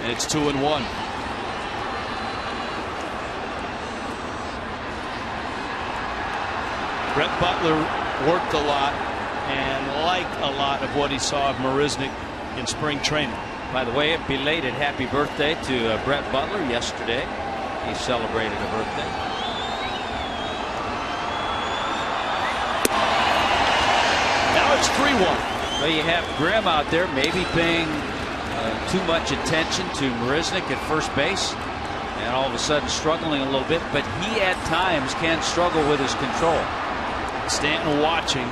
and it's 2-1. Brett Butler worked a lot and liked a lot of what he saw of Marisnick in spring training. By the way, a belated happy birthday to Brett Butler yesterday. He celebrated a birthday. Now it's 3-1. So you have Grimm out there maybe paying too much attention to Marisnick at first base, and all of a sudden struggling a little bit, but he at times can struggle with his control. Stanton watching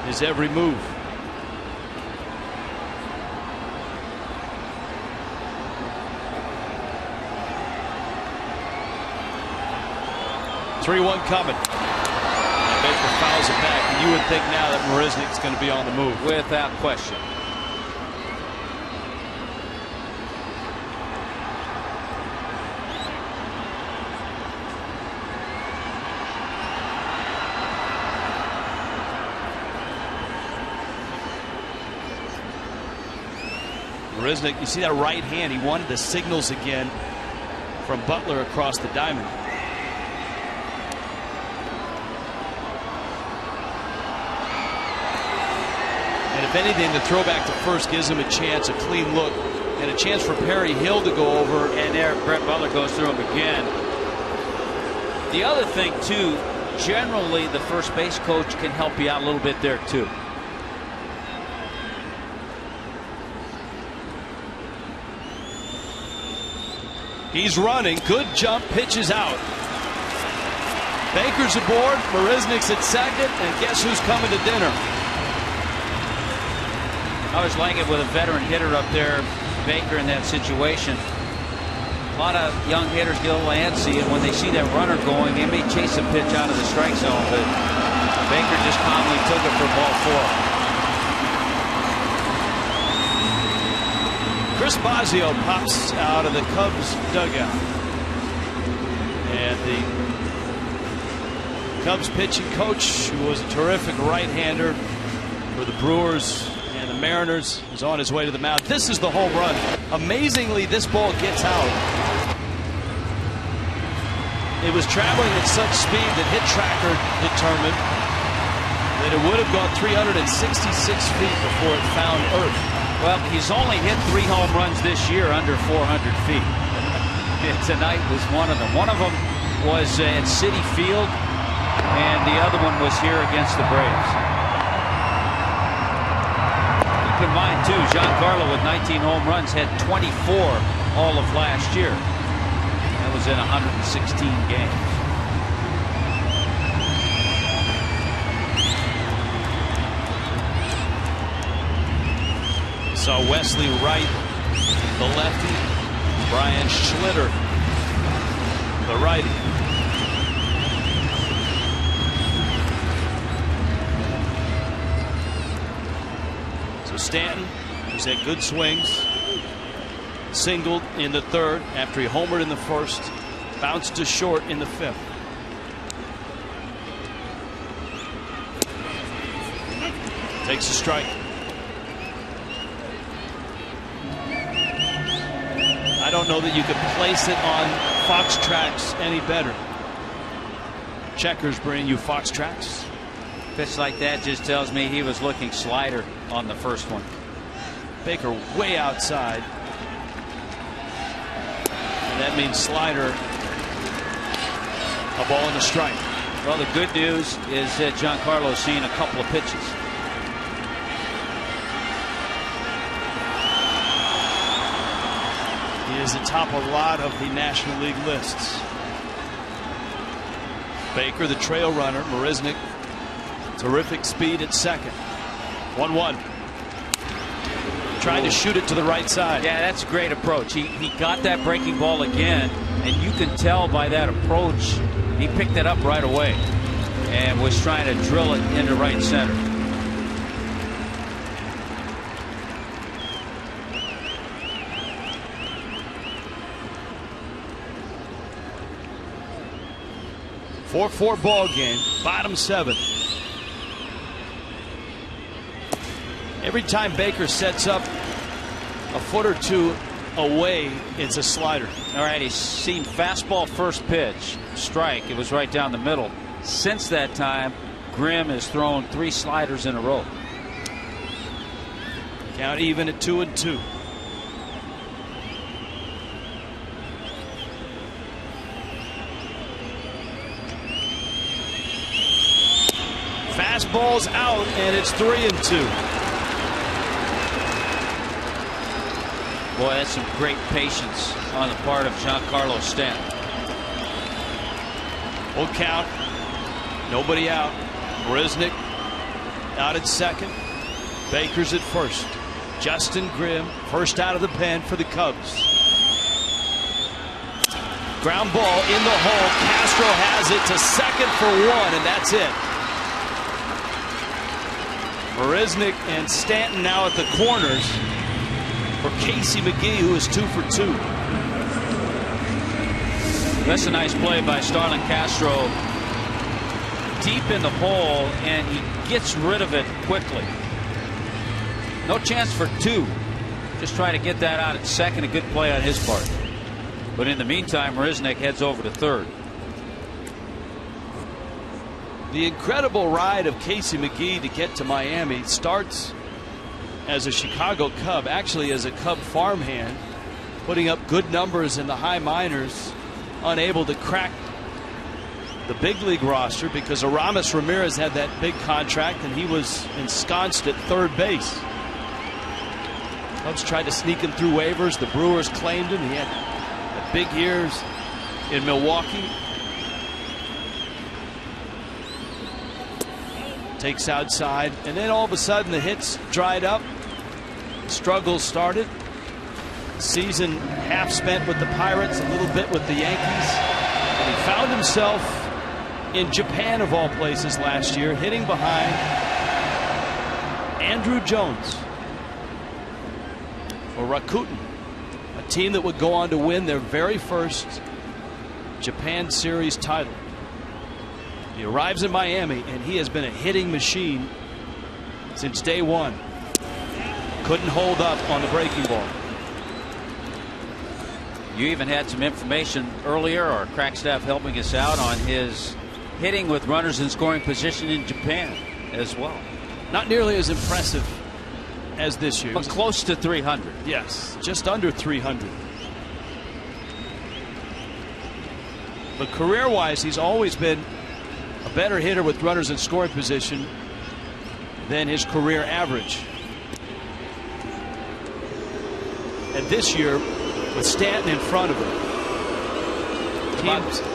his every move. Three-1 coming. Baker fouls it back, and you would think now that Marisnick's going to be on the move. Without question. Marisnick, you see that right hand, he wanted the signals again from Butler across the diamond. And if anything, the throwback to first gives him a chance, a clean look, and a chance for Perry Hill to go over. And there, Brett Butler goes through him again. The other thing, too, generally the first base coach can help you out a little bit there, too. He's running. Good jump. Pitches out. Baker's aboard. Marisnick's at second. And guess who's coming to dinner? I always like it with a veteran hitter up there, Baker, in that situation. A lot of young hitters get a little antsy, and when they see that runner going, they may chase a pitch out of the strike zone, but Baker just calmly took it for ball 4. Chris Bosio pops out of the Cubs dugout. And the Cubs pitching coach, who was a terrific right-hander for the Brewers and the Mariners is on his way to the mound. This is the home run. Amazingly, this ball gets out. It was traveling at such speed that Hit Tracker determined that it would have gone 366 feet before it found earth. Well, he's only hit 3 home runs this year under 400 feet. And tonight was one of them. One of them was at Citi Field, and the other one was here against the Braves. Keep in mind, too, Giancarlo with 19 home runs had 24 all of last year. That was in 116 games. Saw Wesley Wright, the lefty. Brian Schlitter, the righty. So Stanton, who's had good swings, singled in the 3rd after he homered in the 1st, bounced to short in the 5th. Takes a strike. I don't know that you could place it on Fox Tracks any better. Checkers bringing you Fox Tracks. Pitch like that just tells me he was looking slider on the first one. Baker way outside. And that means slider. A ball and a strike. Well, the good news is that Giancarlo's seen a couple of pitches. He is atop a lot of the National League lists. Baker, the trail runner. Marisnick, terrific speed at 2nd. 1-1. Trying to shoot it to the right side. Yeah, that's a great approach. He got that breaking ball again, and you can tell by that approach he picked it up right away and was trying to drill it into right center. Four 4 ball game, bottom 7. Every time Baker sets up a foot or two away, it's a slider. All right, he's seen fastball first pitch, strike. It was right down the middle. Since that time, Grimm has thrown 3 sliders in a row. Count even at 2-2. Fastball's out, and it's 3-2. Boy, that's some great patience on the part of Giancarlo Stanton. Full count. Nobody out. Marisnick out at 2nd. Baker's at 1st. Justin Grimm first out of the pen for the Cubs. Ground ball in the hole. Castro has it to 2nd for 1, and that's it. Marisnick and Stanton now at the corners for Casey McGee, who is 2 for 2. That's a nice play by Starlin Castro. Deep in the hole, and he gets rid of it quickly. No chance for 2. Just try to get that out at 2nd. A good play on his part. But in the meantime, Marisnick heads over to 3rd. The incredible ride of Casey McGee to get to Miami starts as a Chicago Cub, actually as a Cub farmhand, putting up good numbers in the high minors, unable to crack the big league roster because Aramis Ramirez had that big contract and he was ensconced at 3rd base. Cubs tried to sneak him through waivers. The Brewers claimed him. He had big years in Milwaukee. Takes outside, and then all of a sudden the hits dried up. Struggles started. Season half spent with the Pirates, a little bit with the Yankees. And he found himself in Japan, of all places, last year, hitting behind Andrew Jones for Rakuten, a team that would go on to win their very first Japan Series title. He arrives in Miami, and he has been a hitting machine since day one. Couldn't hold up on the breaking ball. You even had some information earlier, or Crackstaff helping us out, on his hitting with runners in scoring position in Japan as well. Not nearly as impressive as this year, but close to 300. Yes, just under 300. But career-wise, he's always been a better hitter with runners in scoring position than his career average. And this year, with Stanton in front of him,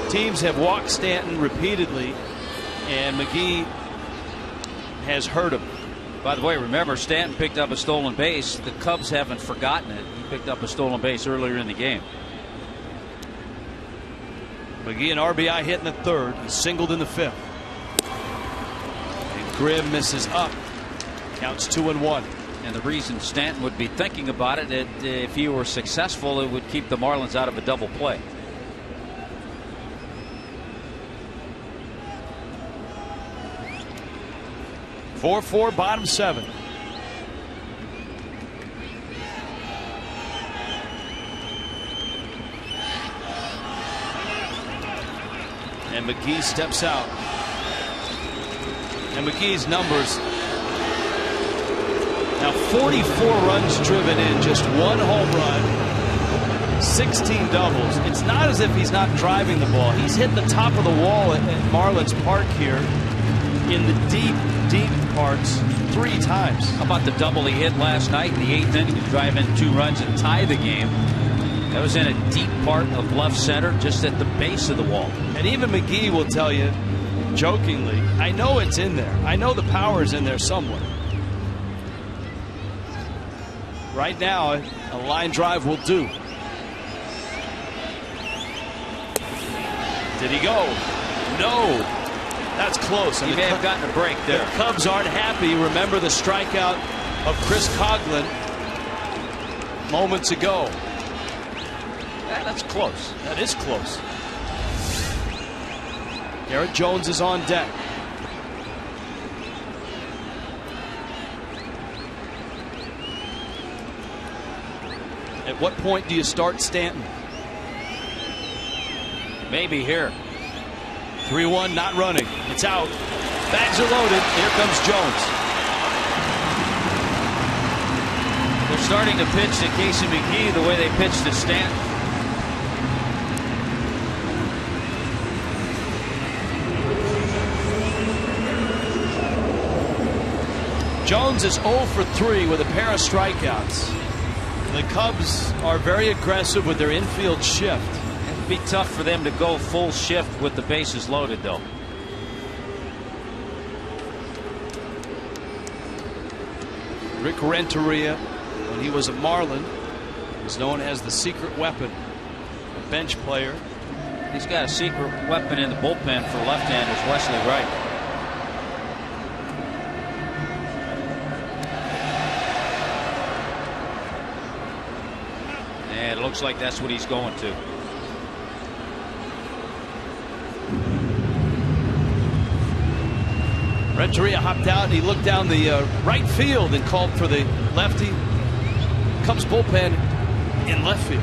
teams have walked Stanton repeatedly, and McGee has hurt him. By the way, remember, Stanton picked up a stolen base. The Cubs haven't forgotten it. He picked up a stolen base earlier in the game. McGee an RBI hit in the third. He singled in the fifth. And Grimm misses up. Counts 2-1. And the reason Stanton would be thinking about it, if he were successful, it would keep the Marlins out of a double play. Four, bottom 7. And McGee steps out. And McGee's numbers now: 44 runs driven in, just 1 home run, 16 doubles. It's not as if he's not driving the ball. He's hit the top of the wall at Marlins Park here in the deep parts 3 times. How about the double he hit last night in the 8th inning to drive in 2 runs and tie the game? That was in a deep part of left center, just at the base of the wall. And even McGee will tell you, jokingly, I know it's in there. I know the power's in there somewhere. Right now, a line drive will do. Did he go? No. That's close. He may have gotten a break there. The Cubs aren't happy. Remember the strikeout of Chris Coughlin moments ago. That's close. That is close. Garrett Jones is on deck. At what point do you start Stanton? Maybe here. 3-1, not running. It's out. Bags are loaded. Here comes Jones. They're starting to pitch to Casey McGee the way they pitched to Stanton. Jones is 0 for 3 with a pair of strikeouts. The Cubs are very aggressive with their infield shift. It'd be tough for them to go full shift with the bases loaded, though. Rick Renteria, when he was a Marlin, was known as the secret weapon, a bench player. He's got a secret weapon in the bullpen for left-handers, Wesley Wright. And it looks like that's what he's going to. Renteria hopped out and he looked down the right field and called for the lefty. Cubs bullpen in left field.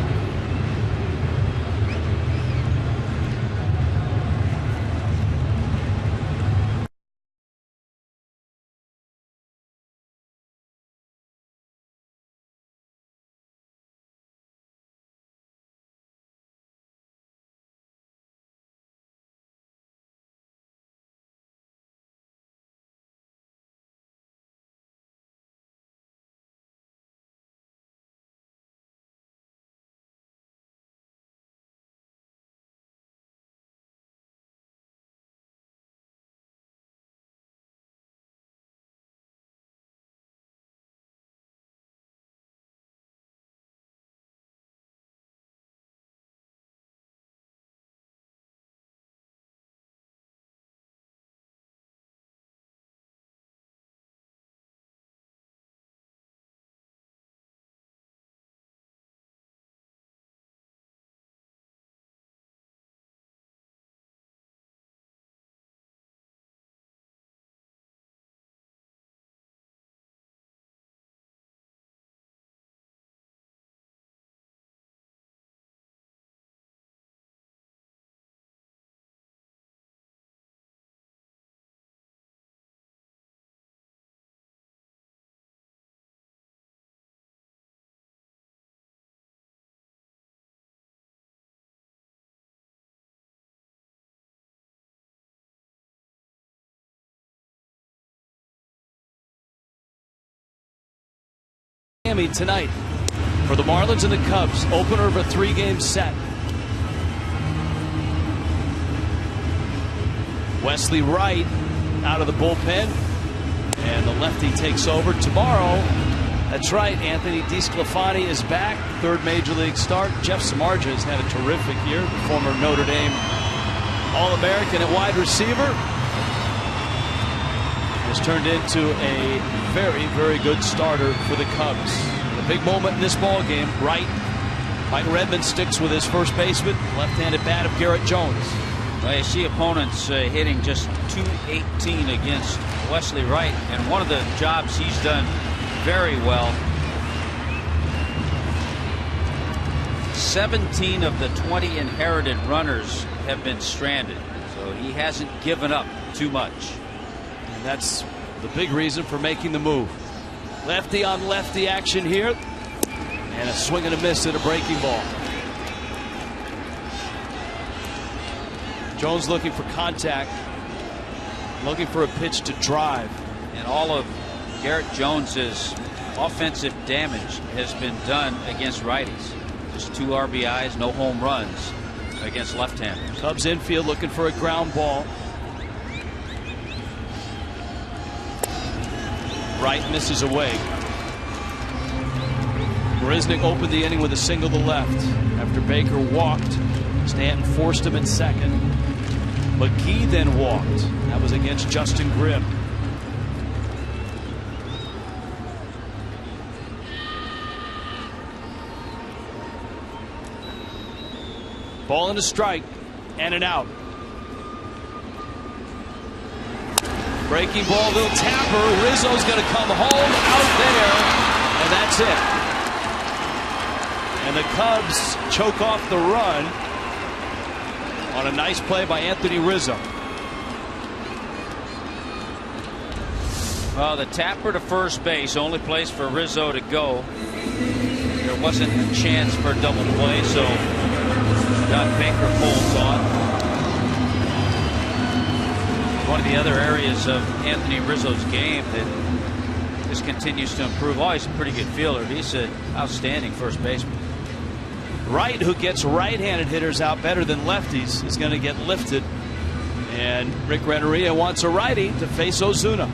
Miami tonight for the Marlins and the Cubs. Opener of a 3-game set. Wesley Wright out of the bullpen, and the lefty takes over tomorrow. That's right, Anthony DeSclafani is back, 3rd major league start. Jeff Samardzija has had a terrific year, the former Notre Dame All-American at wide receiver. Has turned into a very, very good starter for the Cubs. A big moment in this ball game. Right, Mike Redmond sticks with his first baseman, left-handed bat of Garrett Jones. Well, you see opponents hitting just .218 against Wesley Wright, and one of the jobs he's done very well. 17 of the 20 inherited runners have been stranded, so he hasn't given up too much. And that's the big reason for making the move. Lefty on lefty action here, and a swing and a miss at a breaking ball. Jones looking for contact, looking for a pitch to drive. And all of Garrett Jones's offensive damage has been done against righties. Just 2 RBIs, no home runs against left-handers. Cubs infield looking for a ground ball. Wright misses away. Marisnick opened the inning with a single to left. After Baker walked, Stanton forced him at second. McGee then walked. That was against Justin Grimm. Ball and a strike, and an out. Breaking ball, little tapper. Rizzo's going to come home out there, and that's it. And the Cubs choke off the run on a nice play by Anthony Rizzo. Well, the tapper to first base, only place for Rizzo to go. There wasn't a chance for a double play, so Don Baker pulls on. One of the other areas of Anthony Rizzo's game that just continues to improve. Oh, he's a pretty good fielder. He's an outstanding first baseman. Wright, who gets right-handed hitters out better than lefties, is going to get lifted. And Rick Renteria wants a righty to face Ozuna.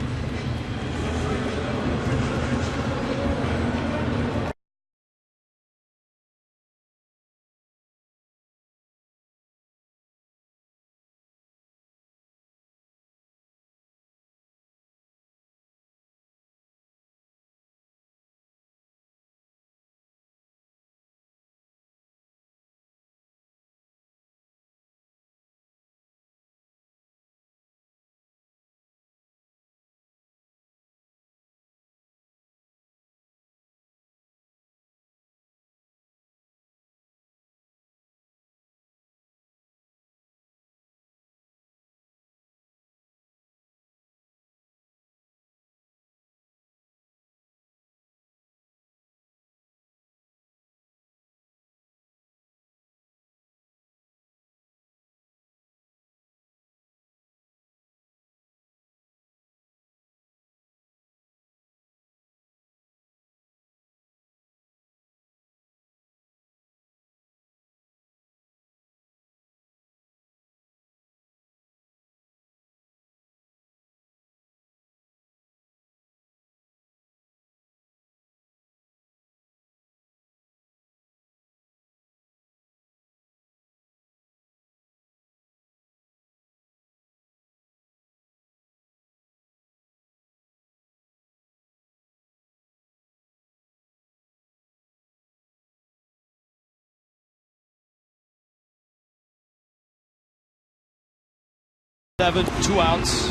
Seven, 2 outs.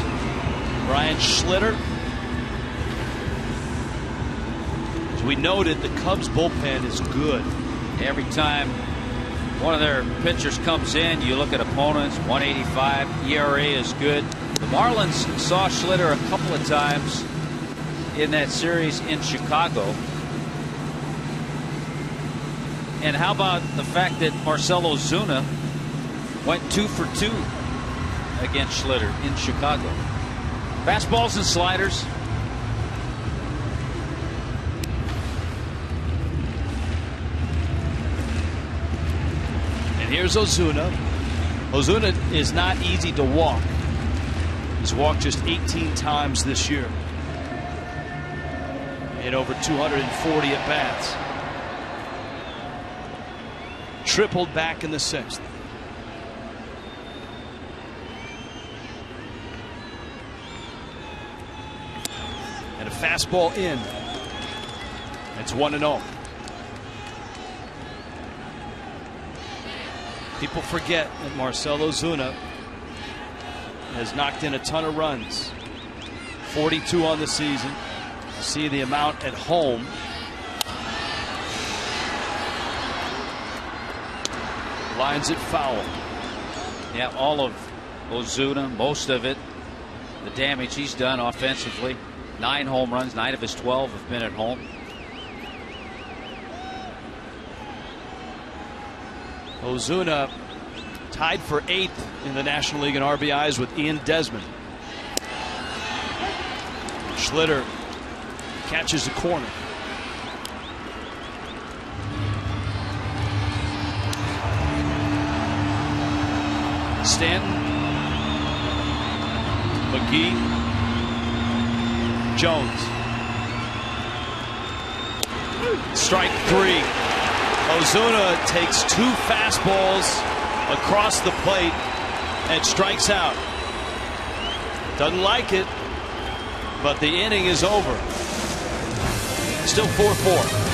Brian Schlitter. As we noted, the Cubs bullpen is good. Every time one of their pitchers comes in, you look at opponents. 185 ERA is good. The Marlins saw Schlitter a couple of times in that series in Chicago. And how about the fact that Marcell Ozuna went 2 for 2 against Schlitter in Chicago. Fastballs and sliders. Here's Ozuna. Ozuna is not easy to walk. He's walked just 18 times this year in over 240 at bats. Tripled back in the 6th. And a fastball in. It's 1-0. People forget that Marcell Ozuna has knocked in a ton of runs. 42 on the season. See the amount at home. Lines it foul. Yeah, all of Ozuna, most of it, the damage he's done offensively. 9 home runs, 9 of his 12 have been at home. Ozuna tied for 8th in the National League in RBIs with Ian Desmond. Schlitter catches the corner. Stanton, McGee, Jones. Strike 3. Ozuna takes 2 fastballs across the plate and strikes out. Doesn't like it, but the inning is over. Still 4-4.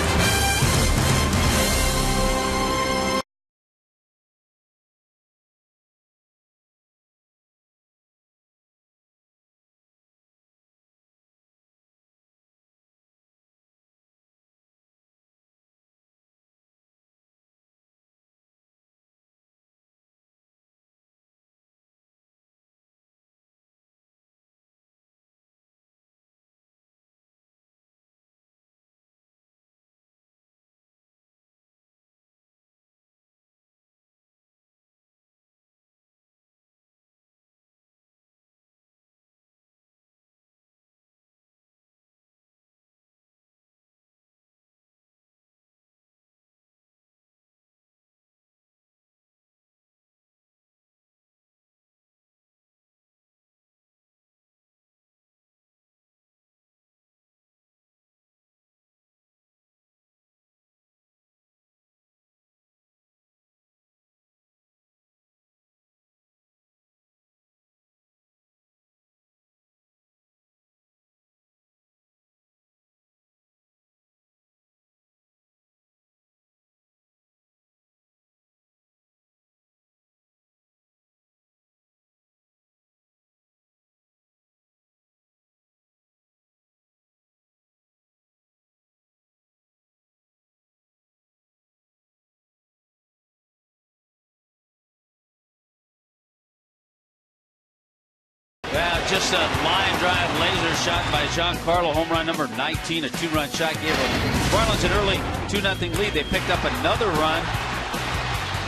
Well, just a line drive laser shot by Giancarlo, home run number 19, a 2-run shot, gave the Marlins an early 2-0 lead. They picked up another run.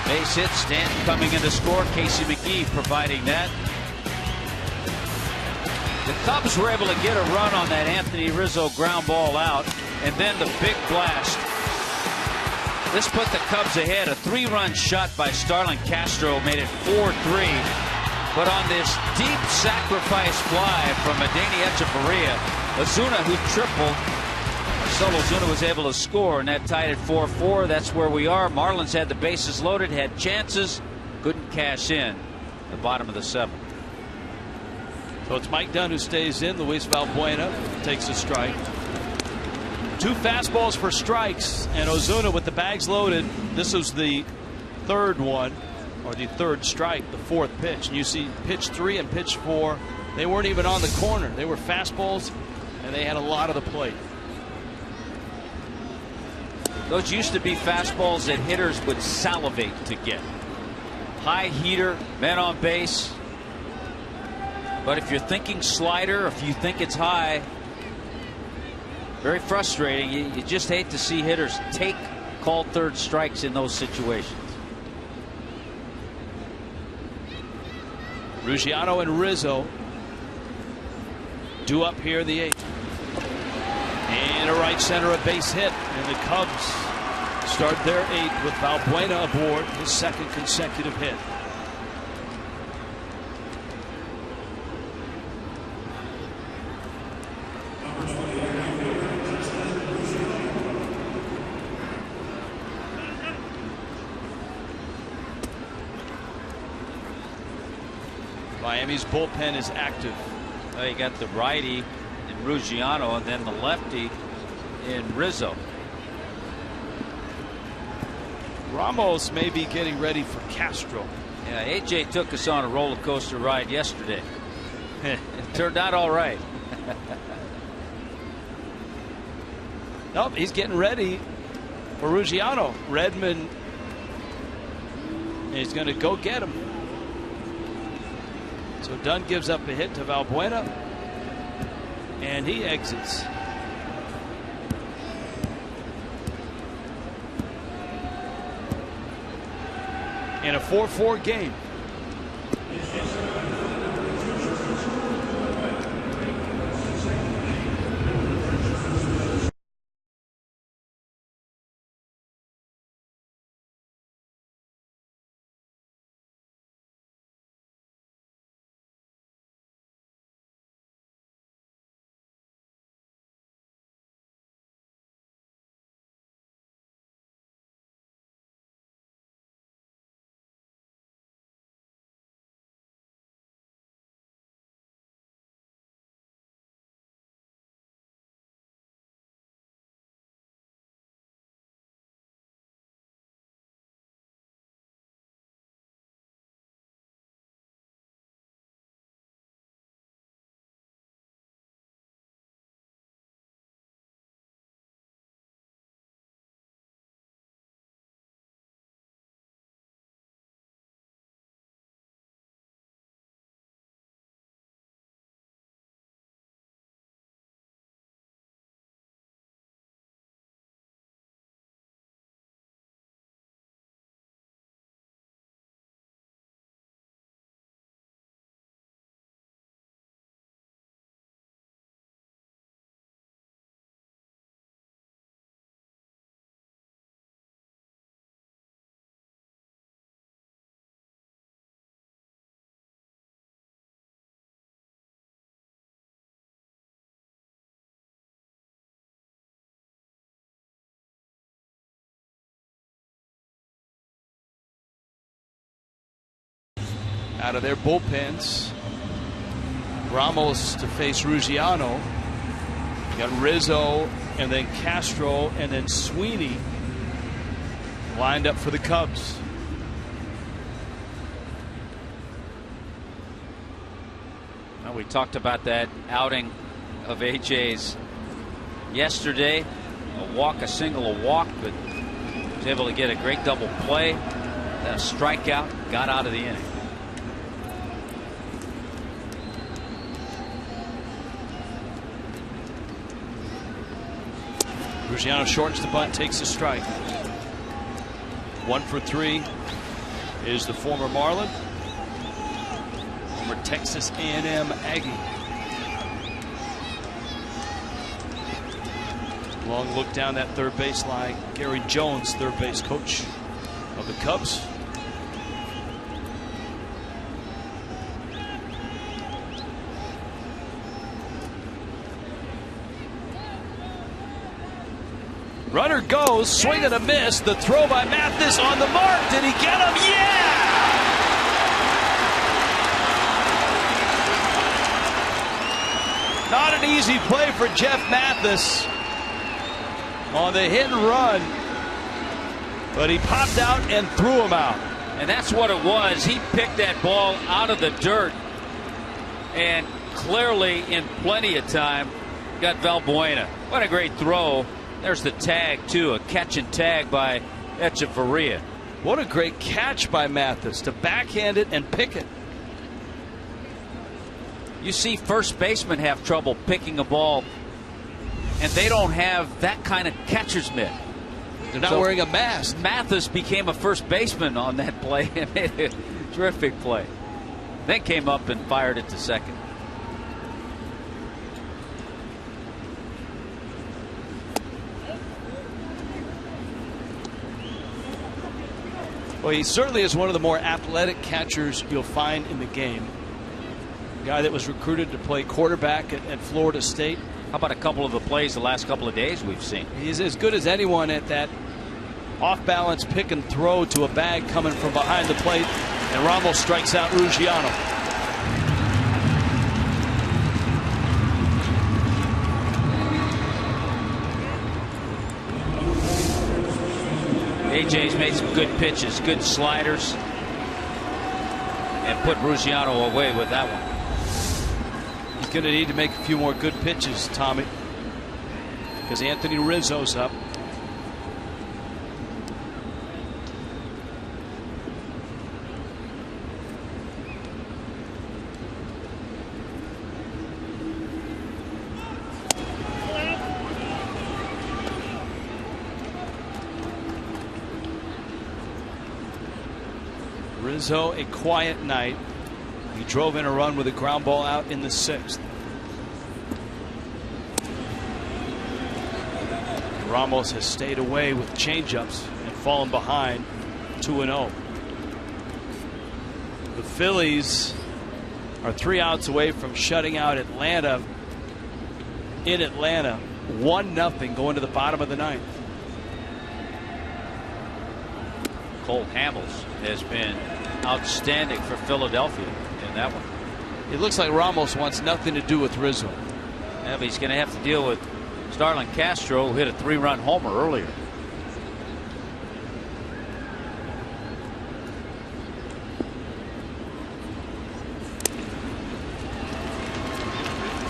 Base hit, Stanton coming in to score, Casey McGee providing that. The Cubs were able to get a run on that Anthony Rizzo ground ball out, and then the big blast. This put the Cubs ahead. A 3-run shot by Starlin Castro made it 4-3. But on this deep sacrifice fly from Heaney Echeverria, Ozuna, who tripled, Marcell Ozuna was able to score, and that tied at 4-4. That's where we are. Marlins had the bases loaded, had chances, couldn't cash in. The bottom of the 7th. So it's Mike Dunn who stays in. Luis Valbuena takes a strike. 2 fastballs for strikes, and Ozuna with the bags loaded. This was the 3rd one, or the 3rd strike, the 4th pitch. And you see pitch 3 and pitch 4, they weren't even on the corner. They were fastballs, and they had a lot of the plate. Those used to be fastballs that hitters would salivate to get. High heater, men on base. But if you're thinking slider, if you think it's high, very frustrating. You just hate to see hitters take called 3rd strikes in those situations. Ruggiano and Rizzo due up here in the 8th. And a right center, a base hit, and the Cubs Start their 8th with Valbuena aboard, his 2nd consecutive hit. Miami's bullpen is active. Well, you got the righty in Ruggiano and then the lefty in Rizzo. Ramos may be getting ready for Castro. Yeah, AJ took us on a roller coaster ride yesterday. It turned out all right. Nope, he's getting ready for Ruggiano. Redmond is going to go get him. So Dunn gives up a hit to Valbuena, and he exits. In a 4-4 game. Out of their bullpens, Ramos to face Ruggiano. You got Rizzo and then Castro and then Sweeney lined up for the Cubs. Well, we talked about that outing of AJ's yesterday. A walk, a single, a walk, but was able to get a great double play. Then a strikeout, got out of the inning. Ruggiano shortens the bunt, takes a strike. 1 for 3 is the former Marlin, former Texas A&M Aggie. Long look down that third base line. Gary Jones, third base coach of the Cubs. Runner goes, swing and a miss. The throw by Mathis on the mark. Did he get him? Yeah! Not an easy play for Jeff Mathis on the hit and run. But he popped out and threw him out. And that's what it was. He picked that ball out of the dirt and clearly in plenty of time got Valbuena. What a great throw. There's the tag, too, a catch and tag by Echeverria. What a great catch by Mathis to backhand it and pick it. You see first basemen have trouble picking a ball, and they don't have that kind of catcher's mitt. They're not wearing a mask. Mathis became a first baseman on that play and made a terrific play. Then came up and fired it to second. Well, he certainly is one of the more athletic catchers you'll find in the game. A guy that was recruited to play quarterback at Florida State. How about a couple of the plays the last couple of days we've seen? He's as good as anyone at that off-balance pick and throw to a bag coming from behind the plate. And Ramos strikes out Ruggiano. AJ's made some good pitches, good sliders, and put Ruggiano away with that one. He's going to need to make a few more good pitches, Tommy, because Anthony Rizzo's up. Rizzo, a quiet night. He drove in a run with a ground ball out in the 6th. Ramos has stayed away with changeups and fallen behind 2-0. The Phillies are 3 outs away from shutting out Atlanta in Atlanta. 1-0 going to the bottom of the 9th. Cole Hamels has been outstanding for Philadelphia in that one. It looks like Ramos wants nothing to do with Rizzo. Yeah, but he's going to have to deal with Starlin Castro, who hit a 3-run homer earlier.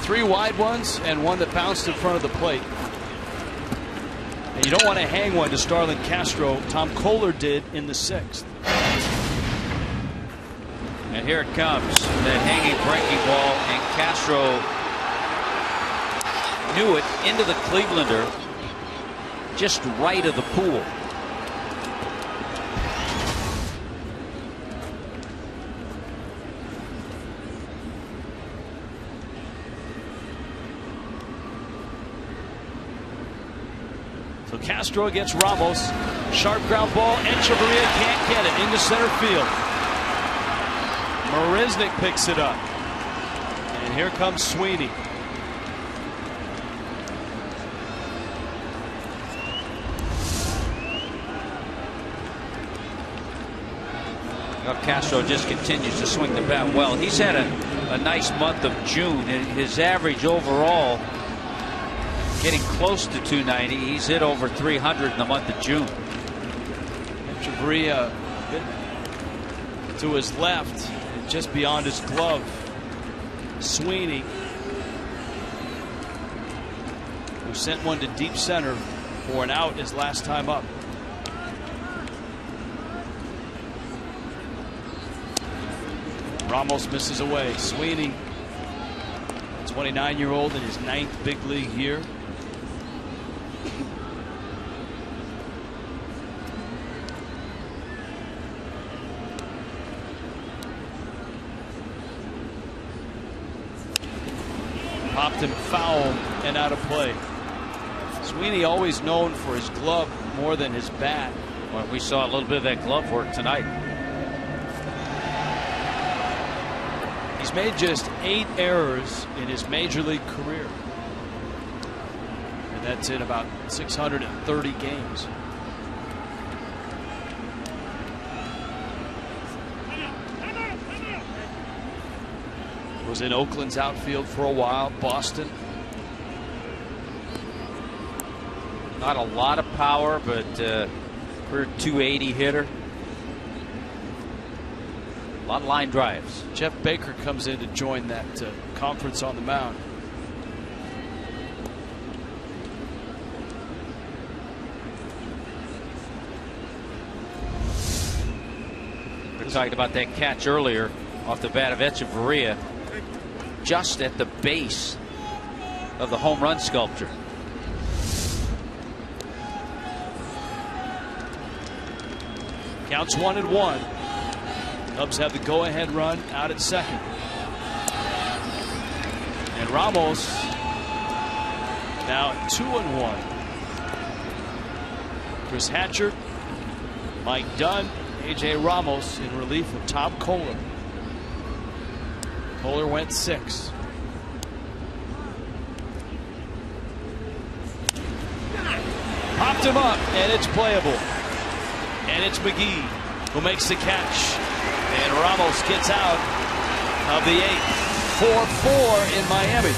Three wide ones and one that bounced in front of the plate. And you don't want to hang one to Starlin Castro. Tom Kohler did in the 6th. And here it comes, that hanging breaking ball, and Castro knew it into the Clevelander, just right of the pool. So Castro against Ramos. Sharp ground ball. Echeverria can't get it into center field. Marisnick picks it up. And here comes Sweeney. Well, Castro just continues to swing the bat well. He's had a nice month of June. His average overall getting close to 290. He's hit over 300 in the month of June. Echeverria to his left, just beyond his glove. Sweeney, who sent one to deep center for an out his last time up. Ramos misses away. Sweeney, 29-year-old in his 9th big league year. Popped him foul and out of play. Sweeney always known for his glove more than his bat. Well, we saw a little bit of that glove work tonight. He's made just 8 errors in his major league career. And that's in about 630 games. Was in Oakland's outfield for a while. Boston. Not a lot of power, but career 280 hitter. A lot of line drives. Jeff Baker comes in to join that conference on the mound. We were talking about that catch earlier off the bat of Echeverria, just at the base of the home run sculpture. Counts 1-1. Cubs have the go-ahead run out at second. And Ramos now 2-1. Chris Hatcher, Mike Dunn, A.J. Ramos in relief of Tom Kolek. Kohler went 6. Popped him up, and it's playable. And it's McGee who makes the catch. And Ramos gets out of the 8th. 4-4 in Miami.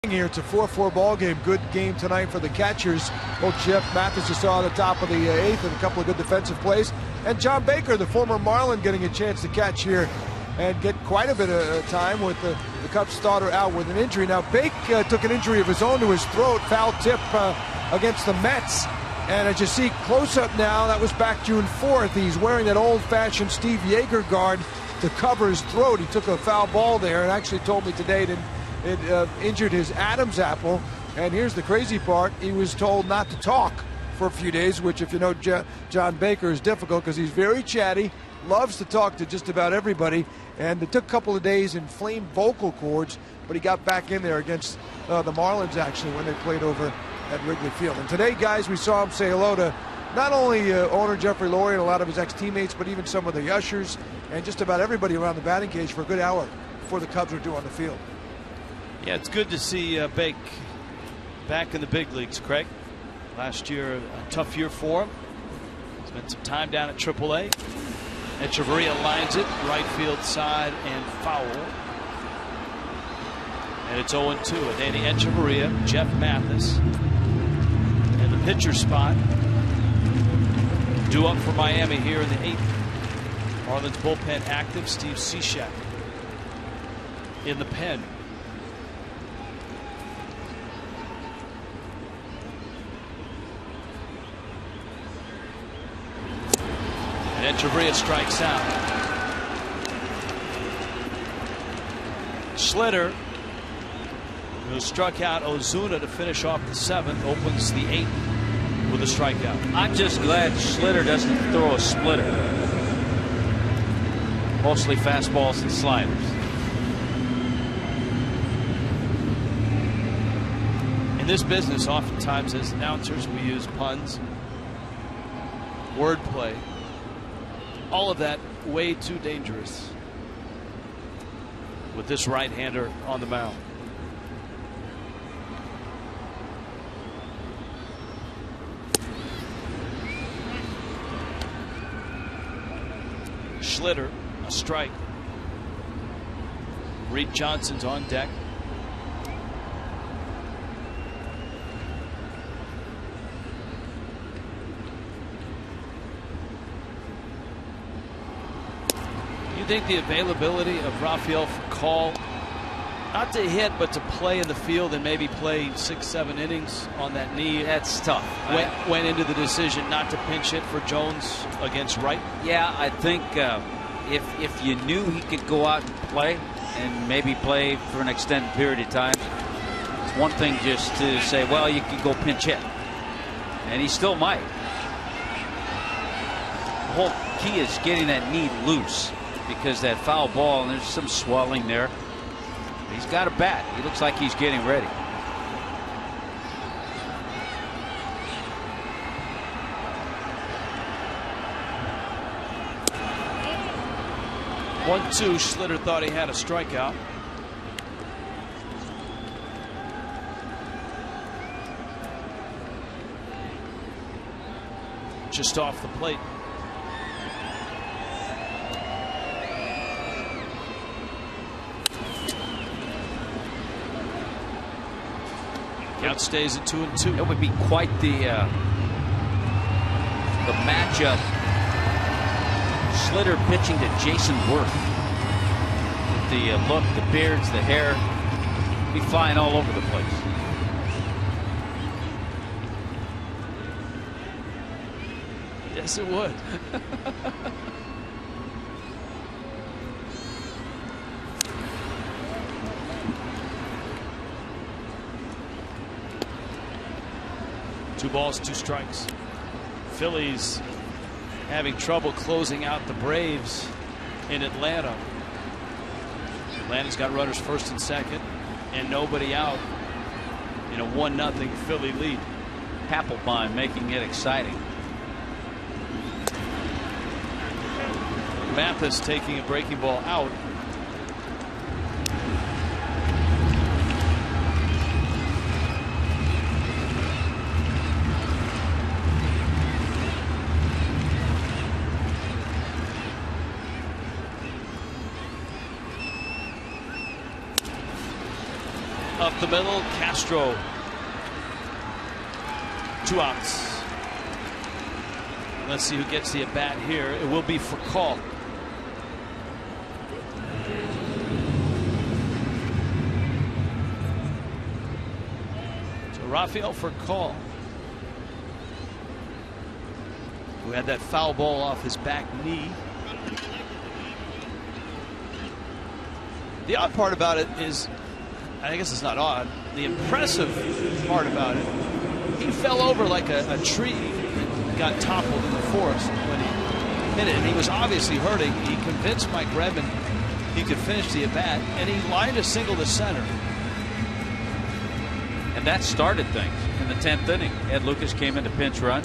Here, it's a 4-4 ball game. Good game tonight for the catchers. Both Jeff Mathis you saw at the top of the 8th, and a couple of good defensive plays. And John Baker, the former Marlin, getting a chance to catch here and get quite a bit of time with the Cubs starter out with an injury. Now, Bake took an injury of his own to his throat, foul tip against the Mets. And as you see close up now, that was back June 4th. He's wearing that old-fashioned Steve Yeager guard to cover his throat. He took a foul ball there and actually told me today that it injured his Adam's apple. And here's the crazy part. He was told not to talk for a few days, which, if you know John Baker, is difficult because he's very chatty, loves to talk to just about everybody. And it took a couple of days, inflamed vocal cords, but he got back in there against the Marlins, actually, when they played over at Wrigley Field. And today, guys, we saw him say hello to not only owner Jeffrey Loria and a lot of his ex-teammates, but even some of the ushers and just about everybody around the batting cage for a good hour before the Cubs were due on the field. Yeah, it's good to see Bake back in the big leagues, Craig. Last year, a tough year for him. Spent some time down at AAA. Echeverria lines it, right field side, and foul. And it's 0-2. Danny Echeverria, Jeff Mathis, and the pitcher spot due up for Miami here in the 8th. Marlins bullpen active. Steve Cishek in the pen. Echeverria strikes out. Schlitter, who struck out Ozuna to finish off the 7th, opens the 8th with a strikeout. I'm just glad Schlitter doesn't throw a splitter. Mostly fastballs and sliders. In this business, oftentimes as announcers, we use puns, wordplay. All of that way too dangerous with this right-hander on the mound. Schlitter, a strike. Reed Johnson's on deck. You think the availability of Rafael Furcal Not to hit, but to play in the field and maybe play 6-7 innings on that knee. That's tough. Went into the decision not to pinch hit for Jones against Wright. Yeah, I think if you knew he could go out and play and maybe play for an extended period of time, it's one thing just to say, well, you could go pinch hit. And he still might. The whole key is getting that knee loose, because that foul ball, and there's some swelling there. He's got a bat. He looks like he's getting ready. One, two. Schlitter thought he had a strikeout. Just off the plate. Count stays at 2-2. It would be quite the matchup. Schlitter pitching to Jason Worth. With the look, the beards, the hair, be flying all over the place. Yes, it would. Two balls, two strikes. Phillies having trouble closing out the Braves in Atlanta. Atlanta's got runners first and second and nobody out in a 1-0 Philly lead. Papelbon making it exciting. Mathis taking a breaking ball out. Up the middle, Castro. 2 outs. Let's see who gets the at bat here. It will be for call. So Rafael for call, who had that foul ball off his back knee. The odd part about it is, I guess it's not odd, the impressive part about it, he fell over like a tree and got toppled in the forest when he hit it. And he was obviously hurting. He convinced Mike Redmond he could finish the at-bat, and he lined a single to center. And that started things in the 10th inning. Ed Lucas came in to pinch run.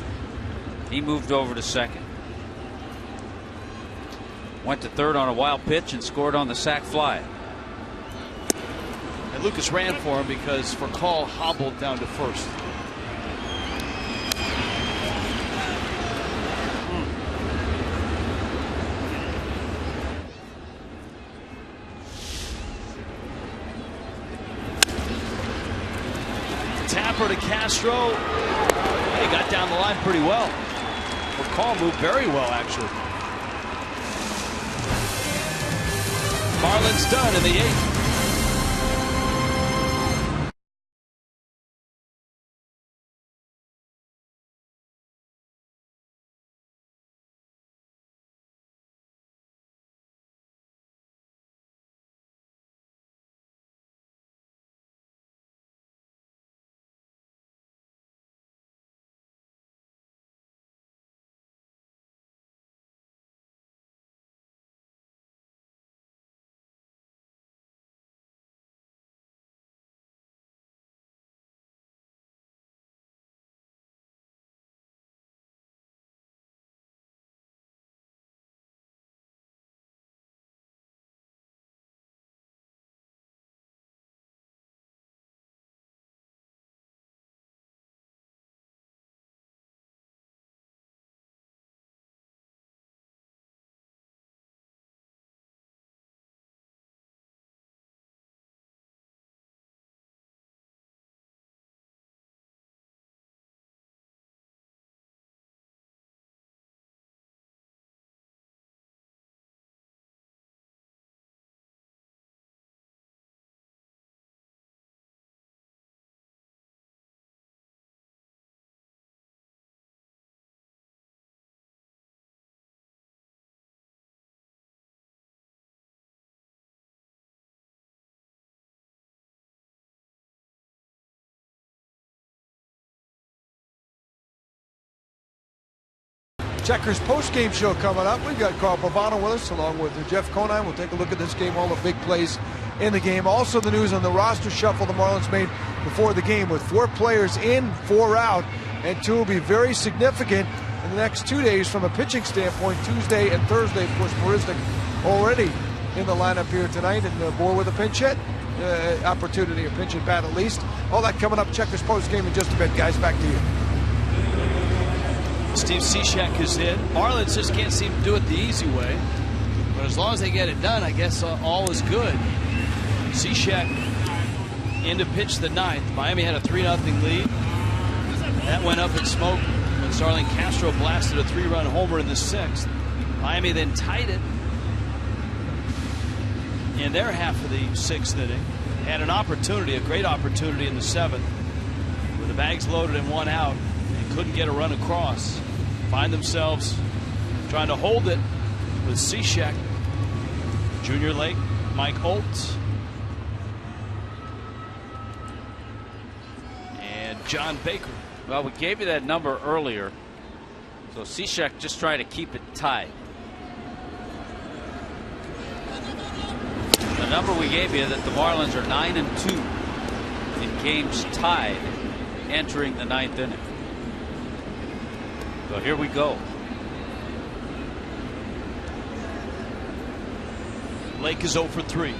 He moved over to second. Went to third on a wild pitch and scored on the sac fly. And Lucas ran for him because for call hobbled down to first. Tapper to Castro. He got down the line pretty well. For call moved very well, actually. Marlins done in the 8th. Checkers post-game show coming up. We've got Carl Pavano with us along with Jeff Conine. We'll take a look at this game, all the big plays in the game. Also the news on the roster shuffle the Marlins made before the game with 4 players in, 4 out, and 2 will be very significant in the next 2 days from a pitching standpoint. Tuesday and Thursday, of course, Marisnik already in the lineup here tonight, and Bohr with a pinch hit opportunity, a pinch hit bat at least. All that coming up. Checkers post game in just a bit, guys. Back to you. Steve Cishek is in. Marlins just can't seem to do it the easy way, but as long as they get it done, I guess all is good. Cishek in to pitch the 9th. Miami had a 3-0 lead. That went up in smoke when Starling Castro blasted a 3-run homer in the 6th. Miami then tied it in their half of the 6th inning. Had an opportunity, a great opportunity in the 7th, with the bags loaded and 1 out, and couldn't get a run across. Find themselves trying to hold it with Cishek, Junior Lake, Mike Oltz, and John Baker. Well, we gave you that number earlier, so Cishek just trying to keep it tied. The number we gave you that the Marlins are 9-2 in games tied entering the 9th inning. So here we go. Lake is 0 for 3.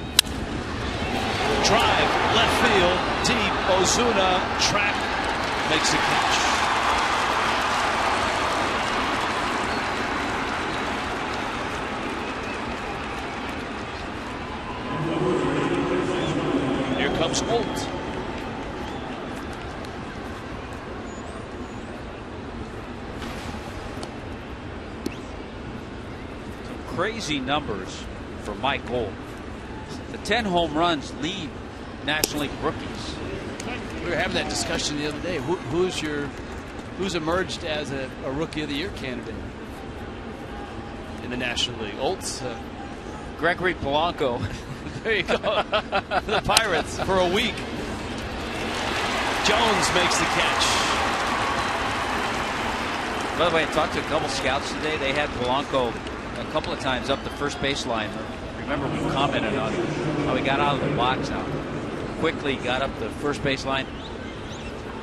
Drive, left field, deep. Ozuna, track, makes the catch. Here comes Holt. Crazy numbers for Mike Holt. The 10 home runs lead National League rookies. We were having that discussion the other day. Who's emerged as a Rookie of the Year candidate in the National League? Oltz, Gregory Polanco. there you go. The Pirates for a week. Jones makes the catch. By the way, I talked to a couple scouts today. They had Polanco a couple of times up the first baseline. Remember, we commented on how he got out of the box now. Quickly got up the first baseline.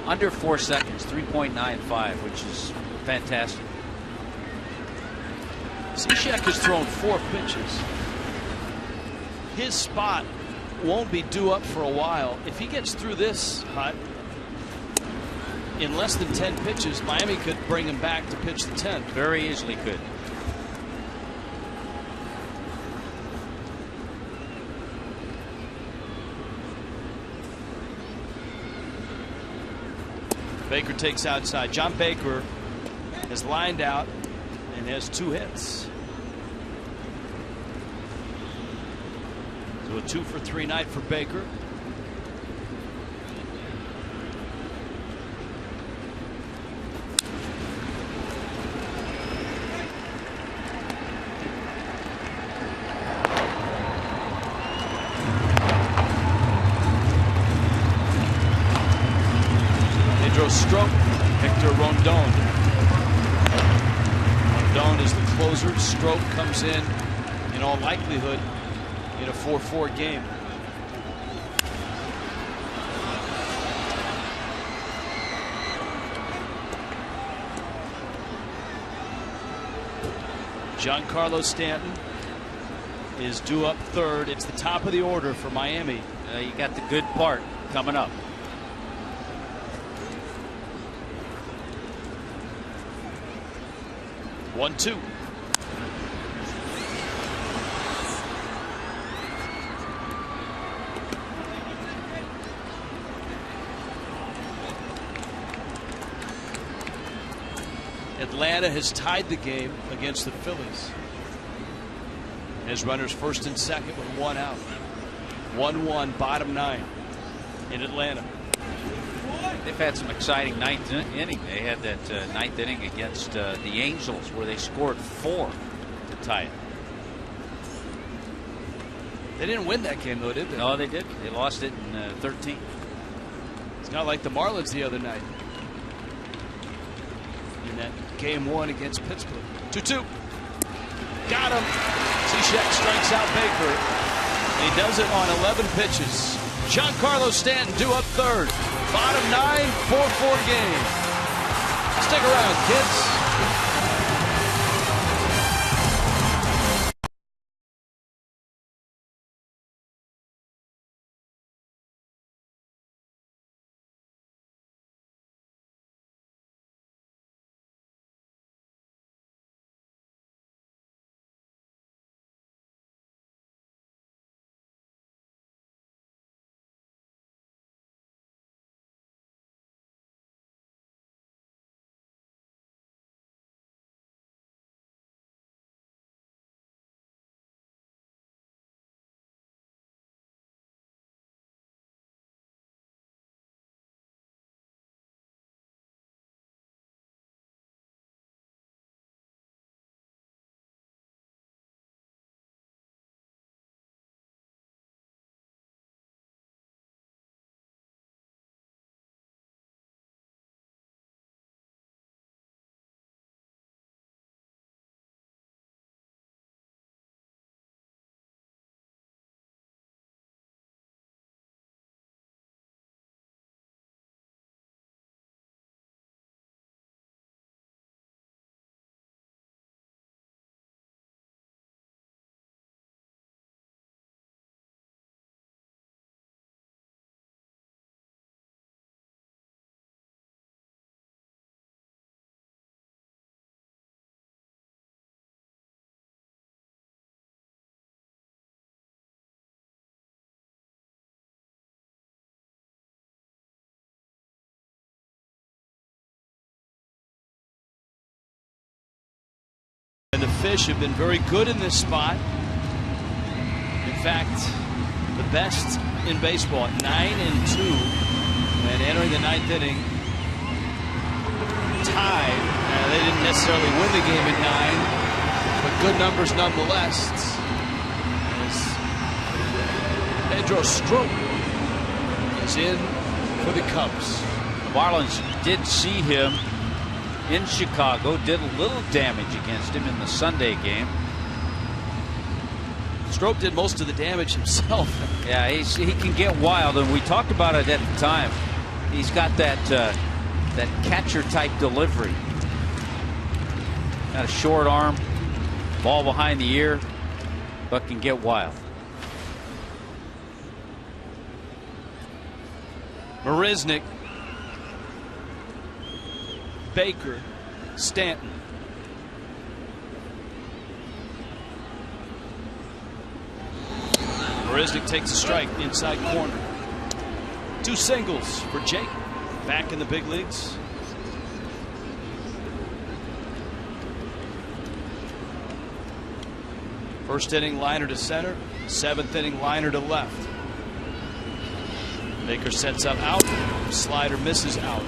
Under 4 seconds, 3.95, which is fantastic. Cishek has thrown 4 pitches. His spot won't be due up for a while. If he gets through this hut in less than 10 pitches, Miami could bring him back to pitch the 10th. Very easily could. Baker takes outside. John Baker has lined out and has 2 hits. So a 2 for 3 night for Baker. Stroke, Victor Rondon. Rondon is the closer. Stroke comes in all likelihood, in a 4-4 game. Giancarlo Stanton is due up 3rd. It's the top of the order for Miami. You got the good part coming up. One, 2. Atlanta has tied the game against the Phillies. As runners 1st and 2nd with 1 out. 1-1, bottom 9 in Atlanta. They've had some exciting 9th inning. They had that 9th inning against the Angels where they scored 4 to tie it. They didn't win that game though, did they? No, they did. They lost it in 13. It's not like the Marlins the other night. in that game 1 against Pittsburgh. 2-2. Got him. Cishek strikes out Baker. He does it on 11 pitches. Giancarlo Stanton due up third. Bottom 9, 4-4 game. Stick around, kids. And the Fish have been very good in this spot. In fact, the best in baseball at 9-2. And entering the 9th inning, tied. They didn't necessarily win the game at 9, but good numbers nonetheless. As Pedro Strop is in for the Cubs. The Marlins did see him in Chicago, did a little damage against him in the Sunday game. Strop did most of the damage himself. Yeah, he can get wild, and we talked about it at the time. He's got that catcher type delivery. Got a short arm, ball behind the ear, but can get wild. Marisnick, Baker, Stanton. Marisnick takes a strike inside corner. 2 singles for Jake, back in the big leagues. First inning liner to center, 7th inning liner to left. Baker sets up out, slider misses out.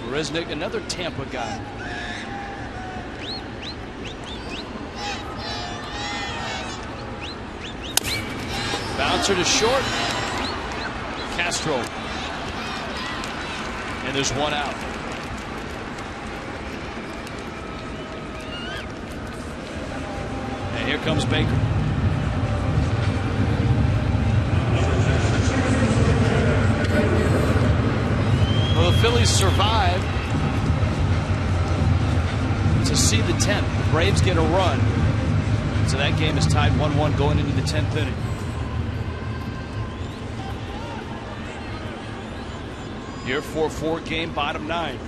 Marisnick, another Tampa guy. Bouncer to short. Castro. And there's 1 out. And here comes Baker. Well, the Phillies survive to see the 10th. The Braves get a run. So that game is tied 1-1 going into the 10th inning. Your 4-4 game, bottom 9.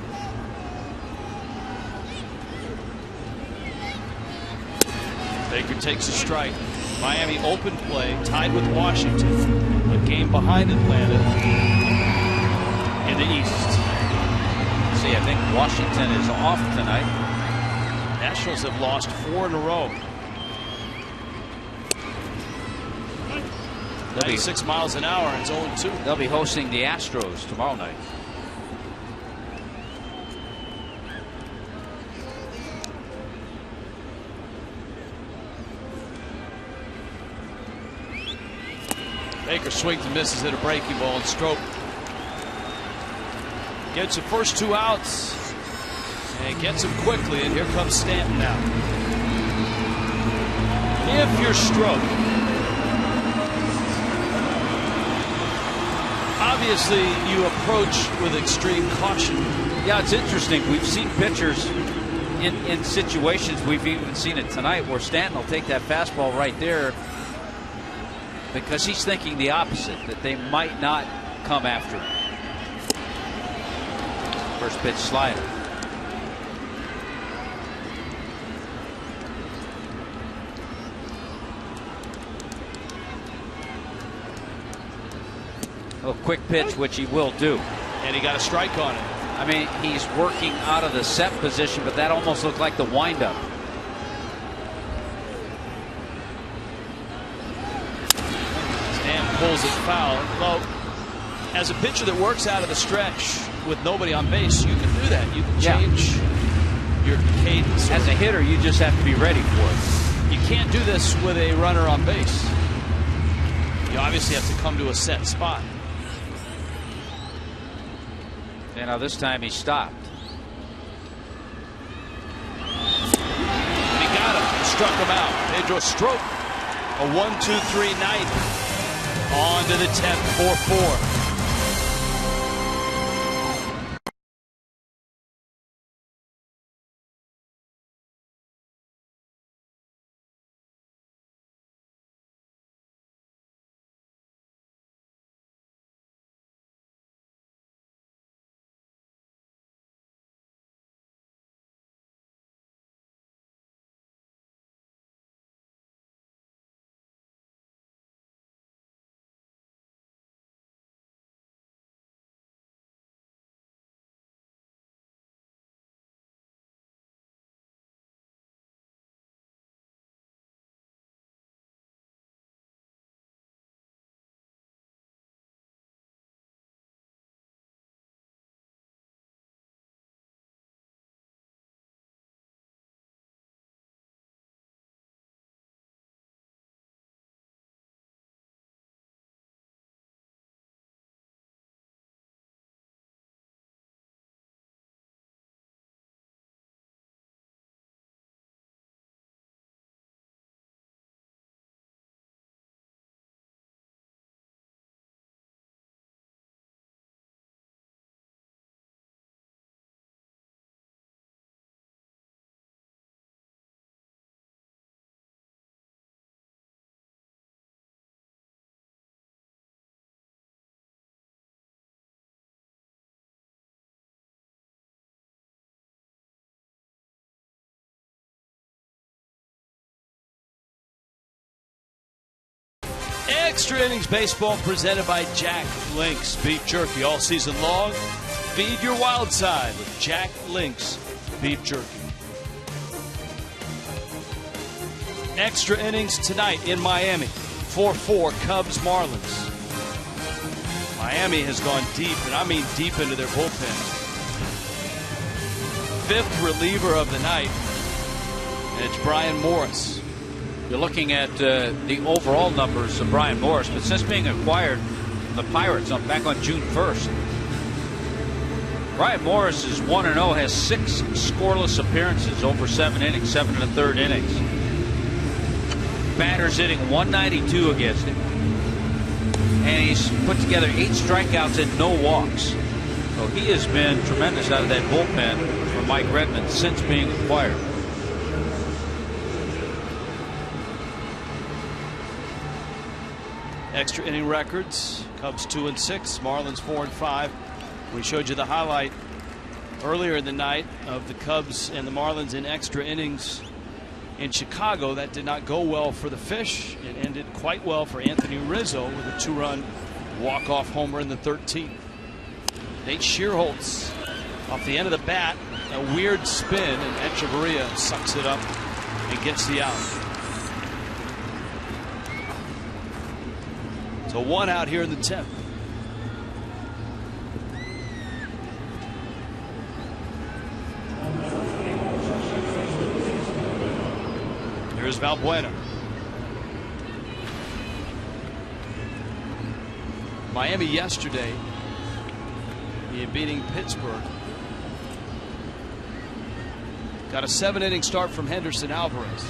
Baker takes a strike. Miami open play, tied with Washington. A game behind Atlanta in the East. See, I think Washington is off tonight. Nationals have lost 4 in a row. 96 miles an hour and it's 0-2. They'll be hosting the Astros tomorrow night. Baker swings and misses at a breaking ball, and Strop gets the first 2 outs and gets him quickly, and here comes Stanton now. If you're Strop, obviously you approach with extreme caution. Yeah, it's interesting. We've seen pitchers in situations, we've even seen it tonight, where Stanton will take that fastball right there because he's thinking the opposite, that they might not come after him. First pitch slider. A quick pitch, which he will do. And he got a strike on it. I mean, he's working out of the set position, but that almost looked like the windup. Stanton pulls it foul. Well, as a pitcher that works out of the stretch with nobody on base, you can do that. You can change your cadence. As a hitter, you just have to be ready for it. You can't do this with a runner on base. You obviously have to come to a set spot. And now this time he stopped. And he got him. Struck him out. Pedro Strop. A 1-2-3 night. On to the 10th, 4-4. Extra Innings Baseball presented by Jack Link's Beef Jerky. All season long, feed your wild side with Jack Link's Beef Jerky. Extra Innings tonight in Miami. 4-4 Cubs Marlins. Miami has gone deep, and I mean deep into their bullpen. 5th reliever of the night, and it's Brian Morris. You're looking at the overall numbers of Brian Morris, but since being acquired from the Pirates back on June 1st, Brian Morris is 1-0, has 6 scoreless appearances over 7 innings, 7 1/3 innings. Batters hitting 192 against him, and he's put together 8 strikeouts and no walks. So he has been tremendous out of that bullpen for Mike Redmond since being acquired. Extra inning records. Cubs 2-6, Marlins 4-5. We showed you the highlight earlier in the night of the Cubs and the Marlins in extra innings in Chicago. That did not go well for the Fish. It ended quite well for Anthony Rizzo with a 2-run walk-off homer in the 13th. Nate Schierholtz off the end of the bat, a weird spin, and Echeverria sucks it up and gets the out. So 1 out here in the 10th. Here's Valbuena. Miami yesterday, beating Pittsburgh. Got a 7-inning start from Henderson Alvarez.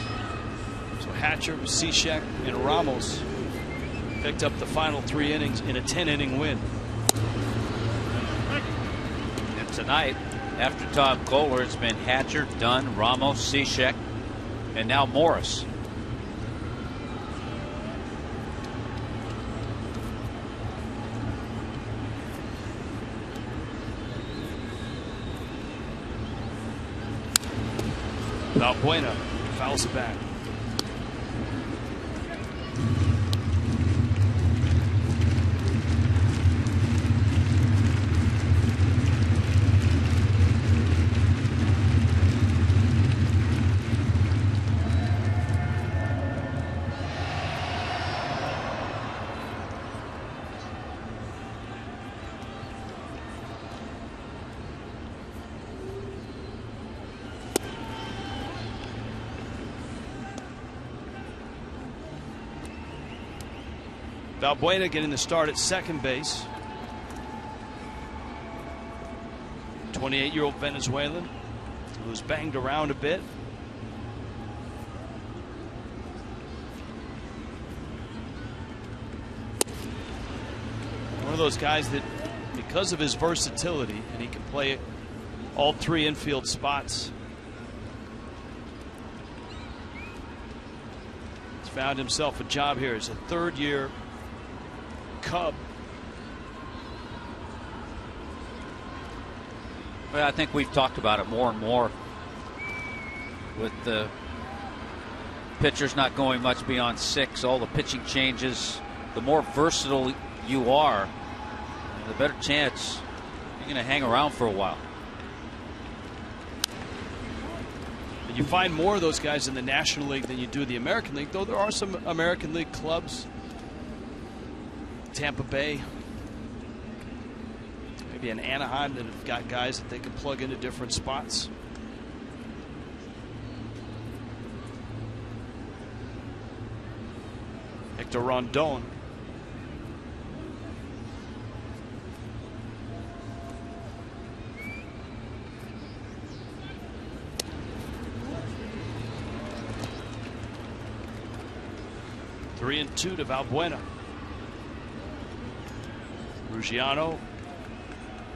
So Hatcher, Cishek, and Ramos picked up the final 3 innings in a 10-inning win. And tonight, after Tom Kohler, it's been Hatcher, Dunn, Ramos, Cishek, and now Morris. Valbuena fouls it back. Valbuena getting the start at second base. 28-year-old Venezuelan who's banged around a bit. One of those guys that, because of his versatility, and he can play all 3 infield spots, he's found himself a job here as a third-year Cub. Well, I think we've talked about it more and more with the pitchers not going much beyond 6, all the pitching changes. The more versatile you are, the better chance you're going to hang around for a while. And you find more of those guys in the National League than you do the American League, though there are some American League clubs. Tampa Bay, maybe in Anaheim, that have got guys that they can plug into different spots. Hector Rondon. Three and 2 to Valbuena. Ruggiano,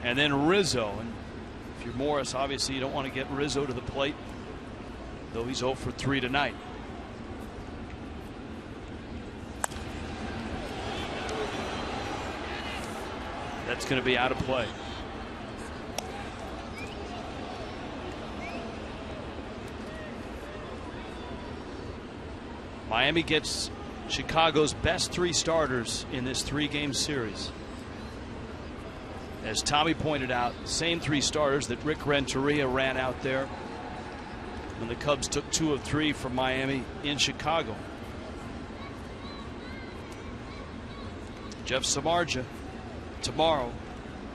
and then Rizzo. And if you're Morris, obviously you don't want to get Rizzo to the plate, though he's 0 for 3 tonight. That's going to be out of play. Miami gets Chicago's best 3 starters in this 3-game series. As Tommy pointed out, same 3 starters that Rick Renteria ran out there when the Cubs took 2 of 3 from Miami in Chicago. Jeff Samardzija tomorrow,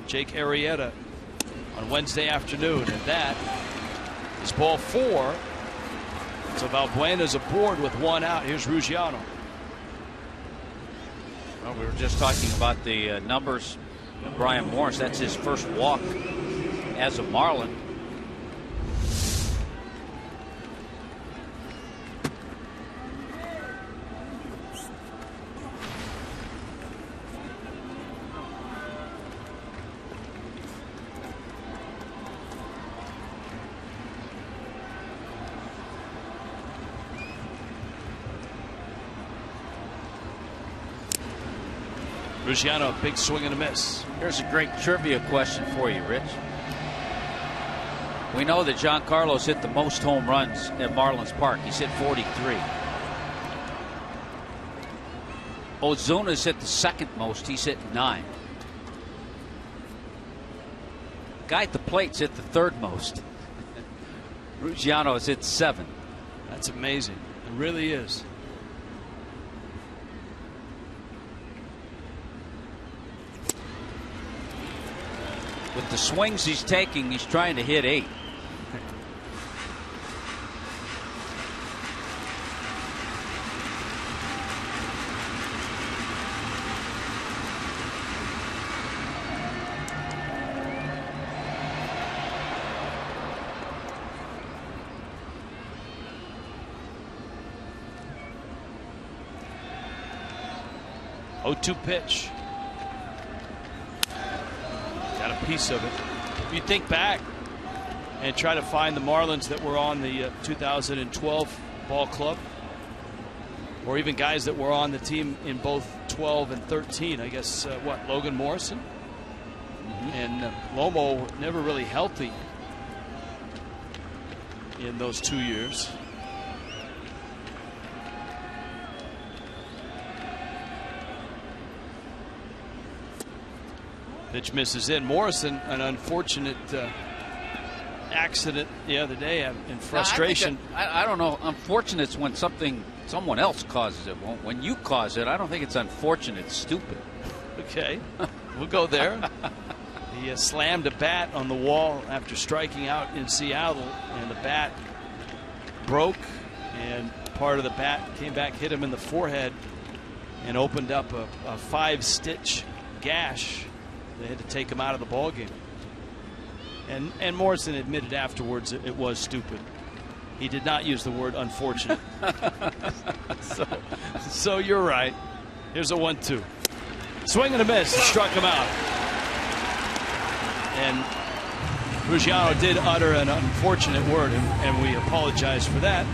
Jake Arrieta on Wednesday afternoon, and that is ball 4. So Valbuena's aboard with 1 out. Here's Ruggiano. Well, we were just talking about the numbers. Brian Morris, that's his first walk as a Marlin. Ruggiano, a big swing and a miss. Here's a great trivia question for you, Rich. We know that Giancarlo's hit the most home runs at Marlins Park. He's hit 43. Ozuna's hit the second most. He's hit 9. Guy at the plate's hit the third most. Ruggiano has hit 7. That's amazing. It really is. With the swings he's taking, he's trying to hit 8. 0-2 pitch. Got a piece of it. If you think back and try to find the Marlins that were on the 2012 ball club, or even guys that were on the team in both 12 and 13, I guess, Logan Morrison? And Lomo never really healthy in those 2 years. Pitch misses in. Morrison, an unfortunate accident the other day in frustration. I don't know. Unfortunate's when someone else causes it. When you cause it, I don't think it's unfortunate. It's stupid. Okay, we'll go there. He slammed a bat on the wall after striking out in Seattle, and the bat broke, and part of the bat came back, hit him in the forehead, and opened up a 5-stitch gash. They had to take him out of the ball game. And Morrison admitted afterwards it was stupid. He did not use the word unfortunate. So you're right. Here's a 1-2. Swing and a miss. He struck him out. And Ruggiano did utter an unfortunate word, and we apologize for that.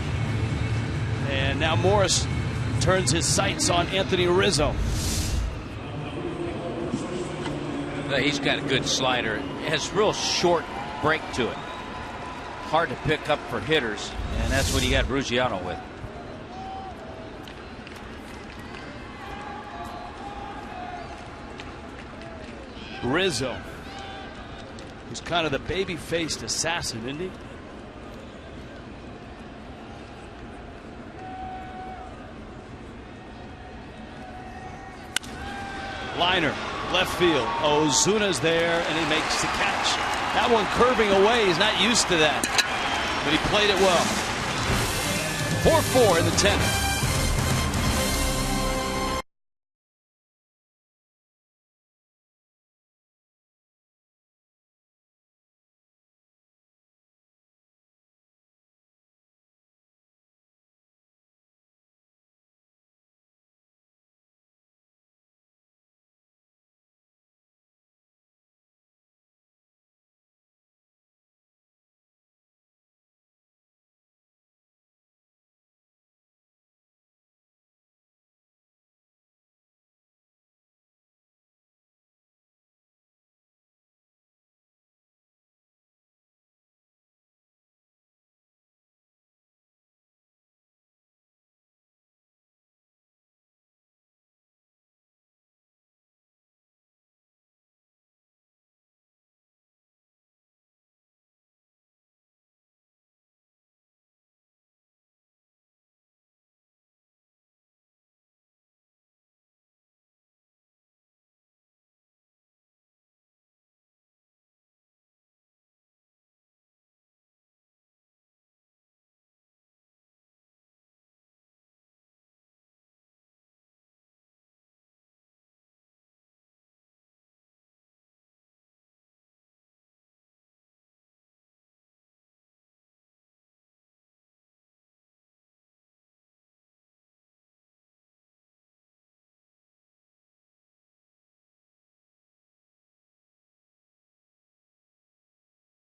And now Morris turns his sights on Anthony Rizzo. He's got a good slider. It has real short break to it. Hard to pick up for hitters, and that's what he got Ruggiano with. Rizzo, who's kind of the baby-faced assassin, isn't he? Liner, left field. Ozuna's there, and he makes the catch. That one curving away. He's not used to that, but he played it well. 4-4 in the 10th.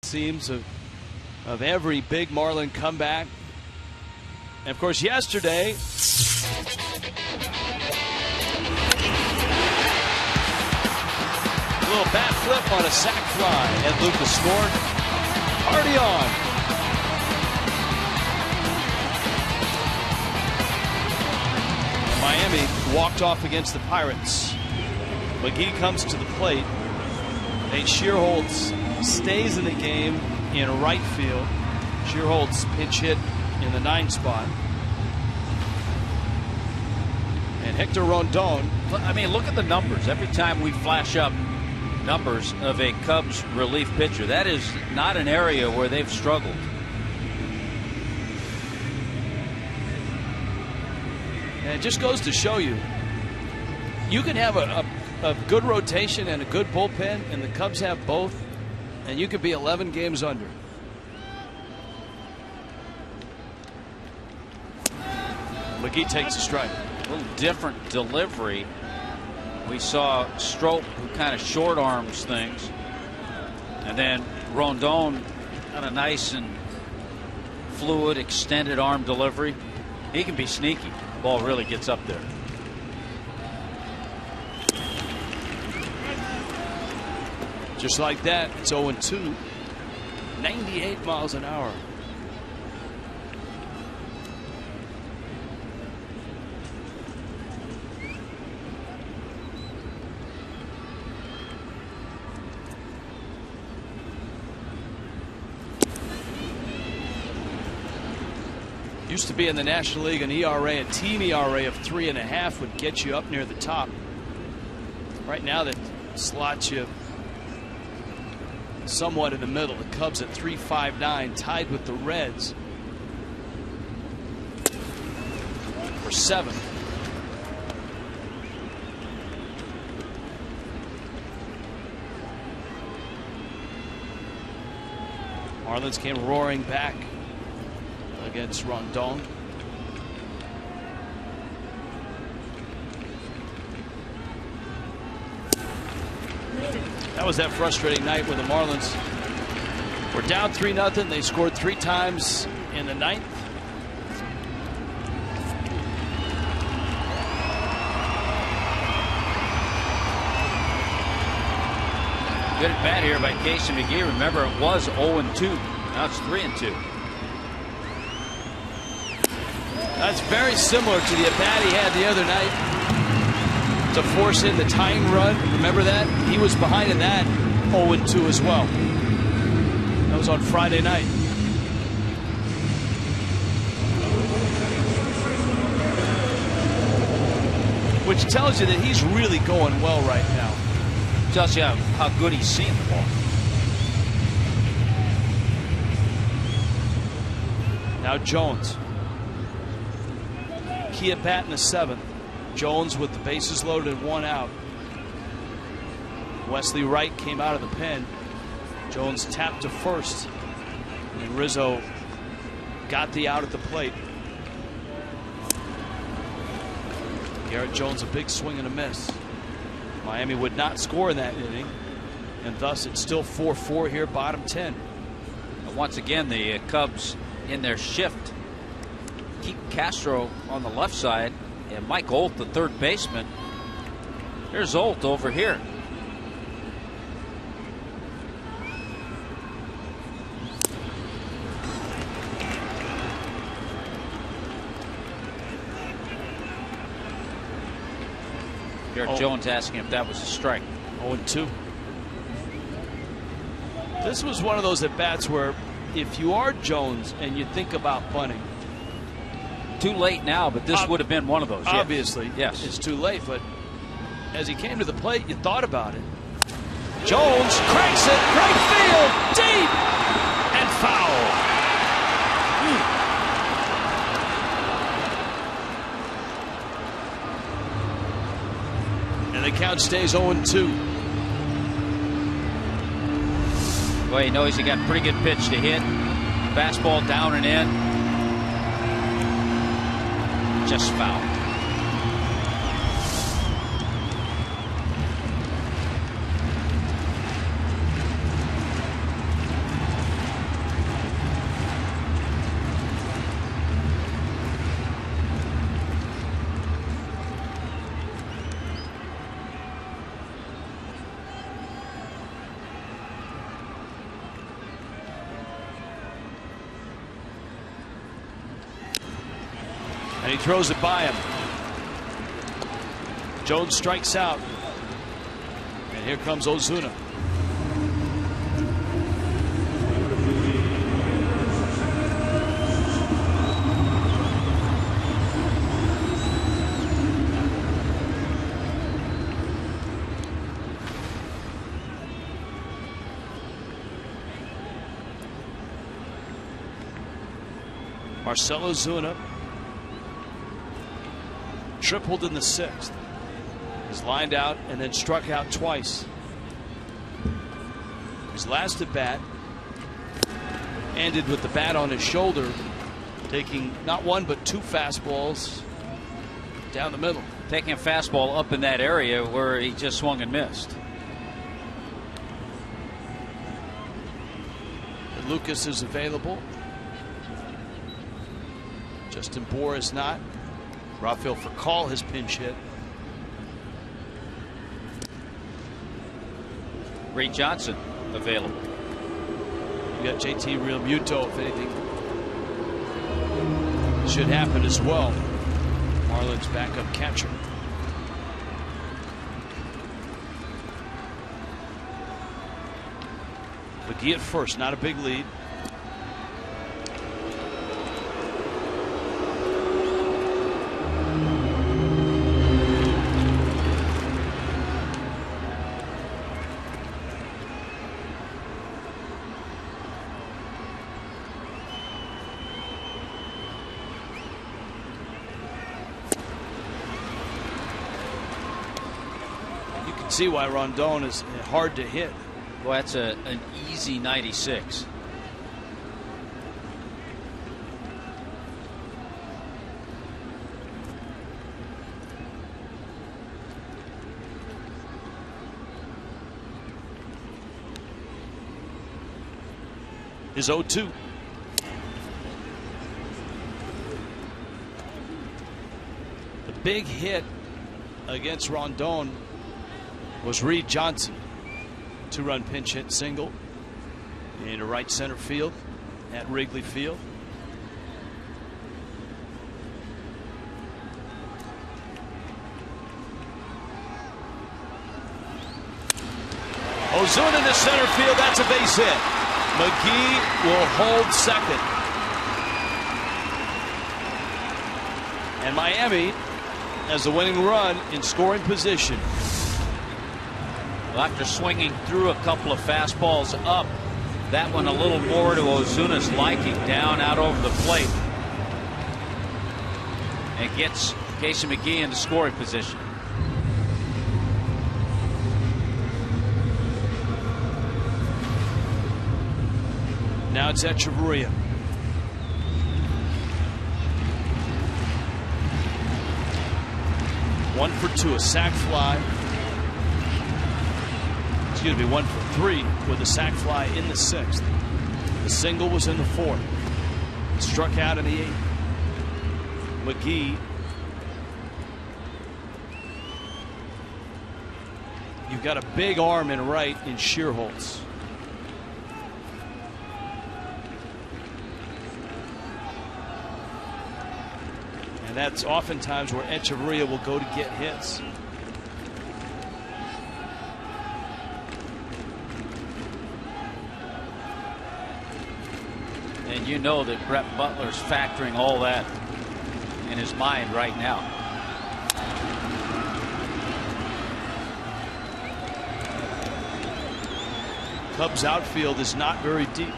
Seems of every big Marlin comeback. And of course, yesterday, a little bat flip on a sac fly, and Lucas scored. Already on. Miami walked off against the Pirates. McGee comes to the plate. Nate Shearholtz stays in the game in right field. Shearholtz pinch hit in the 9 spot. And Hector Rondon. I mean, look at the numbers. Every time we flash up numbers of a Cubs relief pitcher, that is not an area where they've struggled. And it just goes to show you, you can have a good rotation and a good bullpen, and the Cubs have both, and you could be 11 games under. McGee takes a strike. A little different delivery We saw Strop, who kind of short arms things, and then Rondon got a nice and fluid extended arm delivery. He can be sneaky. The ball really gets up there. Just like that, it's 0-2. 98 miles an hour. Used to be in the National League an ERA, a team ERA of 3.5 would get you up near the top. Right now that slots you somewhat in the middle. The Cubs at 3.59, tied with the Reds for 7th. Marlins came roaring back against Rondon. That was that frustrating night when the Marlins were down 3-0. They scored 3 times in the 9th. Good at bat here by Casey McGee. Remember, it was 0-2. Now it's 3-2. That's very similar to the at-bat he had the other night to force in the tying run. Remember that? He was behind in that 0-2 as well. That was on Friday night. Which tells you that he's really going well right now. Tells you how good he's seeing the ball. Now Jones. Key at bat in the 7th. Jones with the bases loaded and 1 out. Wesley Wright came out of the pen. Jones tapped to first. And Rizzo got the out at the plate. Garrett Jones a big swing and a miss. Miami would not score in that inning. And thus it's still 4-4 here, bottom 10. And once again, the Cubs in their shift keep Castro on the left side and Mike Olt, the third baseman. Here's Olt over here. Garrett Jones asking if that was a strike. 0-2. This was one of those at bats where if you are Jones and you think about bunting, too late now, but this would have been one of those. Obviously, yes, it's too late. But as he came to the plate, you thought about it. Jones cranks it right field, deep and foul. And the count stays 0-2. Well, he knows he got a pretty good pitch to hit. Fastball down and in. Just foul. And he throws it by him. Jones strikes out. And here comes Ozuna. Marcell Ozuna tripled in the 6th. He's lined out and then struck out twice. His last at bat ended with the bat on his shoulder, taking not one but 2 fastballs down the middle. Taking a fastball up in that area where he just swung and missed. Lucas is available. Justin Bohr is not. Rafael Furcal has pinch hit. Ray Johnson available. You got JT Realmuto if anything should happen as well. Marlins backup catcher. McGee at first, not a big lead. See why Rondon is hard to hit. Well, that's an easy 96. His 0-2. The big hit against Rondon was Reed Johnson. 2-run pinch hit single into right center field at Wrigley Field. Ozuna into center field. That's a base hit. McGee will hold second. And Miami has the winning run in scoring position. Well, after swinging through a couple of fastballs up, that one a little more to Ozuna's liking, down out over the plate. And gets Casey McGee into scoring position. Now it's Echeverria. One for two, a sac fly. Excuse me, 1 for 3 with a sac fly in the 6th. The single was in the 4th. Struck out in the 8th. McGee. You've got a big arm in right in Shearholtz. And that's oftentimes where Echeverria will go to get hits. And you know that Brett Butler's factoring all that in his mind right now. Cubs outfield is not very deep.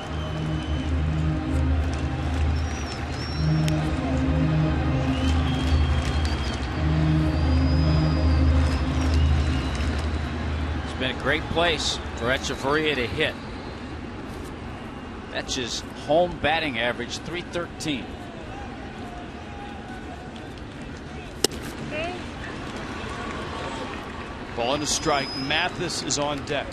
It's been a great place for Echeverria to hit. That's his home batting average, .313. Ball and a strike. Mathis is on deck.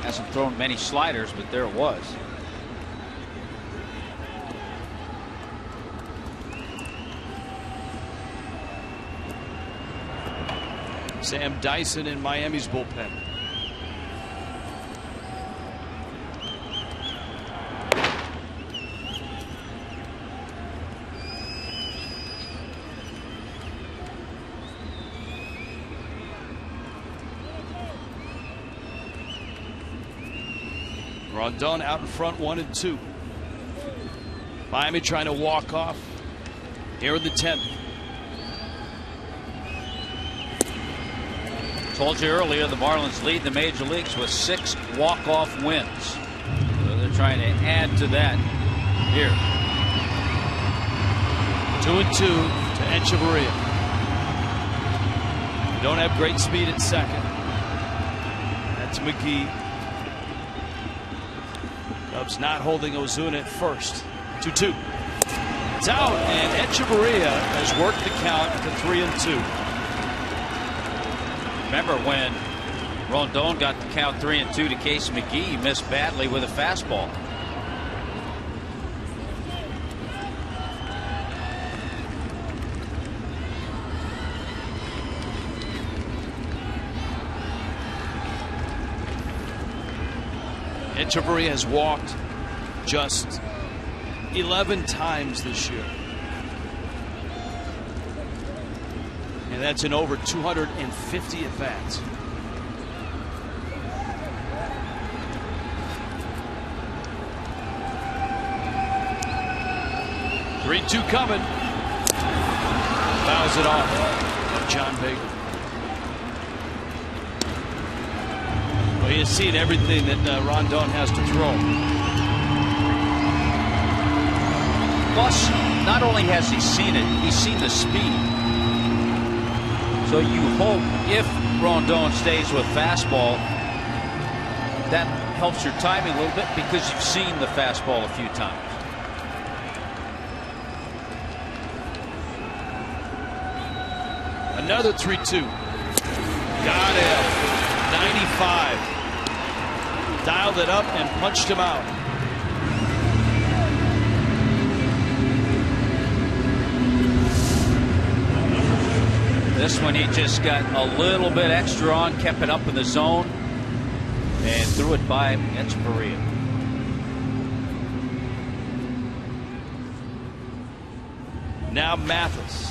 Hasn't thrown many sliders, but there it was. Sam Dyson in Miami's bullpen. Rondon out in front, 1-2. Miami trying to walk off here in the 10th. Told you earlier, the Marlins lead the major leagues with 6 walk-off wins. So they're trying to add to that here. 2-2 to Echeverria. Don't have great speed at second. That's McGee. Cubs not holding Ozuna at first. 2-2. It's out, and Echeverria has worked the count to 3-2. Remember when Rondon got the count 3-2 to Case McGee, he missed badly with a fastball. Echeverria has walked just 11 times this year. And that's in over 250 at-bats. Three-two coming. Fouls it off of John Baker. Well, you've seen everything that Rondon has to throw. Plus, not only has he seen it, he's seen the speed. So you hope if Rondon stays with fastball, that helps your timing a little bit because you've seen the fastball a few times. Another 3-2. Got him. 95. Dialed it up and punched him out. This one he just got a little bit extra on, kept it up in the zone, and threw it by Echeverria. Now Mathis.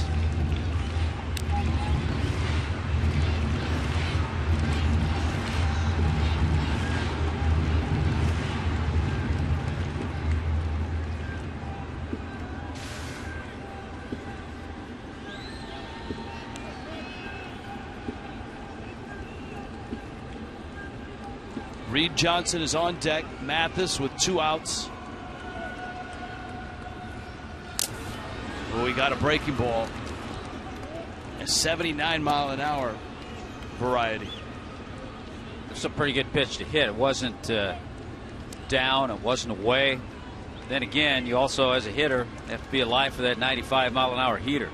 Reed Johnson is on deck. Mathis with 2 outs. Oh, we got a breaking ball. A 79-mile-an-hour variety. It's a pretty good pitch to hit. It wasn't down. It wasn't away. Then again, you also, as a hitter, have to be alive for that 95-mile-an-hour heater.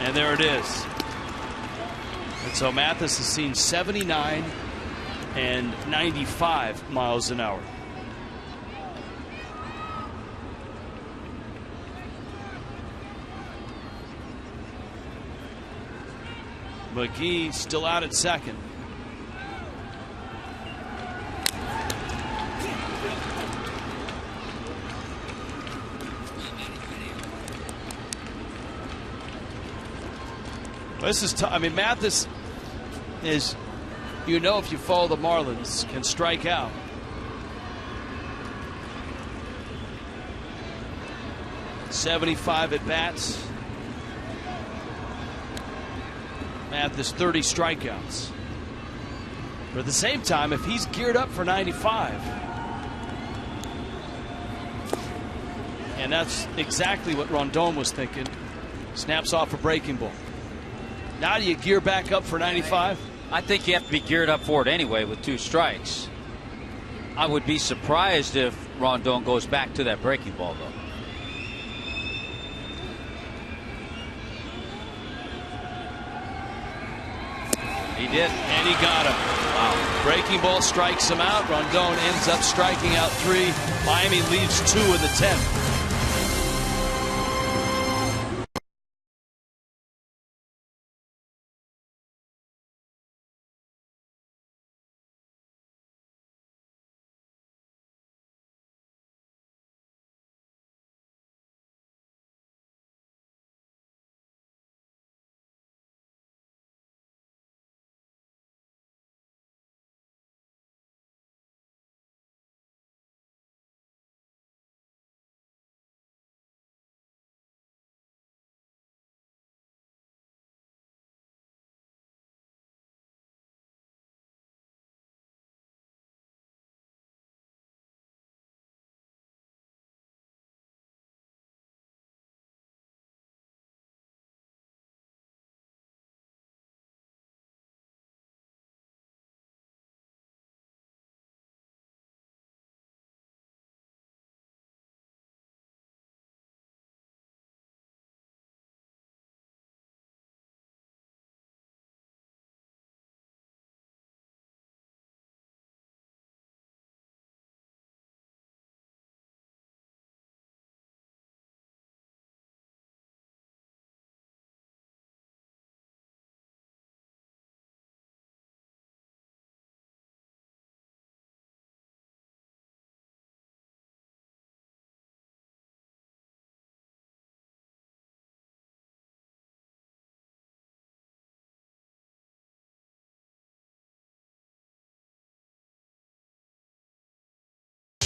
And there it is. And so Mathis has seen 79 and 95 miles an hour. McGee still out at second. This is tough. I mean, Mathis is, you know, if you follow the Marlins, can strike out. .75 at bats. Mathis 30 strikeouts. But at the same time, if he's geared up for 95, and that's exactly what Rondon was thinking, snaps off a breaking ball. Now do you gear back up for 95? I think you have to be geared up for it anyway with 2 strikes. I would be surprised if Rondon goes back to that breaking ball, though. He did. And he got him. Wow. Breaking ball strikes him out. Rondon ends up striking out 3. Miami leaves 2 in the 10th.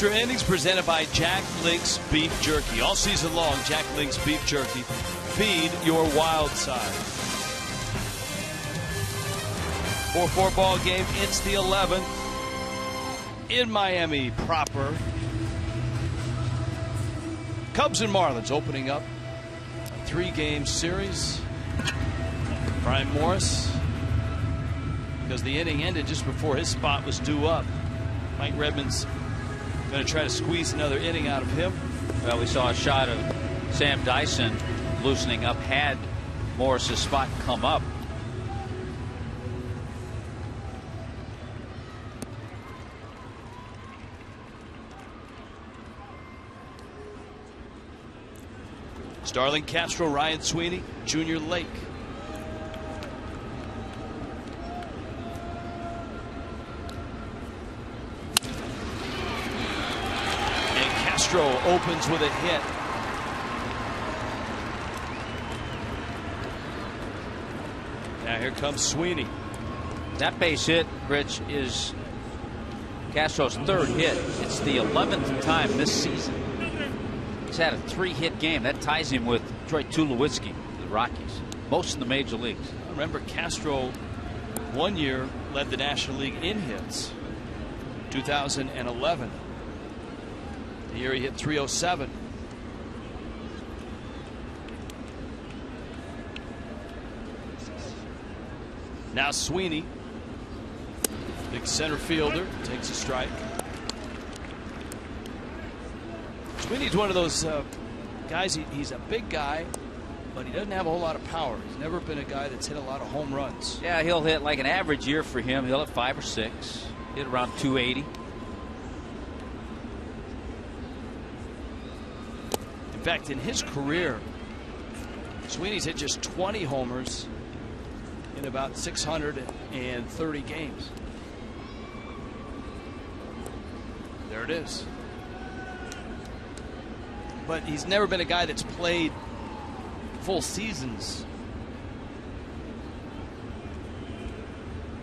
Extra innings presented by Jack Link's Beef Jerky. All season long, Jack Link's Beef Jerky. Feed your wild side. 4-4 ball game. It's the 11th in Miami proper. Cubs and Marlins opening up a 3-game series. Brian Morris, because the inning ended just before his spot was due up. Mike Redmond's going to try to squeeze another inning out of him. Well, we saw a shot of Sam Dyson loosening up had Morris's spot come up. Starling Castro, Ryan Sweeney, Junior Lake. Castro opens with a hit. Now here comes Sweeney. That base hit, Rich, is Castro's 3rd hit. It's the 11th time this season he's had a 3-hit game. That ties him with Troy Tulowitzki, the Rockies, most in the major leagues. Remember, Castro one year led the National League in hits, 2011. The year he hit 307. Now Sweeney, big center fielder, takes a strike. Sweeney's one of those guys, he's a big guy, but he doesn't have a whole lot of power. He's never been a guy that's hit a lot of home runs. Yeah, he'll hit like an average year for him. He'll hit 5 or 6, hit around 280. In fact, in his career, Sweeney's hit just 20 homers in about 630 games. There it is. But he's never been a guy that's played full seasons.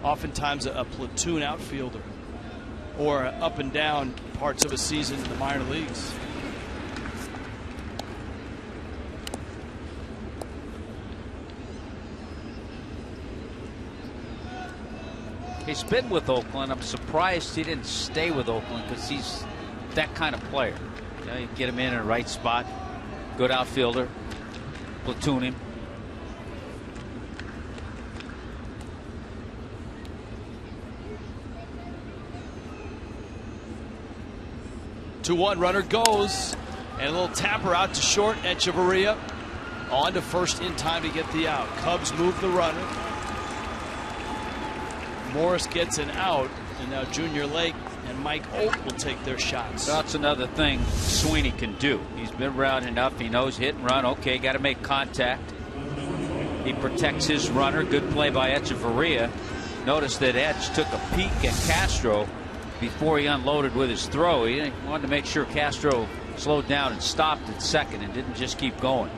Oftentimes a platoon outfielder or up and down parts of a season in the minor leagues. He's been with Oakland. I'm surprised he didn't stay with Oakland because he's that kind of player. You know, you get him in a right spot, good outfielder, platoon him. Two-one runner goes, and a little tapper out to short. Echeverria on to first in time to get the out. Cubs move the runner. Morris gets an out, and now Junior Lake and Mike Olt will take their shots. That's another thing Sweeney can do. He's been around enough. He knows hit and run. Okay, got to make contact. He protects his runner. Good play by Echeverria. Notice that Etch took a peek at Castro before he unloaded with his throw. He wanted to make sure Castro slowed down and stopped at second and didn't just keep going.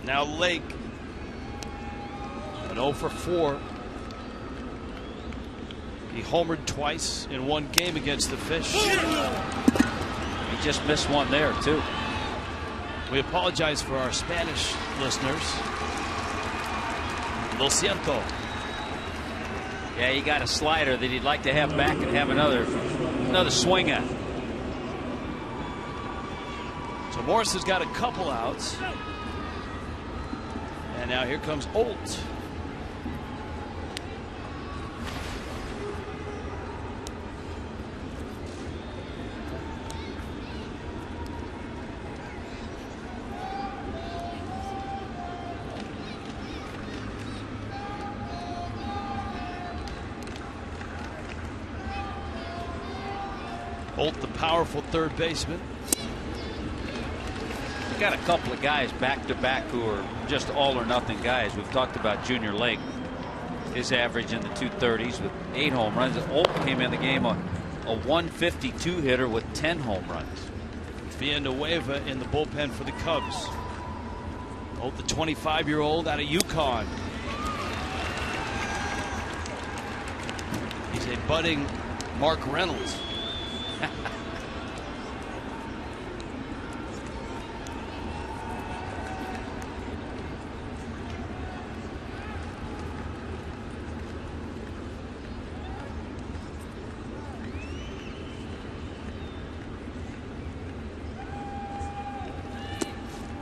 Now Lake, an 0 for 4. He homered twice in one game against the Fish. He just missed one there, too. We apologize for our Spanish listeners. Lo siento. Yeah, he got a slider that he'd like to have back and have another swing at. So Morris has got a couple outs. And now here comes Olt. Olt, the powerful third baseman. We got a couple of guys back to back who are just all or nothing guys. We've talked about Junior Lake, his average in the 230s with 8 home runs. Olt came in the game a 152 hitter with 10 home runs. Villanueva in the bullpen for the Cubs. Oh, the 25-year-old out of Yukon. He's a budding Mark Reynolds.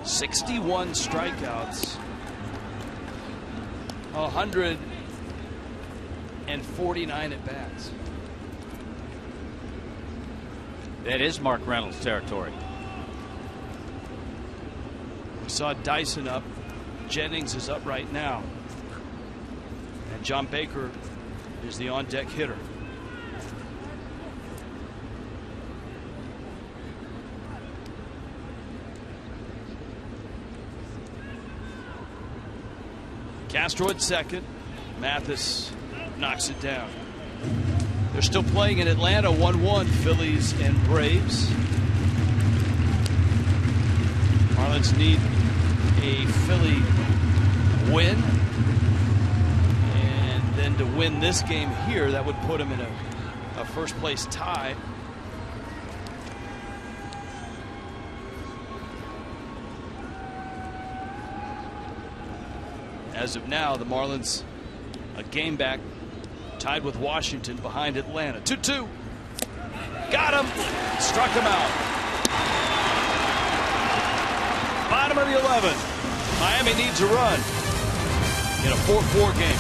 "61 strikeouts, 149 at bats." That is Mark Reynolds territory. We saw Dyson up. Jennings is up right now. And John Baker is the on-deck hitter. Castro at second. Mathis knocks it down. They're still playing in Atlanta, 1-1, Phillies and Braves. Marlins need a Philly win. And then to win this game here, that would put them in a first place tie. As of now, the Marlins a game back, tied with Washington behind Atlanta. 2-2. Got him. Struck him out. Bottom of the 11th. Miami needs a run in a 4-4 game.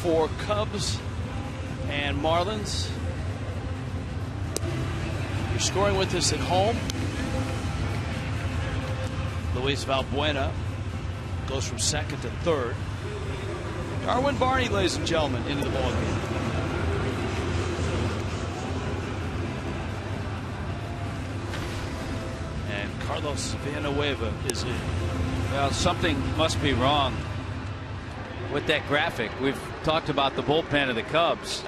For Cubs and Marlins. You're scoring with us at home. Luis Valbuena goes from second to third. Darwin Barney, ladies and gentlemen, into the ballgame. And Carlos Villanueva is in. Well, something must be wrong with that graphic. We've talked about the bullpen of the Cubs,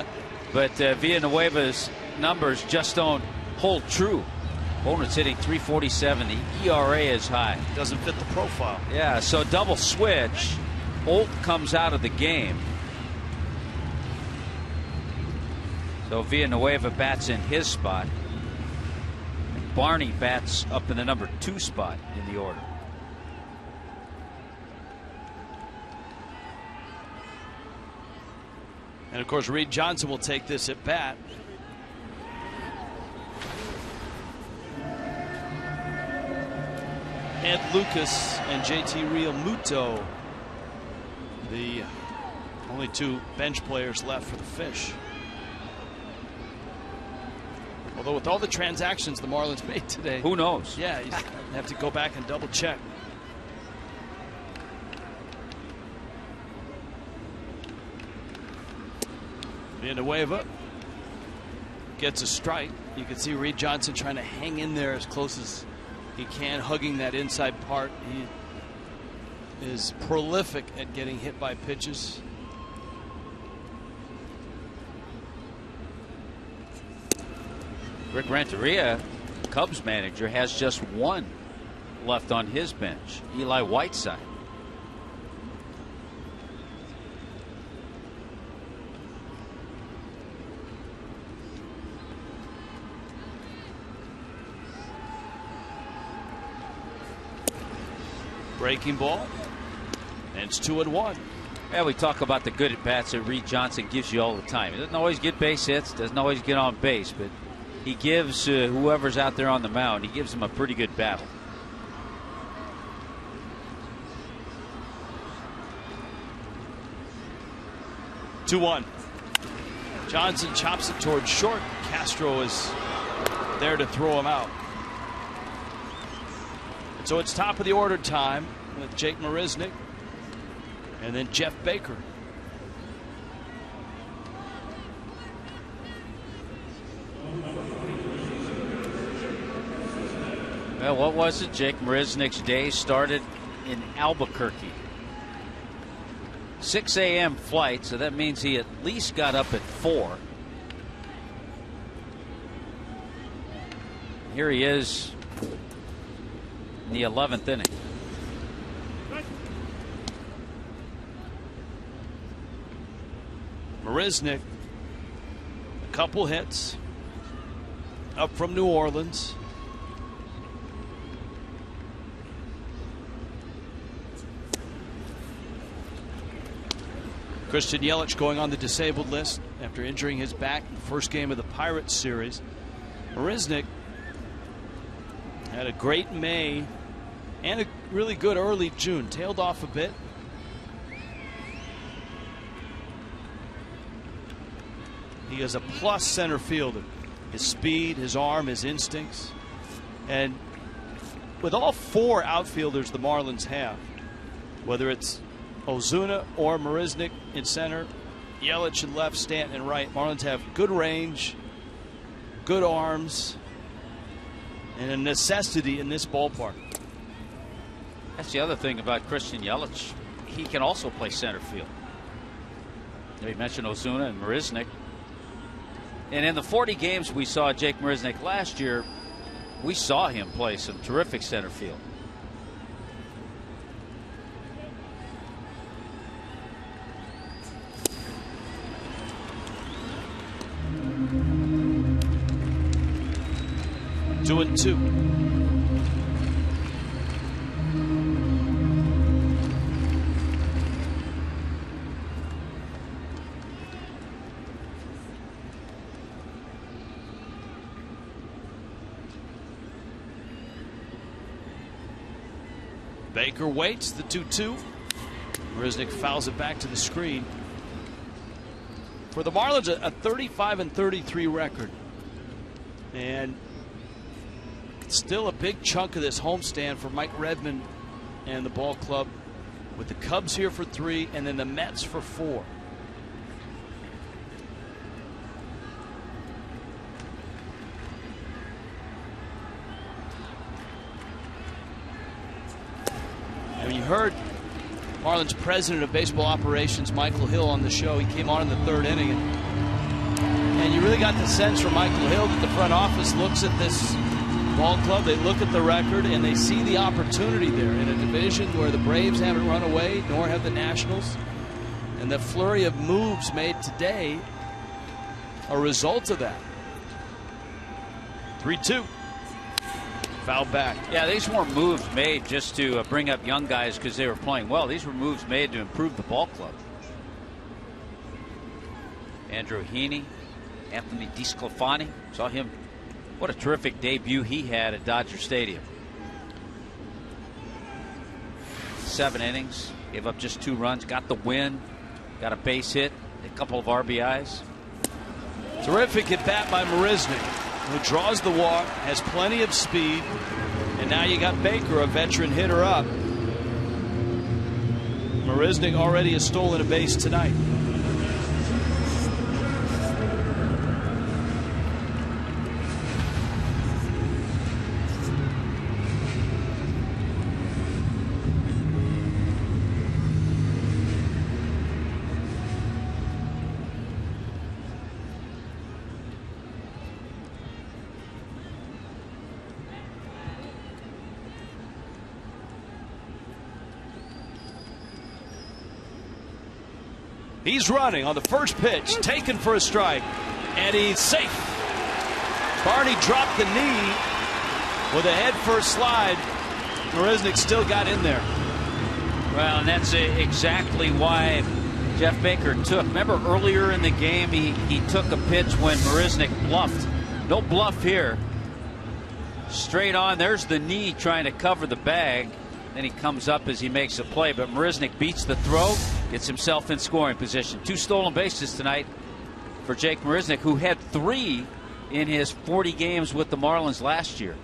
but Villanueva's numbers just don't hold true. Opponent's hitting .347. The ERA is high. Doesn't fit the profile. Yeah, so double switch. Holt comes out of the game. So Villanueva bats in his spot. And Barney bats up in the number 2 spot in the order. And of course, Reed Johnson will take this at bat. Ed Lucas and JT Realmuto, the only 2 bench players left for the Fish. Although with all the transactions the Marlins made today, who knows? Yeah, you have to go back and double check. Villanueva gets a strike. You can see Reed Johnson trying to hang in there as close as he can, hugging that inside part. He is prolific at getting hit by pitches. Rick Renteria, Cubs manager, has just one left on his bench, Eli Whiteside. Breaking ball, and it's 2-1. Yeah, we talk about the good at bats that Reed Johnson gives you all the time. He doesn't always get base hits, doesn't always get on base, but he gives whoever's out there on the mound, he gives them a pretty good battle. Two-1. Johnson chops it towards short. Castro is there to throw him out. So it's top of the order time with Jake Marisnick and then Jeff Baker. Well, what was it? Jake Marisnick's day started in Albuquerque. 6 a.m. flight, so that means he at least got up at 4. Here he is in the 11th inning. Marisnick, a couple hits, up from New Orleans. Christian Yelich going on the disabled list after injuring his back in the first game of the Pirates series. Marisnick had a great May and a really good early June. Tailed off a bit. He is a plus center fielder. His speed, his arm, his instincts. And with all 4 outfielders the Marlins have, whether it's Ozuna or Marisnick in center, Yelich in left, Stanton in right, Marlins have good range, good arms, and a necessity in this ballpark. That's the other thing about Christian Yelich. He can also play center field. You mentioned Ozuna and Marisnick. And in the 40 games we saw Jake Marisnick last year, we saw him play some terrific center field. Two and two. Baker waits the 2-2. Marisnick fouls it back to the screen. For the Marlins, a 35-33 record. And still a big chunk of this homestand for Mike Redmond and the ball club, with the Cubs here for 3 and then the Mets for 4. And you heard Marlins president of baseball operations Michael Hill on the show. He came on in the 3rd inning, and you really got the sense from Michael Hill that the front office looks at this ball club, they look at the record, and they see the opportunity there in a division where the Braves haven't run away, nor have the Nationals. And the flurry of moves made today are a result of that. 3-2. Foul back. Yeah, these weren't moves made just to bring up young guys because they were playing well. These were moves made to improve the ball club. Andrew Heaney, Anthony DeSclafani, saw him. What a terrific debut he had at Dodger Stadium. 7 innings, gave up just 2 runs, got the win, got a base hit, a couple of RBIs. Terrific at bat by Marisnick, who draws the walk, has plenty of speed, and now you got Baker, a veteran hitter, up. Marisnick already has stolen a base tonight. He's running on the first pitch, taken for a strike, and he's safe. Barney dropped the knee with a head-first slide. Marisnick still got in there. Well, and that's exactly why Jeff Baker took. Remember earlier in the game, he took a pitch when Marisnick bluffed. No bluff here. Straight on. There's the knee trying to cover the bag. Then he comes up as he makes a play. But Marisnick beats the throw, gets himself in scoring position. 2 stolen bases tonight for Jake Marisnick, who had 3 in his 40 games with the Marlins last year.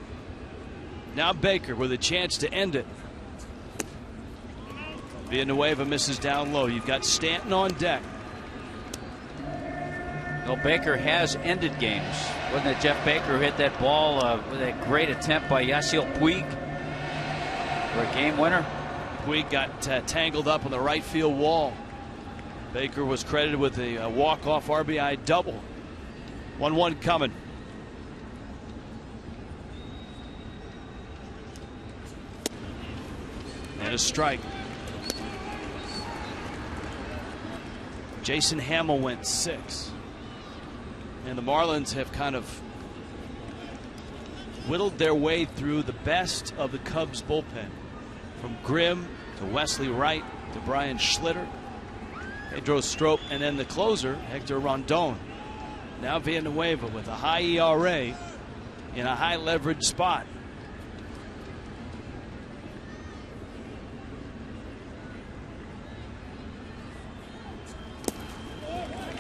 Now Baker with a chance to end it. Villanueva misses down low. You've got Stanton on deck. Well, Baker has ended games. Wasn't it Jeff Baker who hit that ball with a great attempt by Yasiel Puig for a game winner? Puig got tangled up on the right field wall. Baker was credited with a walk-off RBI double. 1-1 coming. And a strike. Jason Hamill went 6. And the Marlins have kind of whittled their way through the best of the Cubs bullpen. From Grimm to Wesley Wright to Brian Schlitter, Pedro Strop, and then the closer, Hector Rondon. Now Villanueva with a high ERA in a high leverage spot.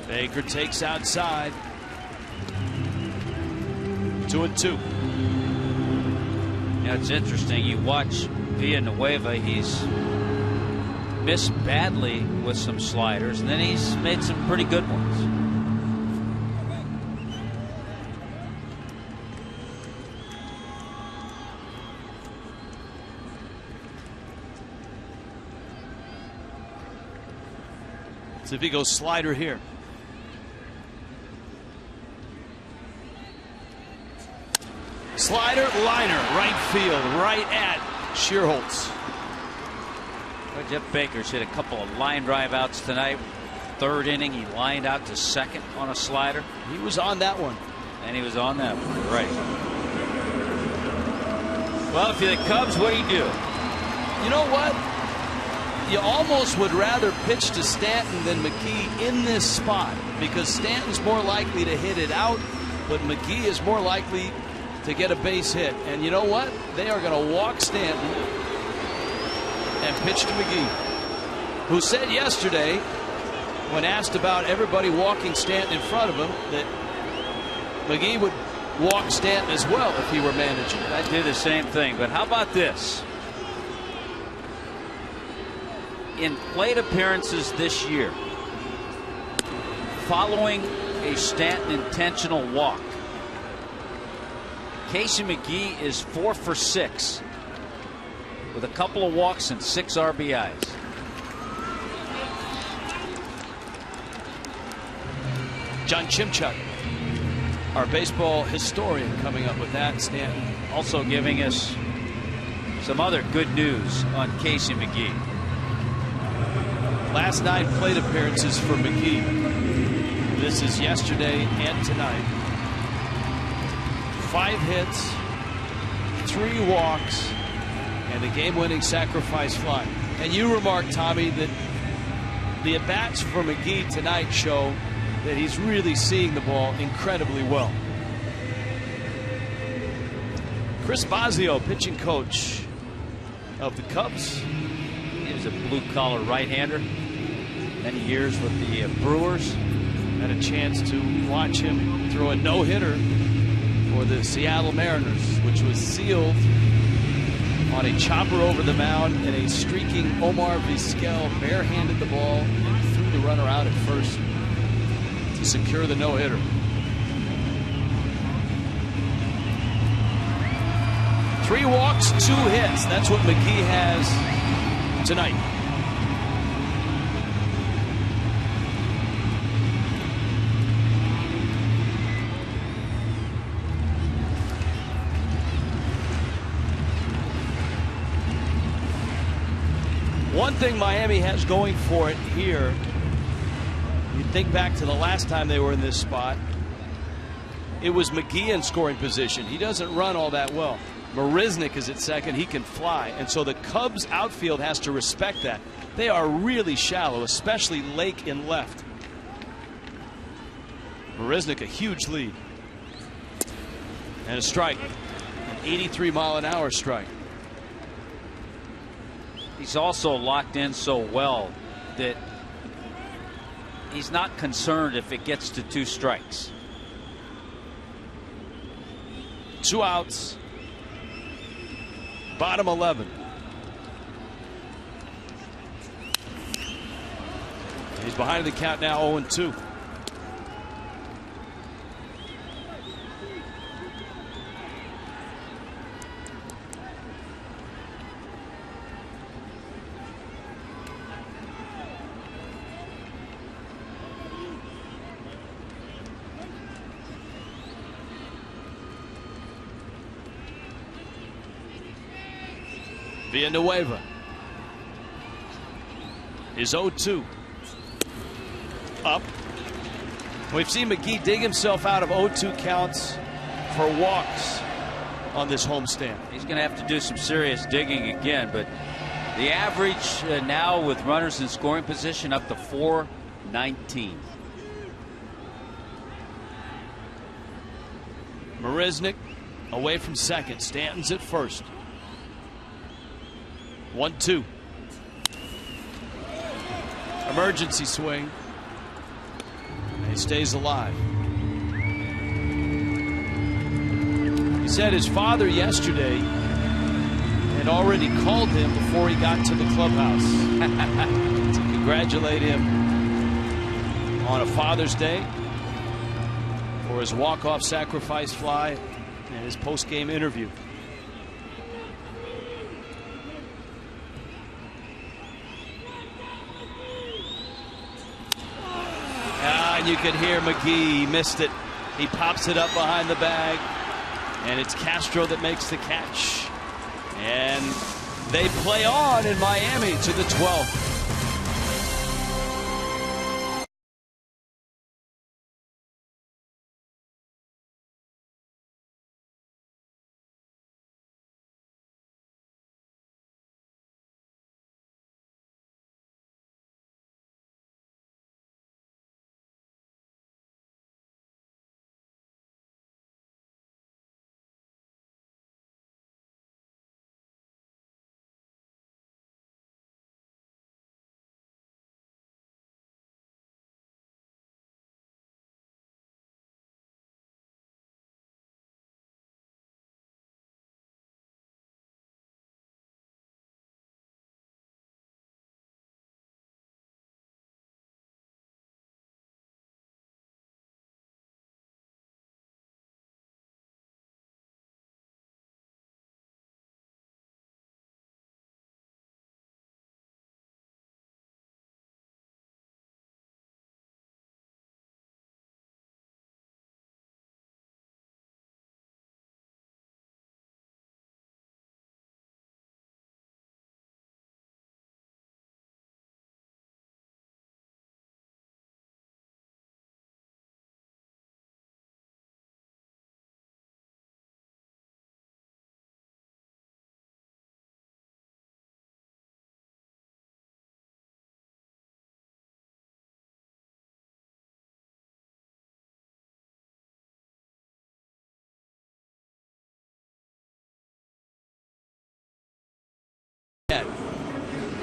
Baker takes outside. 2-2. Yeah, it's interesting. You watch Villanueva, he's missed badly with some sliders, and then he's made some pretty good ones. See if he goes slider here. Slider, liner, right field, right at Schierholtz. Well, Jeff Baker's hit a couple of line drive outs tonight. 3rd inning, he lined out to second on a slider. He was on that one. And he was on that one, right. Well, if you're the Cubs, what do you do? You know what? You almost would rather pitch to Stanton than McGee in this spot, because Stanton's more likely to hit it out, but McGee is more likely to get a base hit. And you know what? They are going to walk Stanton and pitch to McGee, who said yesterday, when asked about everybody walking Stanton in front of him, that McGee would walk Stanton as well if he were managing. I did the same thing, but how about this? In plate appearances this year, following a Stanton intentional walk, Casey McGee is 4 for 6 with a couple of walks and 6 RBIs. John Chimchuk, our baseball historian, coming up with that. Stanton also giving us some other good news on Casey McGee. Last 9 plate appearances for McGee. This is yesterday and tonight. 5 hits, 3 walks, and a game-winning sacrifice fly. And you remarked, Tommy, that the at-bats for McGee tonight show that he's really seeing the ball incredibly well. Chris Bosio, pitching coach of the Cubs. He was a blue-collar right-hander. Many years with the Brewers. Had a chance to watch him throw a no-hitter for the Seattle Mariners, which was sealed on a chopper over the mound, and a streaking Omar Vizquel barehanded the ball and threw the runner out at first to secure the no-hitter. Three walks, 2 hits. That's what McGee has tonight. One thing Miami has going for it here think back to the last time they were in this spot. It was McGee in scoring position. He doesn't run all that well. Marisnick is at second. He can fly. And so the Cubs outfield has to respect that. They are really shallow, especially Lake in left. Marisnick a huge lead. And a strike. An 83-mile-an-hour strike. He's also locked in so well that he's not concerned if it gets to 2 strikes. 2 outs. Bottom 11. He's behind the count now, 0-2. Villanueva is 0-2. Up. We've seen McGee dig himself out of 0-2 counts for walks on this homestand. He's going to have to do some serious digging again, but the average now with runners in scoring position up to 419. Marisnick away from second. Stanton's at first. 1-2. Emergency swing. He stays alive. He said his father yesterday had already called him before he got to the clubhouse to congratulate him on a Father's Day for his walk-off sacrifice fly and his post-game interview. And you can hear McGee. He missed it. He pops it up behind the bag. And it's Castro that makes the catch. And they play on in Miami to the 12th.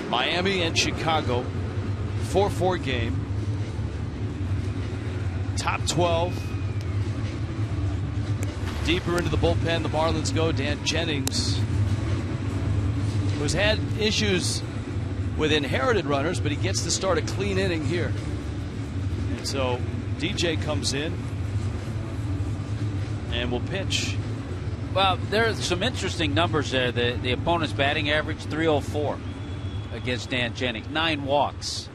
Miami and Chicago, 4-4 game. Top 12. Deeper into the bullpen, the Marlins go. Dan Jennings, who's had issues with inherited runners, but he gets to start a clean inning here. And so DJ comes in and will pitch. Well, there's some interesting numbers there. The opponent's batting average, 304 against Dan Jennings. 9 walks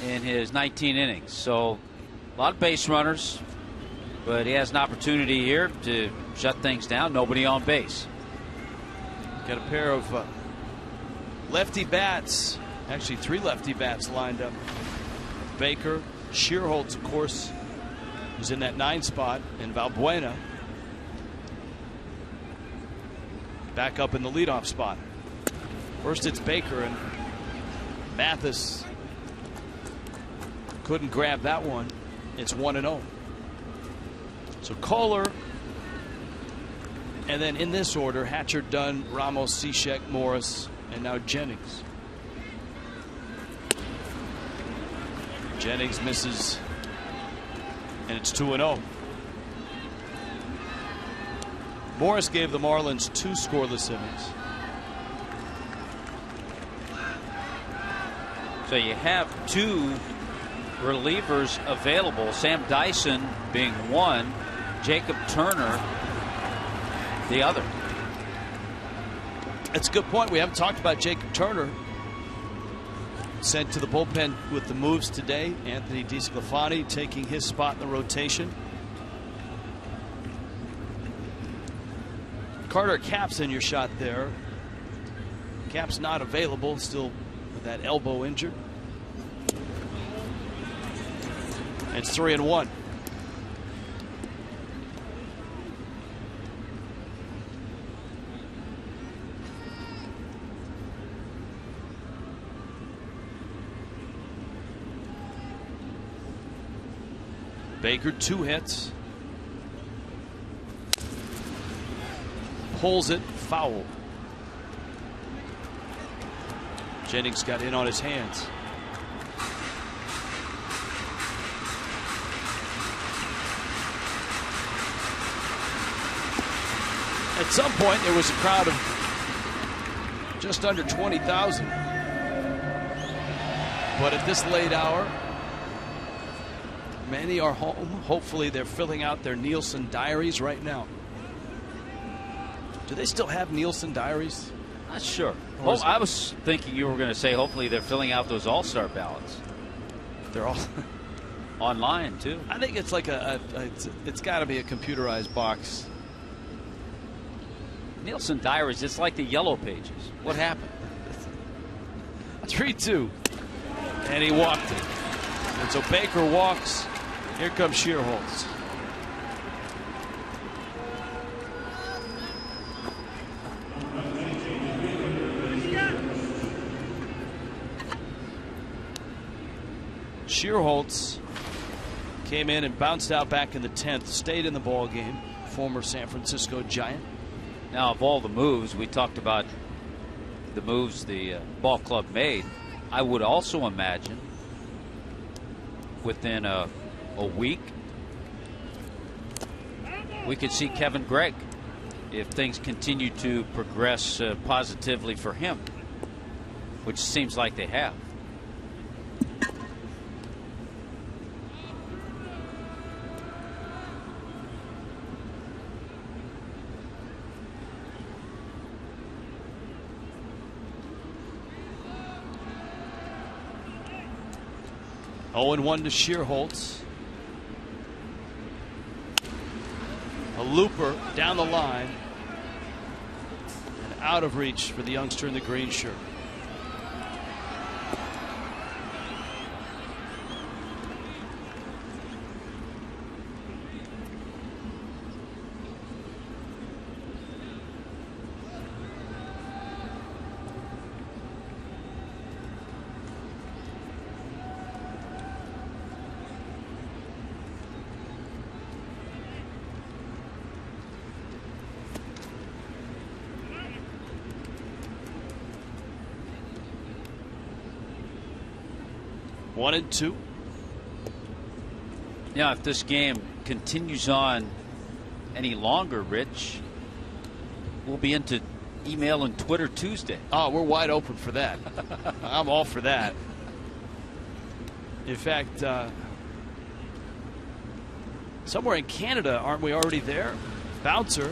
in his 19 innings. So a lot of base runners, but he has an opportunity here to shut things down. Nobody on base. Got a pair of lefty bats. Actually, 3 lefty bats lined up. Baker. Shearholtz, of course, is in that 9 spot, and Valbuena back up in the leadoff spot. First it's Baker, and Mathis couldn't grab that one. It's 1-0. So Kohler, and then in this order, Hatcher, Dunn, Ramos, Cishek, Morris, and now Jennings. Jennings misses, and it's 2-0. Morris gave the Marlins 2 scoreless innings. So you have 2 relievers available, Sam Dyson being one, Jacob Turner the other. That's a good point. We haven't talked about Jacob Turner. Sent to the bullpen with the moves today. Anthony DeSclafani taking his spot in the rotation. Carter Cap's in your shot there. Cap's not available, still with that elbow injured. It's 3-1. Baker 2 hits. Pulls it, foul. Jennings got in on his hands. At some point there was a crowd of just under 20,000. But at this late hour, many are home. Hopefully they're filling out their Nielsen diaries right now. Do they still have Nielsen diaries? Not sure. Oh, I was thinking you were going to say hopefully they're filling out those all-star ballots. They're all online too. I think it's like it's got to be a computerized box. Nielsen diaries, it's like the yellow pages. What happened? 3-2. And he walked it. And so Baker walks. Here comes Shearholtz. Shearholtz came in and bounced out back in the 10th, stayed in the ball game. Former San Francisco Giant. Now, of all the moves, we talked about the moves the ball club made. I would also imagine within a week we could see Kevin Gregg if things continue to progress positively for him, which seems like they have. Oh, 0-1 to Shearholtz. A looper down the line and out of reach for the youngster in the green shirt. One and two. Yeah, if this game continues on any longer, Rich, we'll be into email and Twitter Tuesday. Oh, we're wide open for that. I'm all for that. In fact, somewhere in Canada, aren't we already there? Bouncer.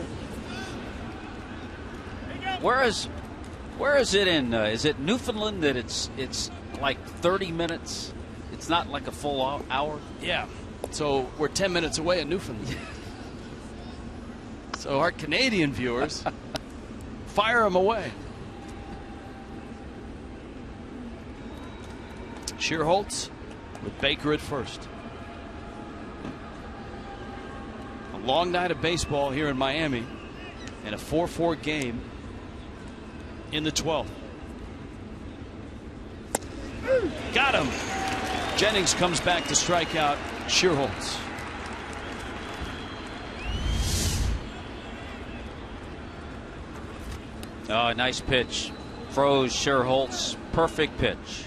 Where is it in? Is it Newfoundland that it's like 30 minutes? It's not like a full hour. Yeah. So we're 10 minutes away in Newfoundland. So our Canadian viewers, fire them away. Shearholtz with Baker at first. A long night of baseball here in Miami, and a 4-4 game in the 12th. Got him. Jennings comes back to strike out Schierholtz. Oh, nice pitch. Froze Schierholtz. Perfect pitch.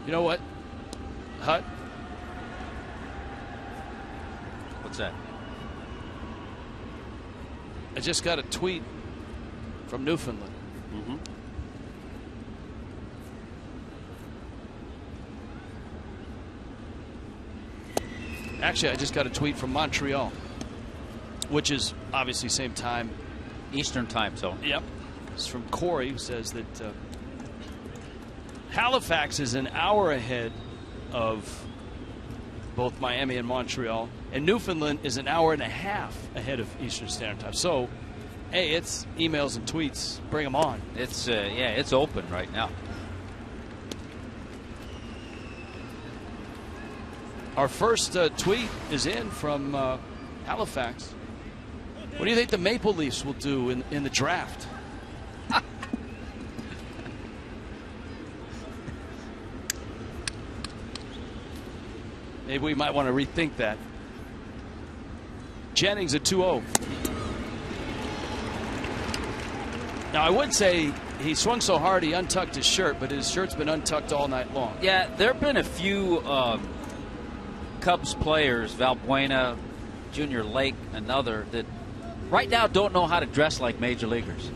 You know what, Hut? What's that? I just got a tweet from Newfoundland. Actually, I just got a tweet from Montreal, which is obviously same time. Eastern time zone. Yep. It's from Corey, who says that Halifax is an hour ahead of both Miami and Montreal, and Newfoundland is an hour and a half ahead of Eastern Standard Time. So, hey, it's emails and tweets. Bring them on. It's yeah, it's open right now. Our first tweet is in from Halifax. What do you think the Maple Leafs will do in the draft? Maybe we might want to rethink that. Jennings at 2-0. Now, I would say he swung so hard he untucked his shirt, but his shirt's been untucked all night long. Yeah, there have been a few Cubs players, Valbuena, Junior Lake, another, that right now don't know how to dress like major leaguers.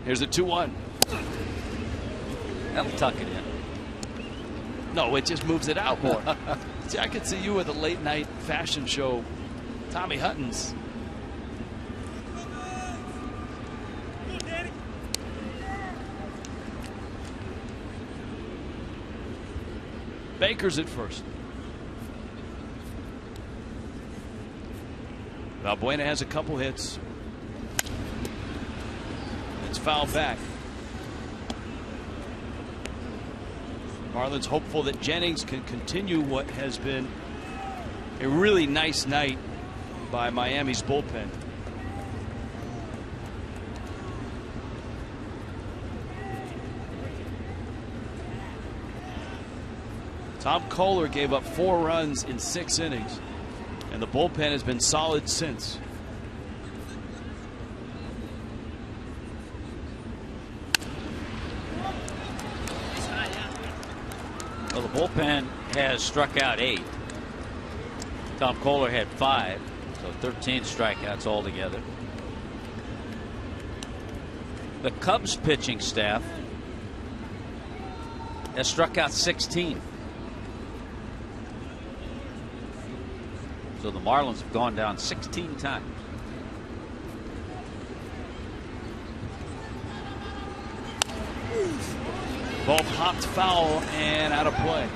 Here's a 2-1. That'll tuck it in. No, it just moves it out more. See, I could see you with a late night fashion show, Tommy Hutton's. Baker's at first. Valbuena has a couple hits. It's fouled back. Marlins hopeful that Jennings can continue what has been a really nice night by Miami's bullpen. Tom Kolek gave up 4 runs in 6 innings, and the bullpen has been solid since. Well, the bullpen has struck out 8. Tom Kolek had 5, so 13 strikeouts altogether. The Cubs pitching staff has struck out 16. So the Marlins have gone down 16 times. Ball popped foul and out of play.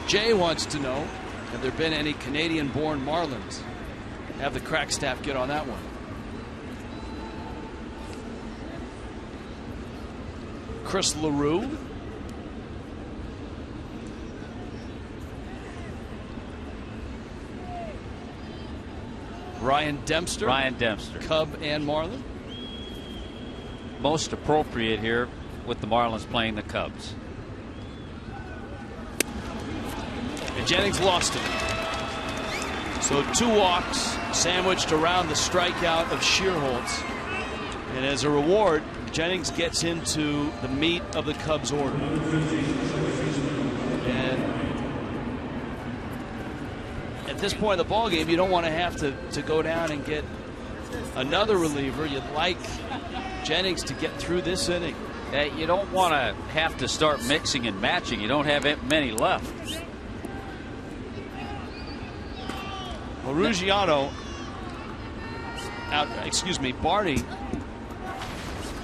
Jay wants to know, have there been any Canadian-born Marlins? Have the crack staff get on that one. Chris LaRue. Ryan Dempster. Ryan Dempster. Cub and Marlin. Most appropriate here with the Marlins playing the Cubs. And Jennings lost it. So 2 walks sandwiched around the strikeout of Schierholtz. And as a reward, Jennings gets into the meat of the Cubs order. And at this point in the ballgame, you don't want to have to go down and get another reliever. You'd like Jennings to get through this inning. You don't want to have to start mixing and matching. You don't have many left. Well, Ruggiano Barney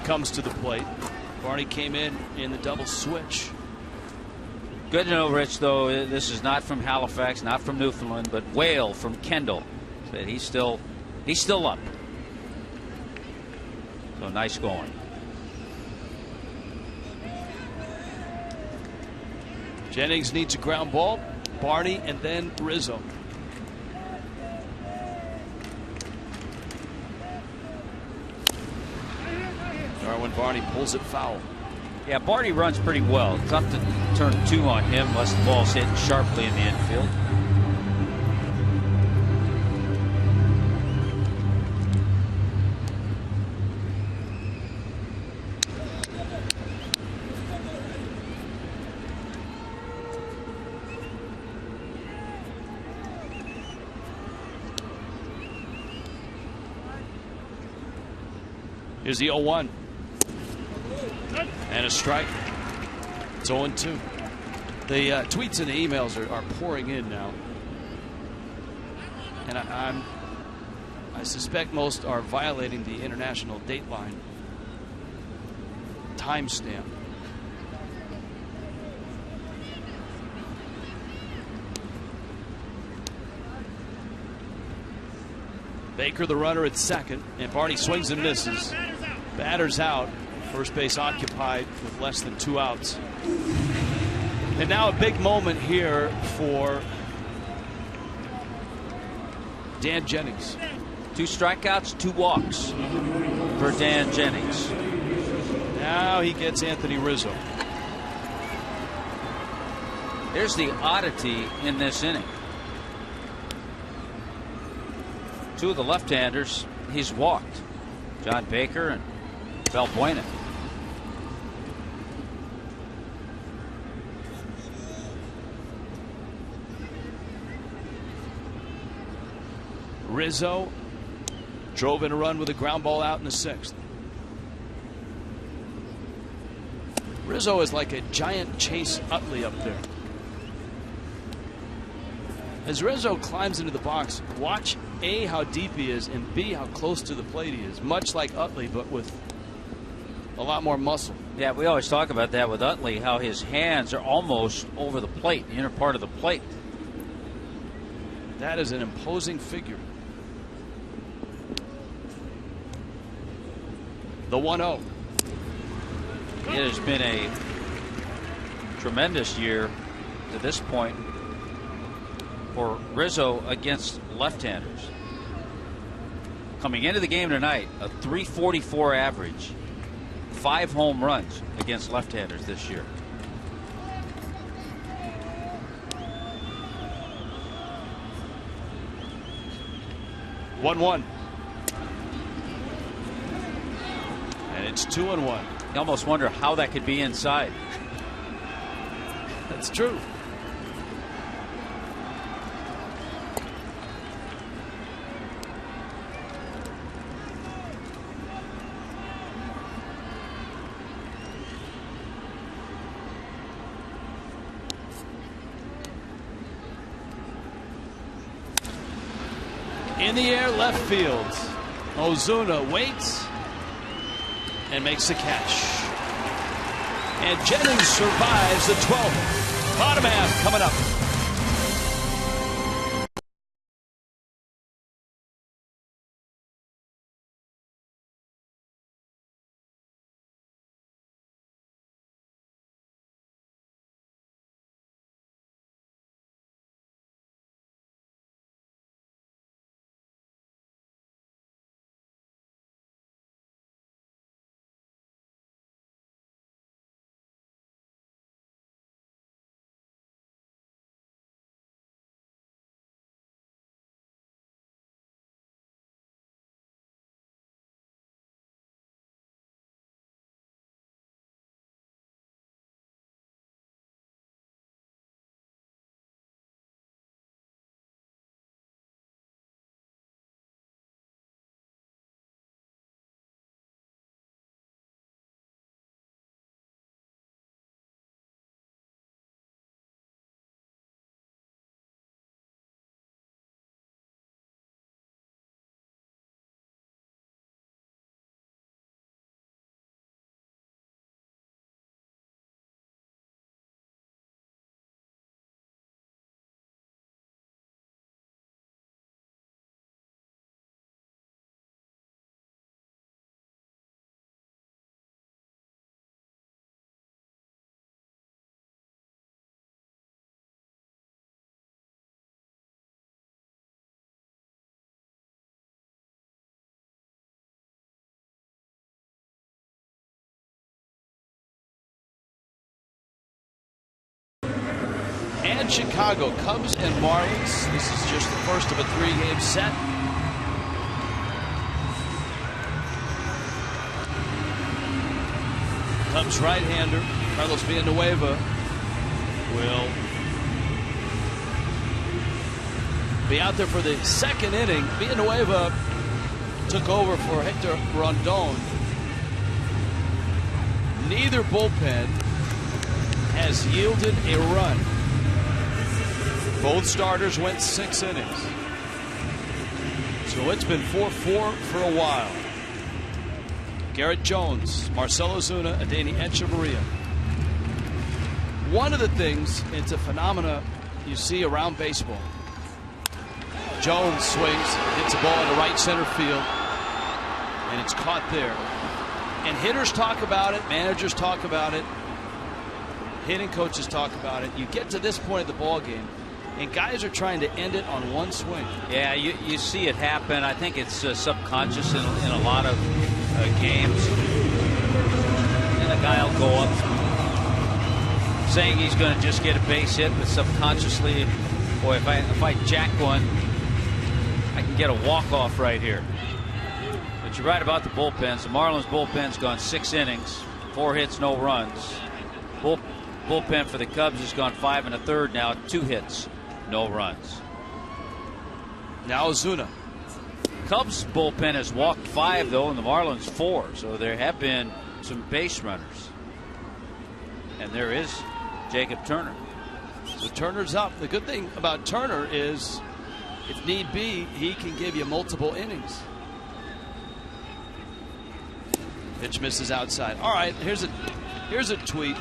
comes to the plate. Barney came in the double switch. Good to know, Rich, though, this is not from Halifax, not from Newfoundland, but Whale from Kendall. But he's still up. So nice going. Jennings needs a ground ball. Barney and then Rizzo. Darwin Barney pulls it foul. Yeah, Barney runs pretty well. Tough to turn 2 on him unless the ball's hitting sharply in the infield. Here's the 0-1. And a strike. It's 0-2. The tweets and the emails are pouring in now. And I suspect most are violating the international dateline timestamp. Baker the runner at second, and Barney swings and misses. Batter's out. First base occupied with less than 2 outs. And now a big moment here for Dan Jennings. 2 strikeouts, 2 walks for Dan Jennings. Now he gets Anthony Rizzo. There's the oddity in this inning. 2 of the left-handers he's walked. John Baker and Valbuena. Rizzo drove in a run with a ground ball out in the 6th. Rizzo is like a giant Chase Utley up there. As Rizzo climbs into the box, watch A, how deep he is, and B, how close to the plate he is. Much like Utley, but with a lot more muscle. Yeah, we always talk about that with Utley, how his hands are almost over the plate, the inner part of the plate. That is an imposing figure. The 1-0. It has been a tremendous year to this point for Rizzo against left-handers. Coming into the game tonight, a .344 average, 5 home runs against left-handers this year. One. And it's 2-1. You almost wonder how that could be inside. That's true. In the air, left field. Ozuna waits and makes the catch. And Jennings survives the 12th. Bottom half coming up. and Chicago. Cubs and Marlins. This is just the first of a 3-game set. Cubs right-hander Carlos Villanueva will be out there for the second inning. Villanueva took over for Hector Rondon. Neither bullpen has yielded a run. Both starters went 6 innings. So it's been 4-4 for a while. Garrett Jones, Marcell Ozuna, Adeiny Heaney. One of the things, it's a phenomena you see around baseball. Jones swings, hits a ball into right center field, and it's caught there. And hitters talk about it, managers talk about it, hitting coaches talk about it. You get to this point of the ball game, and guys are trying to end it on one swing. Yeah, you see it happen. I think it's subconscious in a lot of games. And a guy will go up saying he's going to just get a base hit, but subconsciously, boy, if I jack one, I can get a walk-off right here. But you're right about the bullpens. The Marlins bullpen's gone 6 innings, 4 hits, no runs. Bullpen for the Cubs has gone 5 1/3 now, 2 hits, no runs. Now Ozuna. Cubs bullpen has walked 5 though, and the Marlins 4. So there have been some base runners. And there is Jacob Turner. So Turner's up. The good thing about Turner is, if need be, he can give you multiple innings. Pitch misses outside. All right, here's a tweet.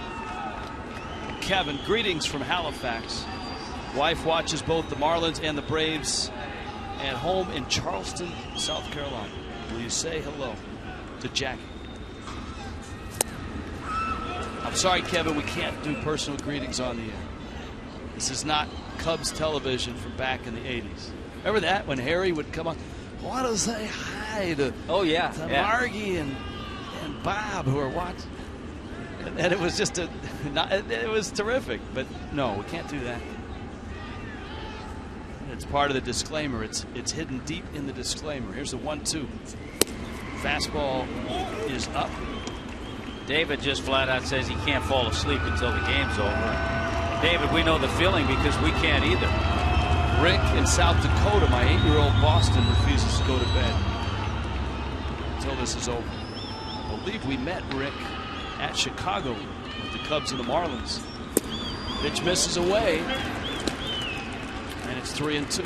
Kevin, greetings from Halifax. Wife watches both the Marlins and the Braves at home in Charleston, South Carolina. Will you say hello to Jackie? I'm sorry, Kevin, we can't do personal greetings on the air. This is not Cubs television from back in the 80s. Remember that, when Harry would come on? I want to say hi to, to Margie and Bob, who are watching. And it was just it was terrific. But no, we can't do that. It's part of the disclaimer. It's hidden deep in the disclaimer. Here's the 1-2. Fastball is up. David just flat out says he can't fall asleep until the game's over. David, we know the feeling because we can't either. Rick in South Dakota, my 8-year-old Boston refuses to go to bed until this is over. I believe we met Rick at Chicago with the Cubs and the Marlins. Pitch misses away, and it's 3-2.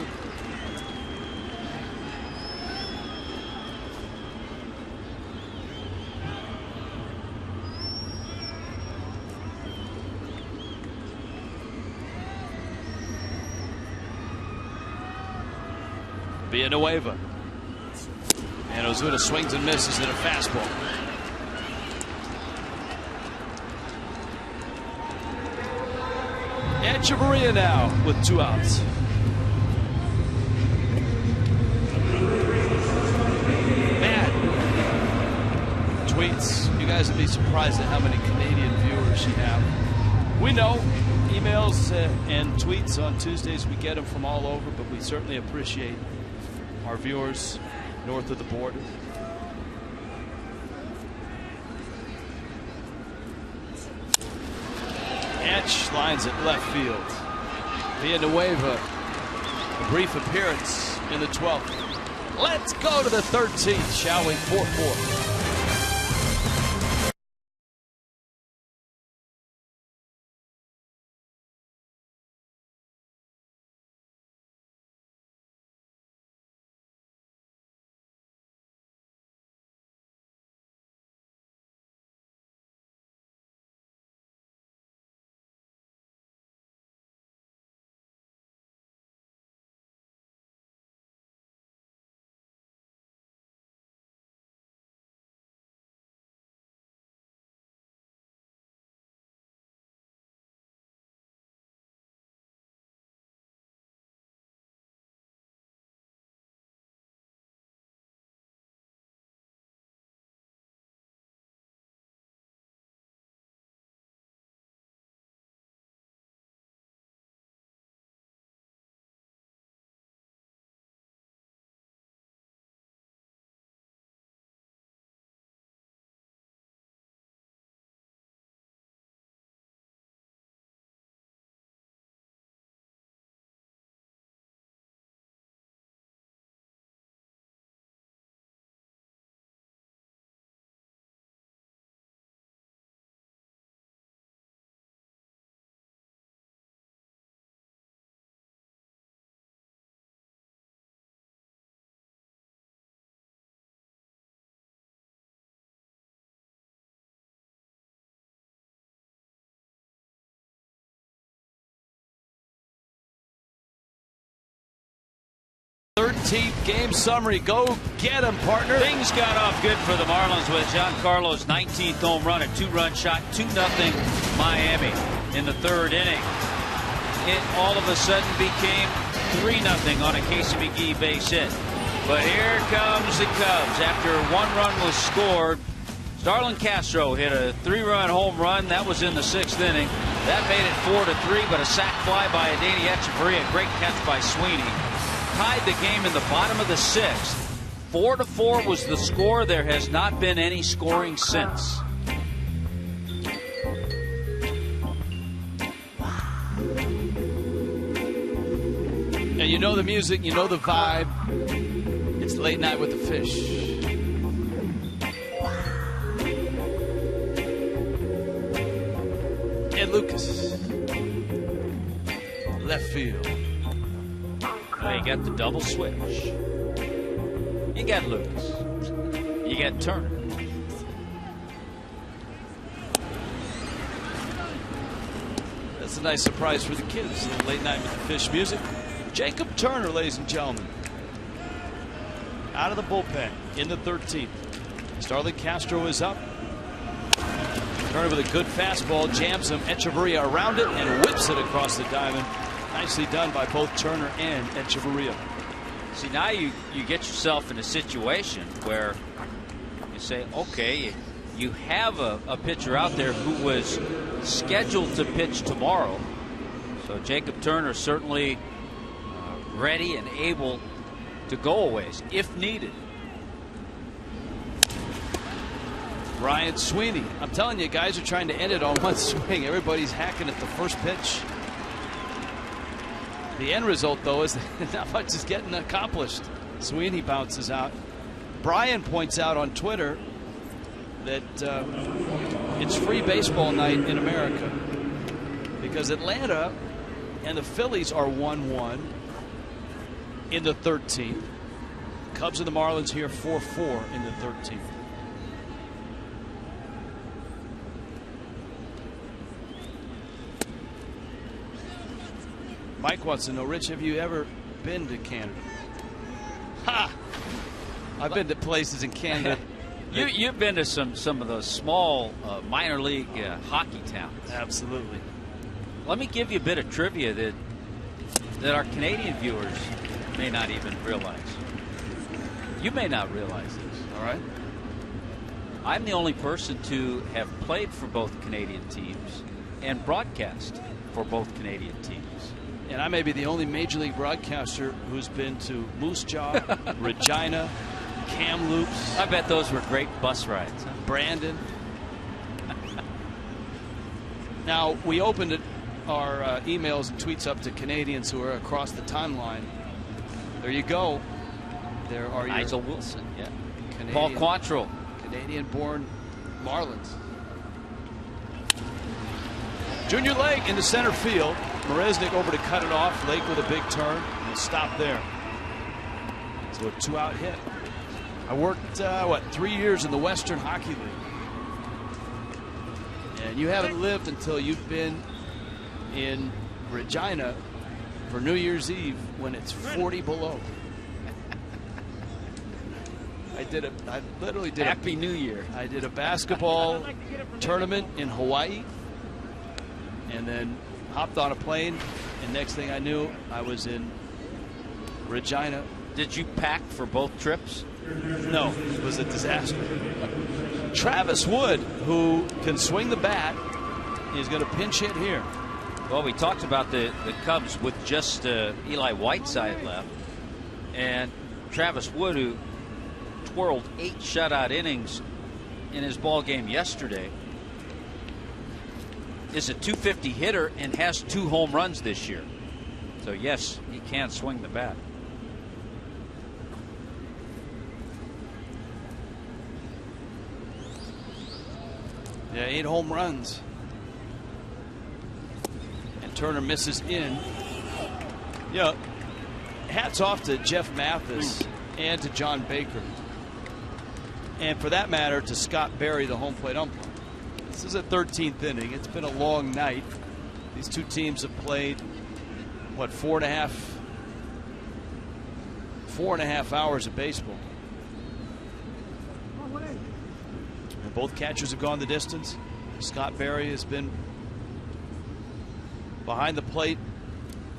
Villanueva. And Ozuna swings and misses at a fastball. Echeverria now with 2 outs. Matt tweets, you guys would be surprised at how many Canadian viewers you have. We know. Emails and tweets on Tuesdays, we get them from all over, but we certainly appreciate our viewers north of the border. Etch lines at left field. Villanueva, a brief appearance in the 12th. Let's go to the 13th, shall we? 4-4. 13th game summary. Go get him, partner. Things got off good for the Marlins with Giancarlo's 19th home run, a 2-run shot, 2-0 Miami in the 3rd inning. It all of a sudden became 3-0 on a Casey McGee base hit. But here comes the Cubs. After 1 run was scored, Starlin Castro hit a 3-run home run. That was in the 6th inning. That made it 4-3, but a sac fly by Heaney Echeverria, a great catch by Sweeney, tied the game in the bottom of the 6th. 4-4 was the score. There has not been any scoring since. And you know the music, you know the vibe. It's Late Night with the Fish. And Lucas, left field. Well, you got the double switch. You got Lucas. You got Turner. That's a nice surprise for the kids. Late Night with the Fish music. Jacob Turner, ladies and gentlemen, out of the bullpen in the 13th. Starlin Castro is up. Turner with a good fastball, jams him. Echeverria around it and whips it across the diamond. Nicely done by both Turner and Echeverria. See, now you get yourself in a situation where you say, okay, you have a pitcher out there who was scheduled to pitch tomorrow. So Jacob Turner certainly ready and able to go a ways if needed. Ryan Sweeney. I'm telling you, guys are trying to end it on one swing. Everybody's hacking at the first pitch. The end result, though, is not much is getting accomplished. Sweeney bounces out. Brian points out on Twitter that it's free baseball night in America because Atlanta and the Phillies are 1-1 in the 13th. Cubs and the Marlins here 4-4 in the 13th. Mike wants to know, Rich, have you ever been to Canada? Ha! I've been to places in Canada. You've been to some of those small minor league hockey towns. Absolutely. Let me give you a bit of trivia that our Canadian viewers may not even realize. You may not realize this. All right. I'm the only person to have played for both Canadian teams and broadcast for both Canadian teams. And I may be the only major league broadcaster who's been to Moose Jaw, Regina, Kamloops. I bet those were great bus rides. Huh? Brandon. Now, we opened our emails and tweets up to Canadians who are across the timeline. There you go. There are your Nigel Wilson, yeah. Canadian, Paul Quantrill. Canadian-born Marlins. Junior Lake into center field. Maresnik over to cut it off. Lake with a big turn. And he'll stop there. So a 2-out hit. I worked, 3 years in the Western Hockey League. And you haven't lived until you've been in Regina for New Year's Eve when it's 40 below. I literally did Happy New Year. I did a basketball tournament in Hawaii and then hopped on a plane, and next thing I knew, I was in Regina. Did you pack for both trips? No, it was a disaster. Travis Wood, who can swing the bat, is going to pinch hit here. Well, we talked about the Cubs with just Eli Whiteside left, and Travis Wood, who twirled 8 shutout innings in his ball game yesterday, is a .250 hitter and has 2 home runs this year. So yes, he can swing the bat. Yeah, 8 home runs. And Turner misses in. Yeah, hats off to Jeff Mathis and to John Baker. And for that matter, to Scott Berry, the home plate umpire. This is a 13th inning. It's been a long night. These two teams have played, what, 4.5 4.5 hours of baseball. And both catchers have gone the distance. Scott Berry has been behind the plate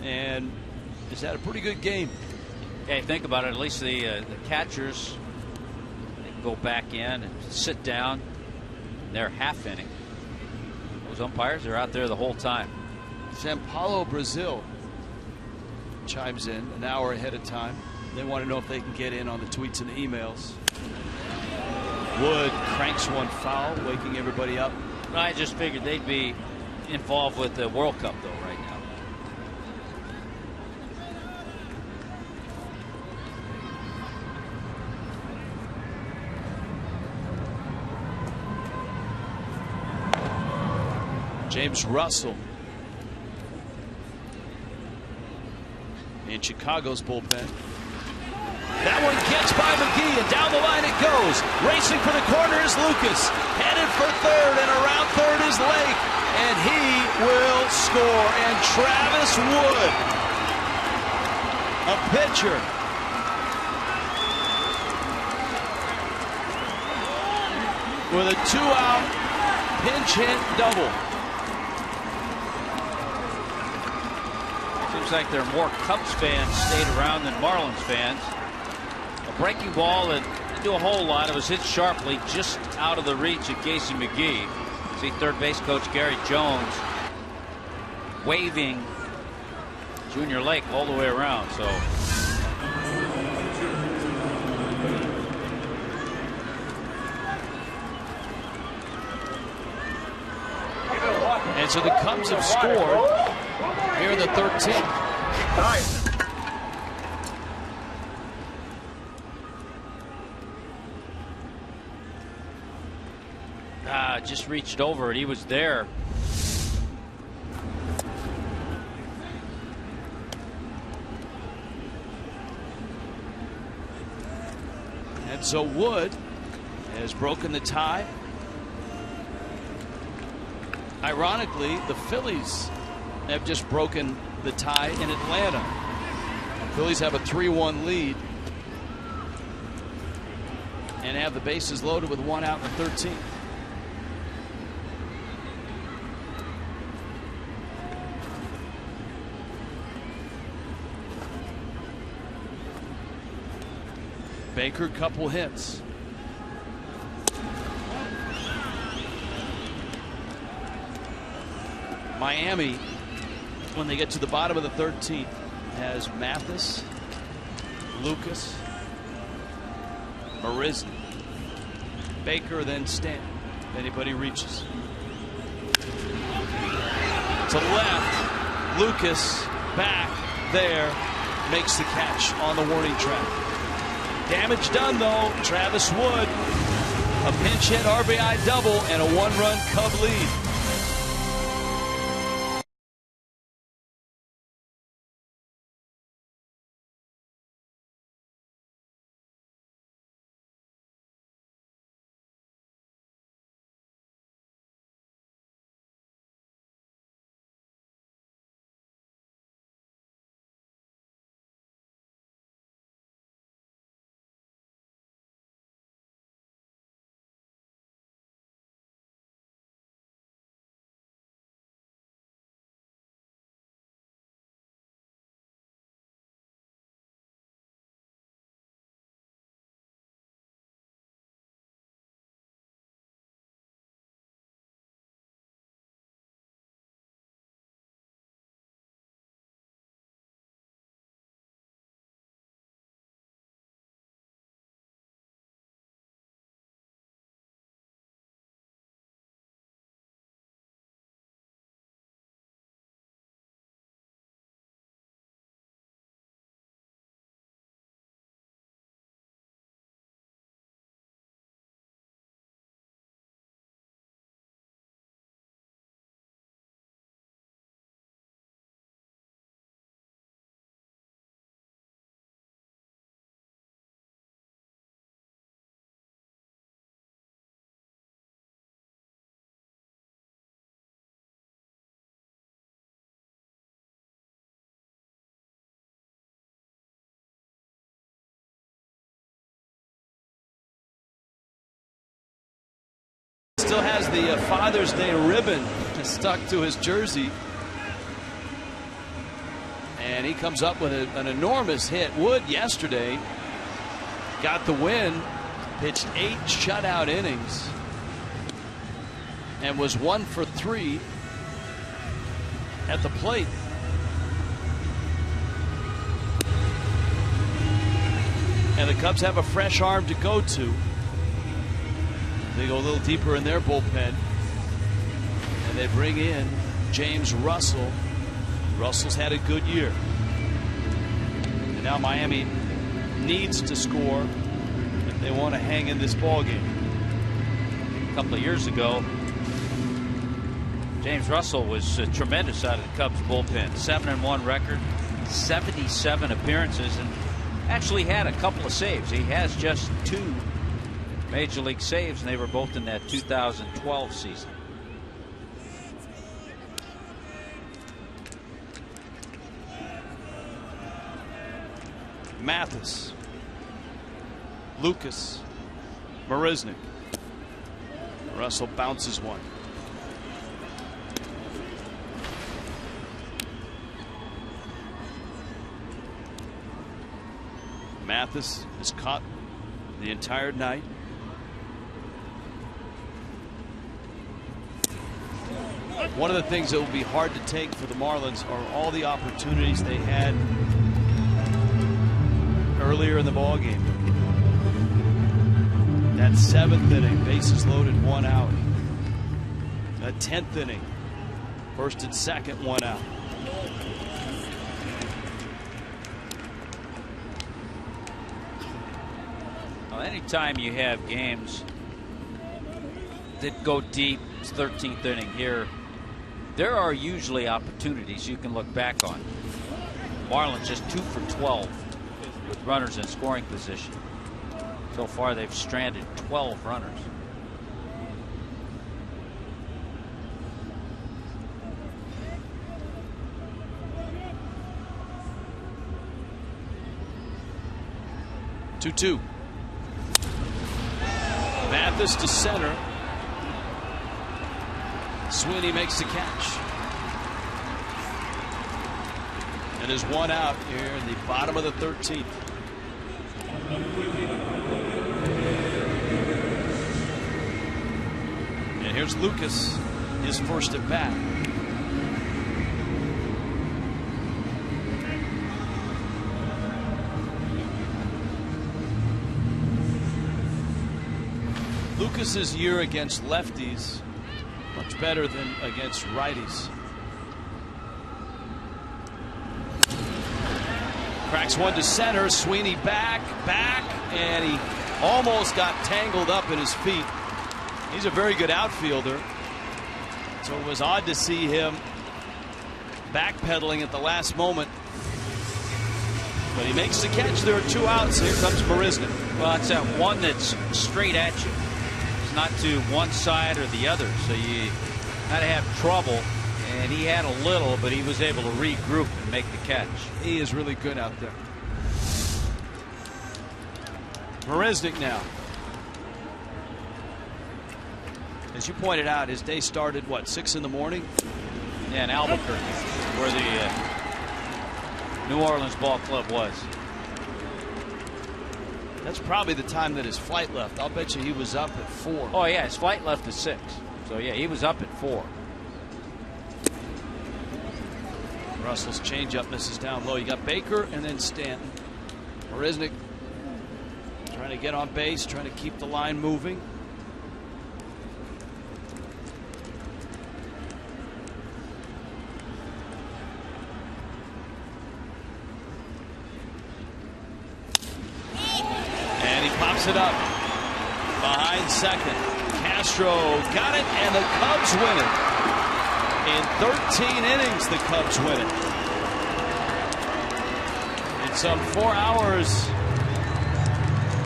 and has had a pretty good game. Hey, think about it. At least the catchers, they can go back in and sit down. They're half inning. Those umpires are out there the whole time. Sao Paulo, Brazil chimes in an hour ahead of time. They want to know if they can get in on the tweets and the emails. Wood cranks one foul, waking everybody up. I just figured they'd be involved with the World Cup, though, right now. James Russell in Chicago's bullpen. That one gets by McGee, and down the line it goes. Racing for the corner is Lucas. Headed for third, and around third is Lake. And he will score. And Travis Wood, a pitcher, with a 2-out pinch hit double. Seems like there are more Cubs fans stayed around than Marlins fans. A breaking ball that didn't do a whole lot. It was hit sharply just out of the reach of Casey McGee. See third base coach Gary Jones waving Junior Lake all the way around. So and so the Cubs have scored here in the 13th. Nice. just reached over it. He was there. And so Wood has broken the tie. Ironically, the Phillies have just broken the tie in Atlanta. The Phillies have a 3-1 lead and have the bases loaded with 1 out in the 13th. Baker, couple hits. Miami, when they get to the bottom of the 13th, has Mathis, Lucas, Marisny, Baker, then Stanton. If anybody reaches. To left, Lucas back there, makes the catch on the warning track. Damage done though. Travis Wood, a pinch hit RBI double and a 1-run Cub lead. still has the Father's Day ribbon stuck to his jersey. And he comes up with an enormous hit. Wood yesterday got the win, pitched 8 shutout innings, and was 1 for 3 at the plate. And the Cubs have a fresh arm to go to. They go a little deeper in their bullpen, and they bring in James Russell. Russell's had a good year. And now Miami needs to score if they want to hang in this ball game. A couple of years ago, James Russell was tremendous out of the Cubs bullpen. 7-1 record, 77 appearances, and actually had a couple of saves. He has just 2 major league saves, and they were both in that 2012 season. Mathis, Lucas, Marisnik. Russell bounces one. Mathis is caught the entire night. One of the things that will be hard to take for the Marlins are all the opportunities they had earlier in the ball game. That 7th inning, bases loaded, 1 out. That 10th inning, first and second, 1 out. Well, anytime you have games that go deep, it's 13th inning here, there are usually opportunities you can look back on. Marlins just 2 for 12 with runners in scoring position. So far they've stranded 12 runners. Two. Mathis to center. Sweeney makes the catch. And there's 1 out here in the bottom of the 13th. And here's Lucas, his first at bat. Lucas's year against lefties much better than against righties. Cracks one to center. Sweeney back, and he almost got tangled up in his feet. He's a very good outfielder, so it was odd to see him backpedaling at the last moment. But he makes the catch. There are 2 outs. Here comes Marisnik. Well, it's that one that's straight at you. It's not to one side or the other, so you got to have trouble. And he had a little, but he was able to regroup and make the catch. He is really good out there. Marisnik now. As you pointed out, his day started, what, 6 in the morning? Yeah, in Albuquerque, where the New Orleans Ball Club was. That's probably the time that his flight left. I'll bet you he was up at 4. Oh, yeah, his flight left at 6. So, yeah, he was up at 4. Russell's changeup misses down low. You got Baker and then Stanton. Marisnik trying to get on base, trying to keep the line moving. And he pops it up behind second. Castro got it, and the Cubs win it. In 13 innings, the Cubs win it. In some 4 hours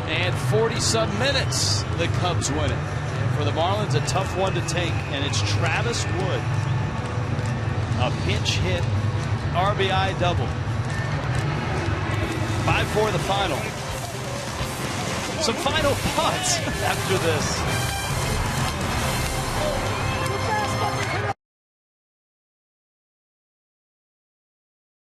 and 40-some minutes, the Cubs win it. And for the Marlins, a tough one to take, and it's Travis Wood. A pinch hit RBI double. 5-4 the final. Some final thoughts after this.